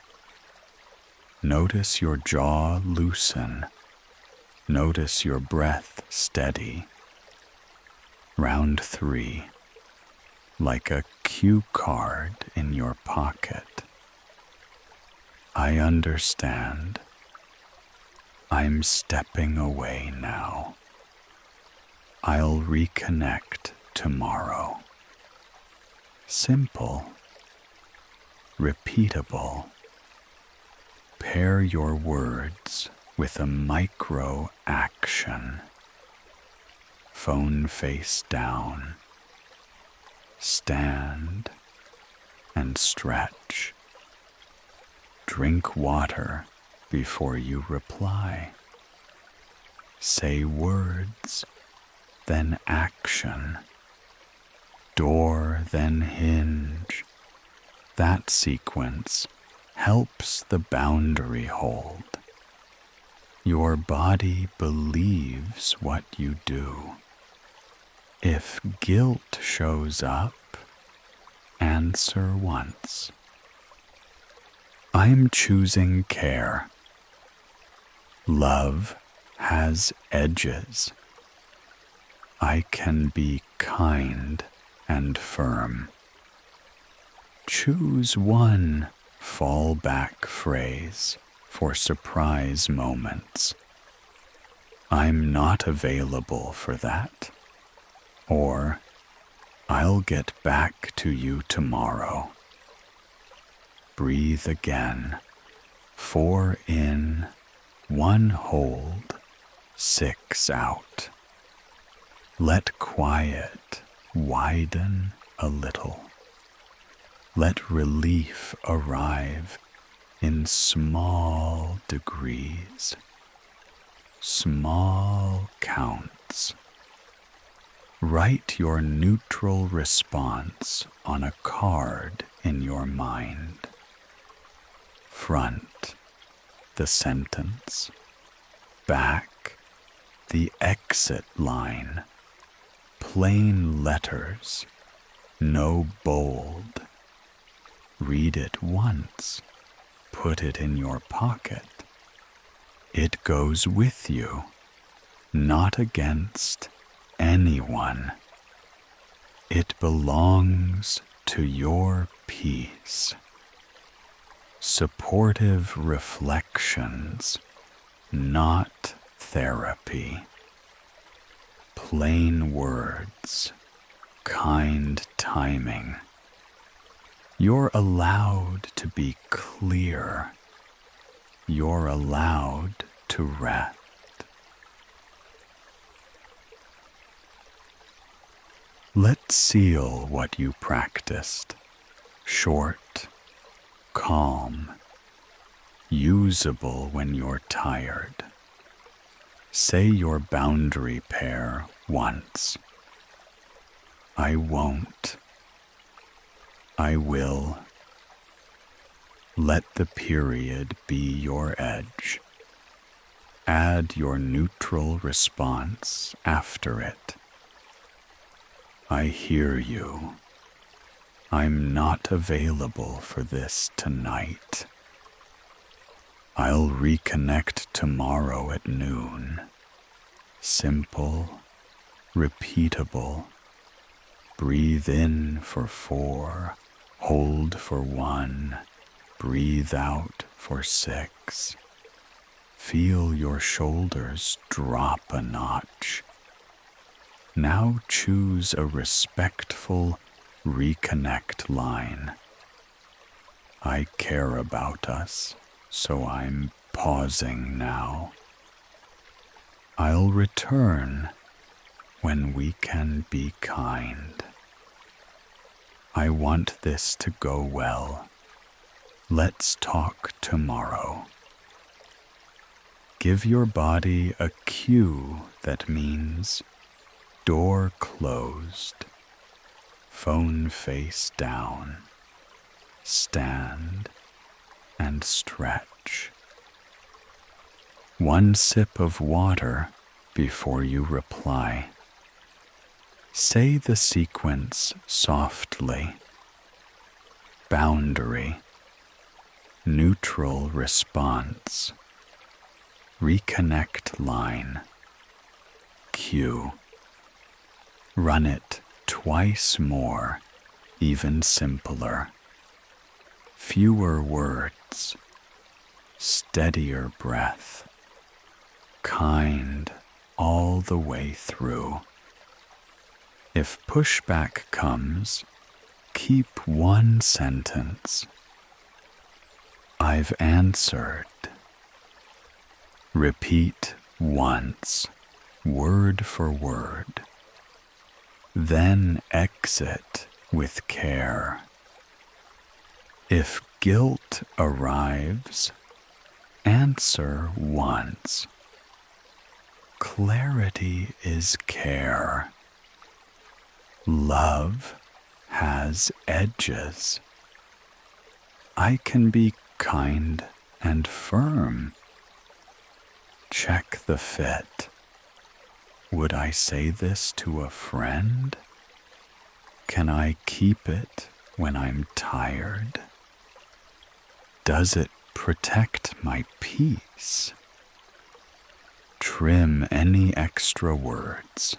Speaker 1: Notice your jaw loosen. Notice your breath steady. Round 3, like a cue card in your pocket. I understand. I'm stepping away now. I'll reconnect tomorrow. Simple, repeatable. Pair your words with a micro action. Phone face down. Stand and stretch. Drink water before you reply. Say words, then action. Door, then hinge. That sequence helps the boundary hold. Your body believes what you do. If guilt shows up, answer once. I'm choosing care. Love has edges. I can be kind and firm. Choose one fallback phrase for surprise moments. I'm not available for that. Or, I'll get back to you tomorrow. Breathe again. 4 in, 1 hold, 6 out. Let quiet widen a little. Let relief arrive in small degrees, small counts. Write your neutral response on a card in your mind. Front, the sentence. Back, the exit line. Plain letters, no bold. Read it once. Put it in your pocket. It goes with you, not against anyone. It belongs to your peace. Supportive reflections, not therapy. Plain words, kind timing. You're allowed to be clear. You're allowed to rest. Let's seal what you practiced. Short, calm, usable when you're tired. Say your boundary pair once. I won't. I will. Let the period be your edge. Add your neutral response after it. I hear you. I'm not available for this tonight. I'll reconnect tomorrow at noon. Simple, repeatable. Breathe in for 4, hold for 1, breathe out for 6. Feel your shoulders drop a notch. Now choose a respectful reconnect line. I care about us, so I'm pausing now. I'll return when we can be kind. I want this to go well. Let's talk tomorrow. Give your body a cue that means door closed, phone face down, stand and stretch. 1 sip of water before you reply. Say the sequence softly. Boundary, neutral response, reconnect line, cue. Run it twice more, even simpler. Fewer words, steadier breath, kind all the way through. If pushback comes, keep 1 sentence. I've answered. Repeat once, word for word. Then exit with care. If guilt arrives, answer once. Clarity is care. Love has edges. I can be kind and firm. Check the fit. Would I say this to a friend? Can I keep it when I'm tired? Does it protect my peace? Trim any extra words.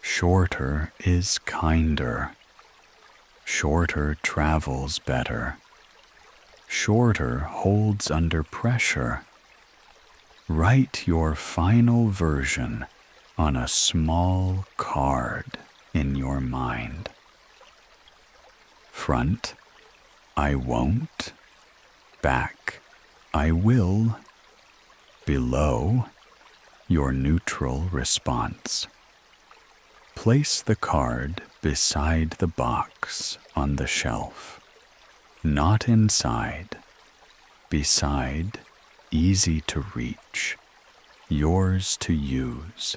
Speaker 1: Shorter is kinder. Shorter travels better. Shorter holds under pressure. Write your final version on a small card in your mind. Front, I won't. Back, I will. Below, your neutral response. Place the card beside the box on the shelf. Not inside. Beside, easy to reach. Yours to use.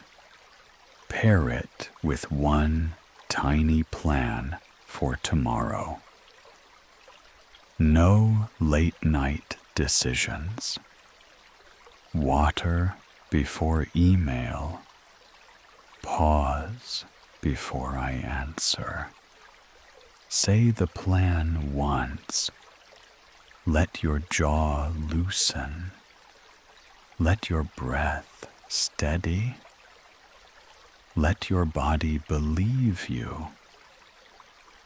Speaker 1: Pair it with one tiny plan for tomorrow. No late night decisions. Water before email. Pause before I answer. Say the plan once. Let your jaw loosen. Let your breath steady. Let your body believe you.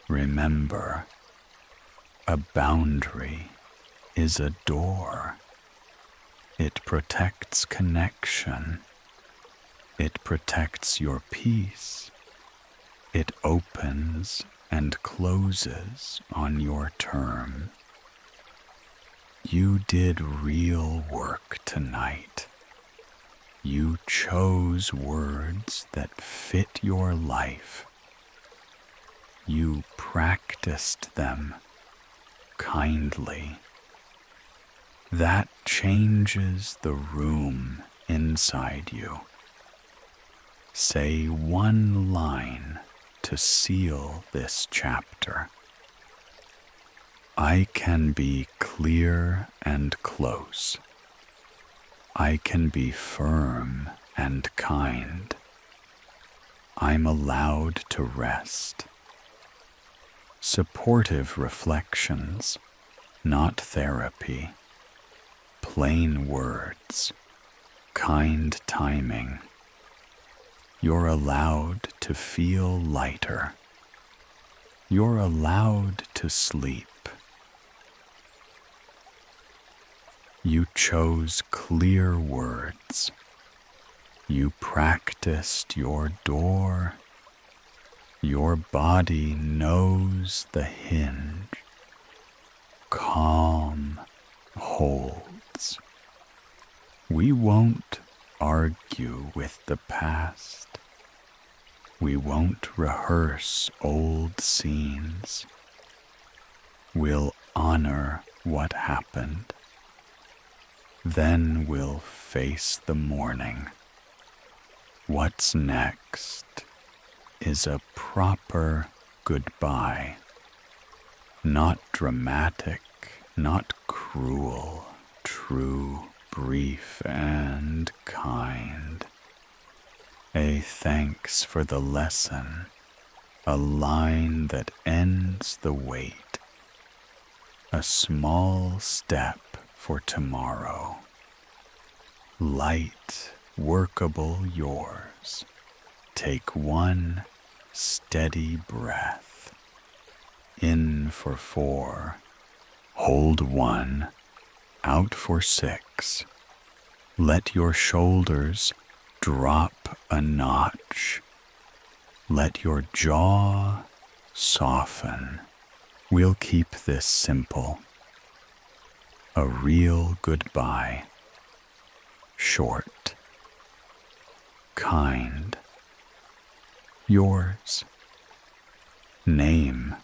Speaker 1: Remember, a boundary is a door. It protects connection. It protects your peace. It opens and closes on your terms. You did real work tonight. You chose words that fit your life. You practiced them kindly. That changes the room inside you. Say one line to seal this chapter. I can be clear and close. I can be firm and kind. I'm allowed to rest. Supportive reflections, not therapy. Plain words, kind timing. You're allowed to feel lighter. You're allowed to sleep. You chose clear words. You practiced your door. Your body knows the hinge. Calm holds. We won't argue with the past. We won't rehearse old scenes. We'll honor what happened. Then we'll face the morning. What's next is a proper goodbye. Not dramatic, not cruel, true, brief, and kind. A thanks for the lesson, a line that ends the wait. A small step for tomorrow. Light, workable yours. Take one steady breath. In for 4. Hold 1. Out for 6. Let your shoulders drop a notch. Let your jaw soften. We'll keep this simple. A real goodbye. short, kind, yours. Name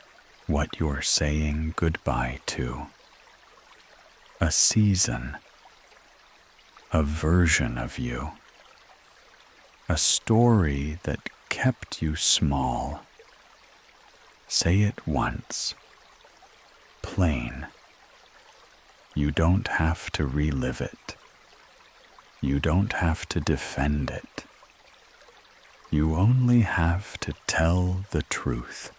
Speaker 1: what you're saying goodbye to. A season, a version of you, a story that kept you small. Say it once, plain. You don't have to relive it. You don't have to defend it. You only have to tell the truth.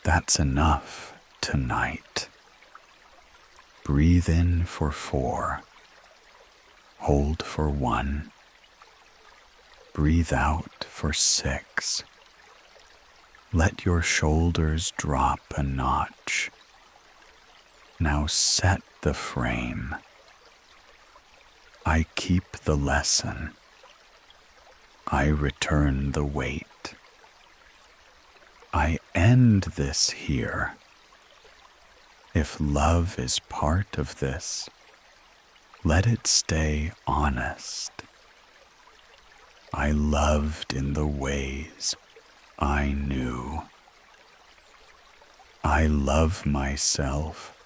Speaker 1: That's enough tonight. Breathe in for 4. Hold for 1. Breathe out for 6. Let your shoulders drop a notch. Now set the frame. I keep the lesson. I return the weight. I end this here. If love is part of this, let it stay honest. I loved in the ways I knew. I love myself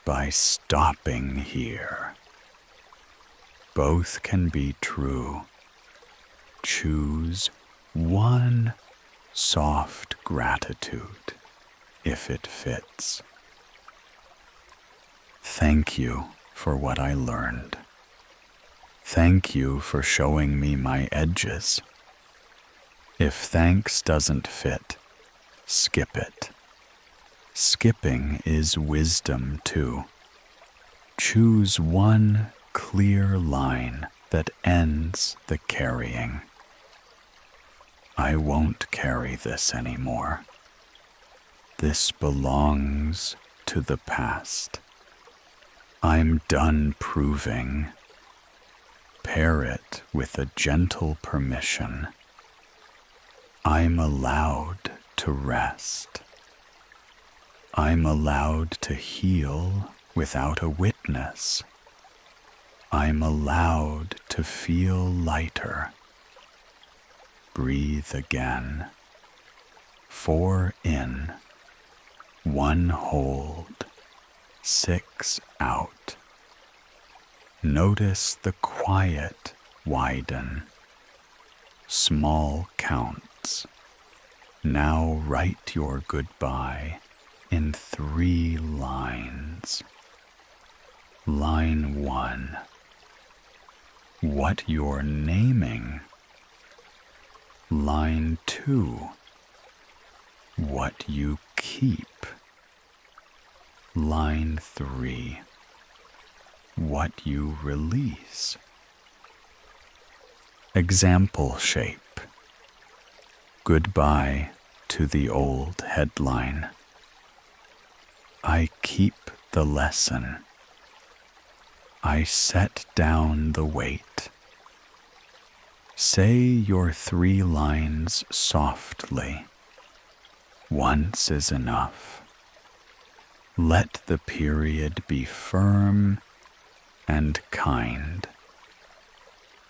Speaker 1: by stopping here. Both can be true. Choose one soft gratitude if it fits. Thank you for what I learned. Thank you for showing me my edges. If thanks doesn't fit, skip it. Skipping is wisdom too. Choose one clear line that ends the carrying. I won't carry this anymore. This belongs to the past. I'm done proving. Pair it with a gentle permission. I'm allowed to rest. I'm allowed to heal without a witness. I'm allowed to feel lighter. Breathe again. 4 in, 1 hold, 6 out. Notice the quiet widen. Small counts. Now write your goodbye in 3 lines. Line 1. What you're naming. Line 2. What you keep. Line 3. What you release. Example shape. Goodbye to the old headline. I keep the lesson. I set down the weight. Say your 3 lines softly. Once is enough. Let the period be firm and kind.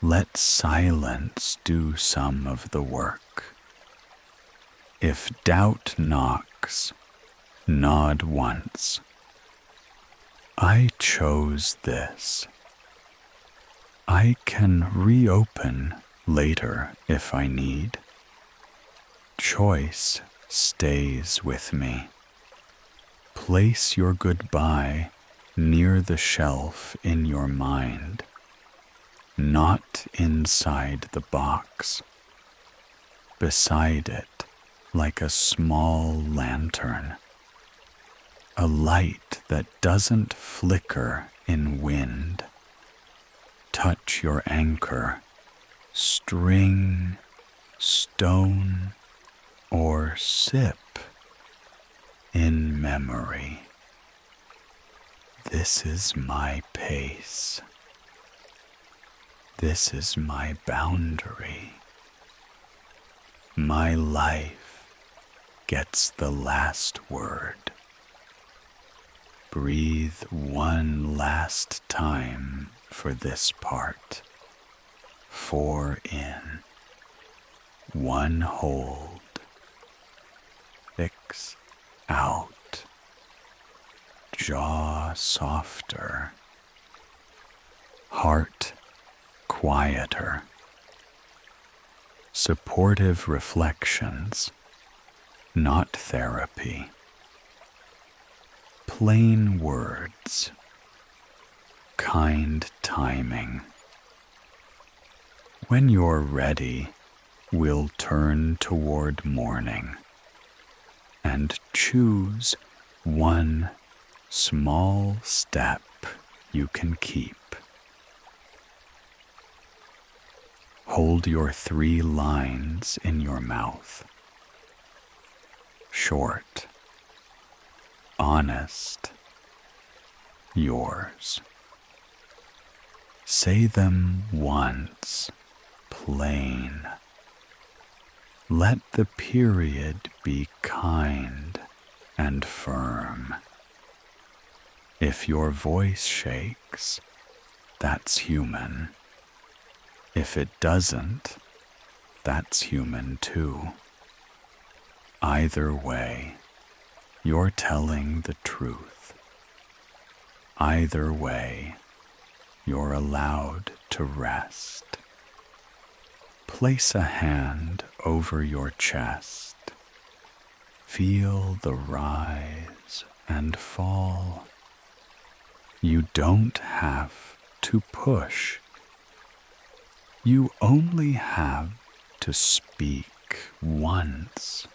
Speaker 1: Let silence do some of the work. If doubt knocks, nod once. I chose this. I can reopen later if I need. Choice stays with me. Place your goodbye near the shelf in your mind, not inside the box. Beside it, like a small lantern, a light that doesn't flicker in wind. Touch your anchor, string, stone, or sip in memory. This is my pace. This is my boundary. My life gets the last word. Breathe one last time for this part. 4 in, 1 hold, 6 out, jaw softer, heart quieter. Supportive reflections, not therapy. Plain words, kind timing. When you're ready, we'll turn toward morning and choose one small step you can keep. Hold your 3 lines in your mouth. Short, honest, yours. Say them once, plain. Let the period be kind and firm. If your voice shakes, that's human. If it doesn't, that's human too. Either way, you're telling the truth. Either way, you're allowed to rest. Place a hand over your chest. Feel the rise and fall. You don't have to push. You only have to speak once.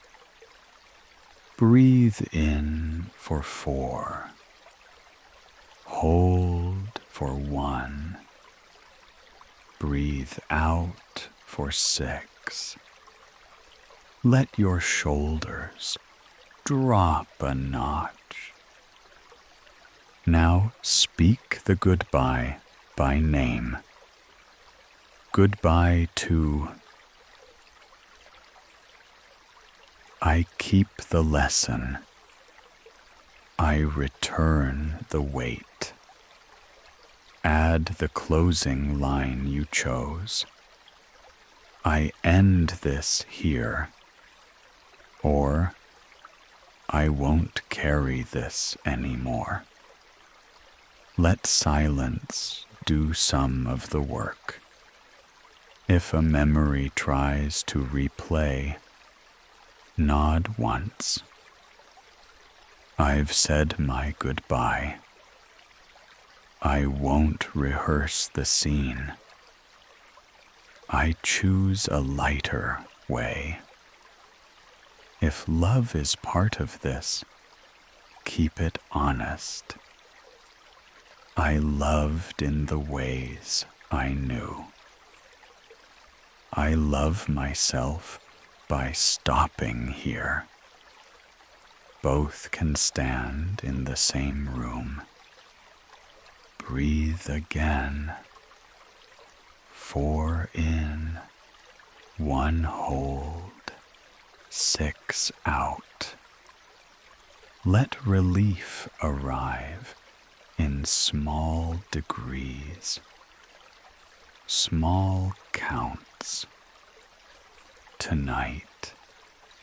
Speaker 1: Breathe in for 4. Hold for 1. Breathe out for 6. Let your shoulders drop a notch. Now speak the goodbye by name. Goodbye to I keep the lesson. I return the weight. Add the closing line you chose. I end this here. Or I won't carry this anymore. Let silence do some of the work. If a memory tries to replay, nod once. I've said my goodbye. I won't rehearse the scene. I choose a lighter way. If love is part of this, keep it honest. I loved in the ways I knew. I love myself by stopping here. Both can stand in the same room. Breathe again. 4 in, 1 hold, 6 out. Let relief arrive in small degrees. Small counts. Tonight,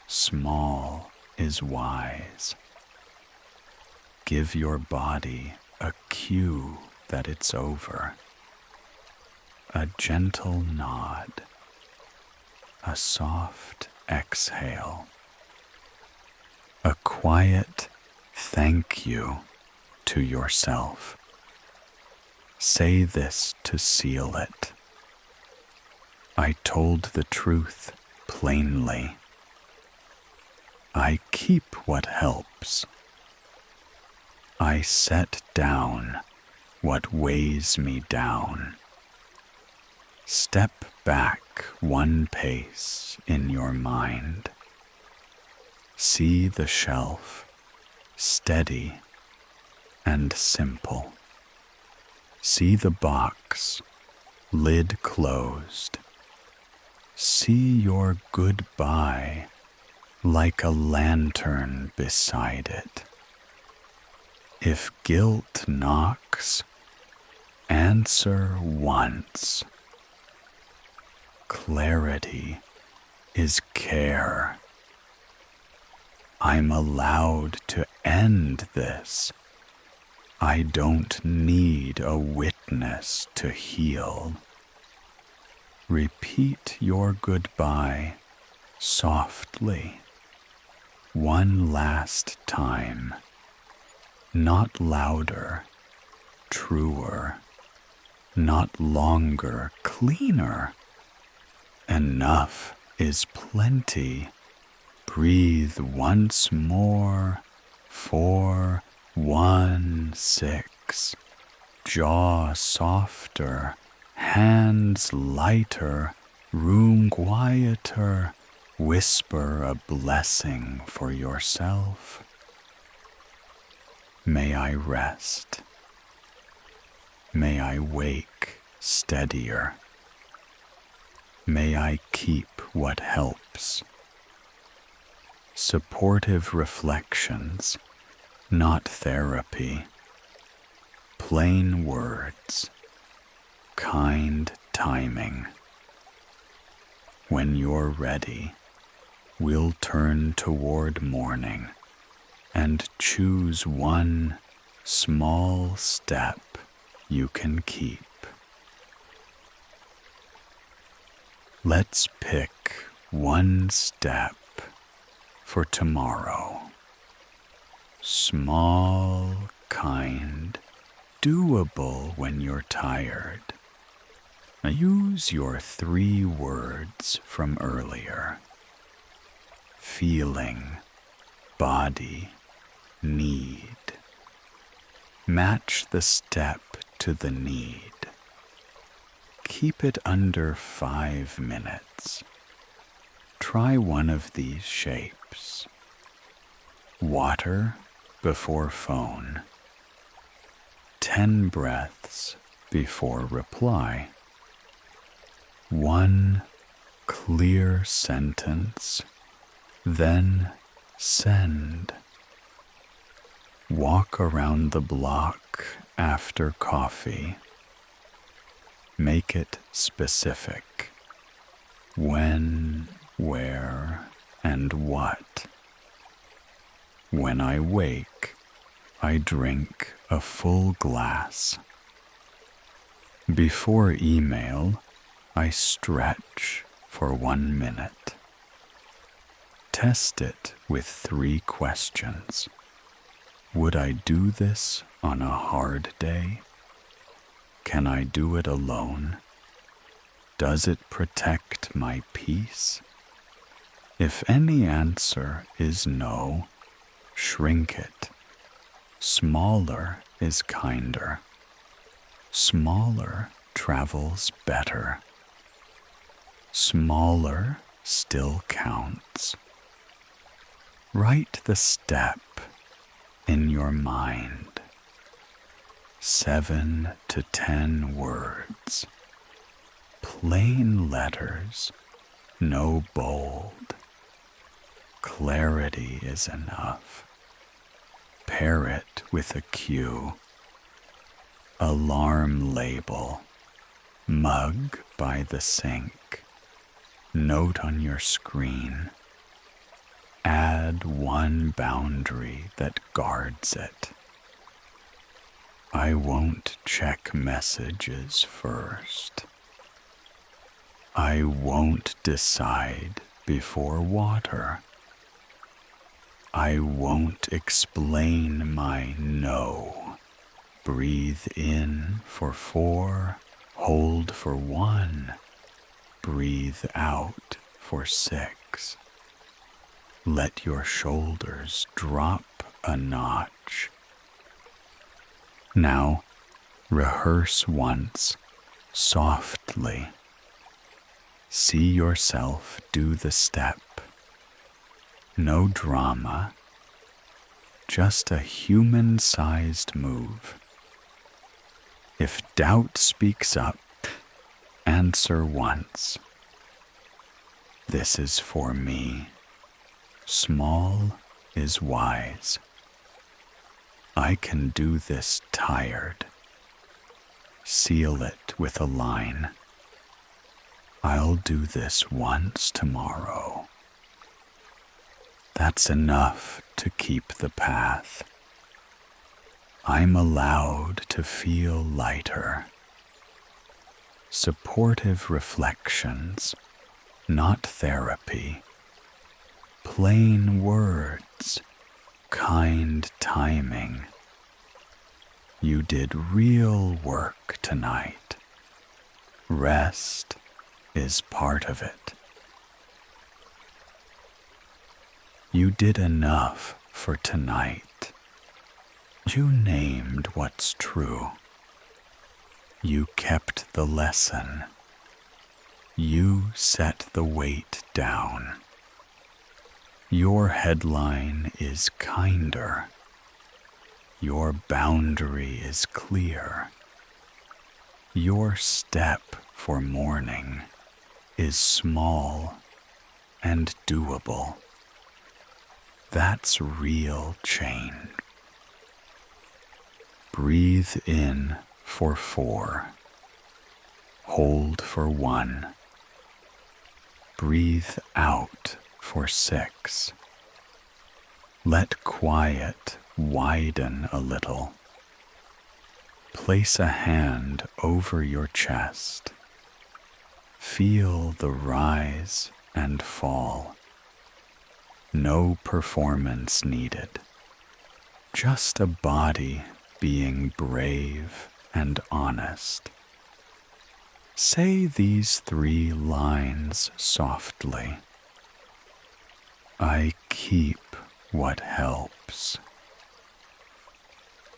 Speaker 1: small is wise. Give your body a cue that it's over. A gentle nod. A soft exhale. A quiet thank you to yourself. Say this to seal it. I told the truth plainly. I keep what helps. I set down what weighs me down. Step back 1 pace in your mind. See the shelf, steady and simple. See the box, lid closed. See your goodbye like a lantern beside it. If guilt knocks, answer once. Clarity is care. I'm allowed to end this. I don't need a witness to heal. Repeat your goodbye softly, one last time, not louder, truer, not longer, cleaner. Enough is plenty. Breathe once more. 4, 1, 6. Jaw softer, hands lighter, room quieter. Whisper a blessing for yourself. May I rest. May I wake steadier. May I keep what helps. Supportive reflections, not therapy. Plain words, kind timing. When you're ready, we'll turn toward morning and choose one small step you can keep. Let's pick one step for tomorrow. Small, kind, doable when you're tired. Now use your 3 words from earlier. Feeling, body, need. Match the step to the need. Keep it under 5 minutes. Try one of these shapes. Water before phone. 10 breaths before reply. 1 clear sentence, then send. Walk around the block after coffee. Make it specific. When, where, and what. When I wake, I drink a full glass. Before email, I stretch for 1 minute. Test it with 3 questions. Would I do this on a hard day? Can I do it alone? Does it protect my peace? If any answer is no, shrink it. Smaller is kinder. Smaller travels better. Smaller still counts. Write the step in your mind. 7 to 10 words. Plain letters, no bold. Clarity is enough. Pair it with a cue. Alarm label. Mug by the sink. Note on your screen. Add 1 boundary that guards it. I won't check messages first. I won't decide before water. I won't explain my no. Breathe in for 4, hold for 1. Breathe out for 6. Let your shoulders drop a notch. Now, rehearse once, softly. See yourself do the step. No drama, just a human-sized move. If doubt speaks up, answer once. This is for me. Small is wise. I can do this tired. Seal it with a line. I'll do this once tomorrow. That's enough to keep the path. I'm allowed to feel lighter. Supportive reflections, not therapy. Plain words, kind timing. You did real work tonight. Rest is part of it. You did enough for tonight. You named what's true. You kept the lesson. You set the weight down. Your headline is kinder. Your boundary is clear. Your step for morning is small and doable. That's real change. Breathe in for 4. Hold for 1. Breathe out for 6. Let quiet widen a little. Place a hand over your chest. Feel the rise and fall. No performance needed. Just a body being brave and honest. Say these 3 lines softly. I keep what helps.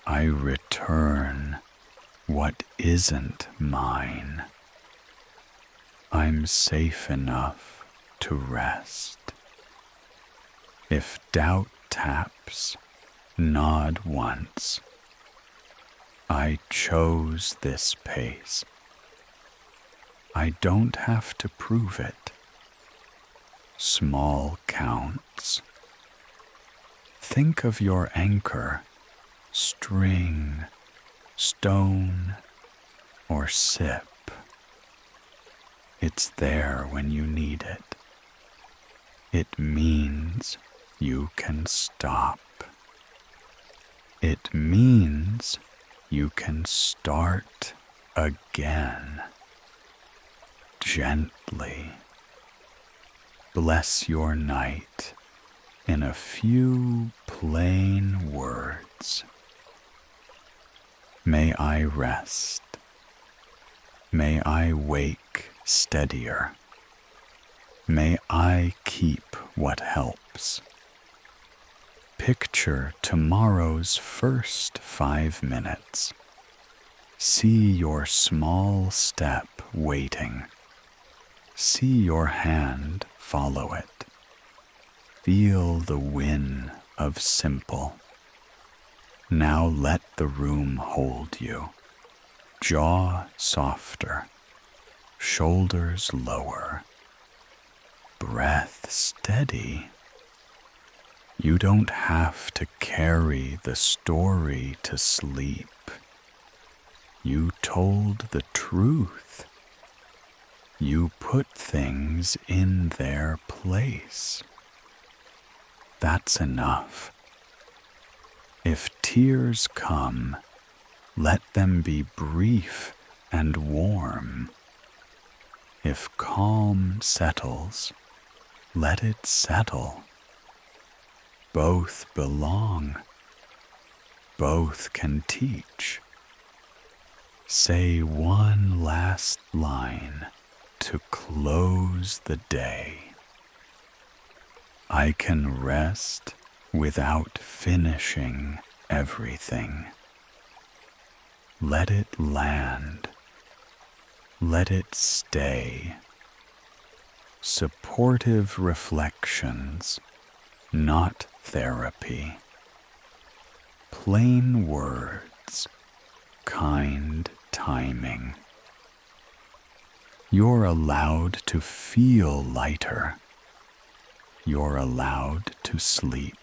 Speaker 1: I return what isn't mine. I'm safe enough to rest. If doubt taps, nod once. I chose this pace. I don't have to prove it. Small counts. Think of your anchor, string, stone, or sip. It's there when you need it. It means you can stop. It means you can start again. Gently. Bless your night in a few plain words. May I rest. May I wake steadier. May I keep what helps. Picture tomorrow's first 5 minutes. See your small step waiting. See your hand follow it. Feel the win of simple. Now let the room hold you. Jaw softer, shoulders lower, breath steady. You don't have to carry the story to sleep. You told the truth. You put things in their place. That's enough. If tears come, let them be brief and warm. If calm settles, let it settle. Both belong. Both can teach. Say one last line to close the day. I can rest without finishing everything. Let it land. Let it stay. Supportive reflections, not therapy. Plain words, kind timing. You're allowed to feel lighter. You're allowed to sleep.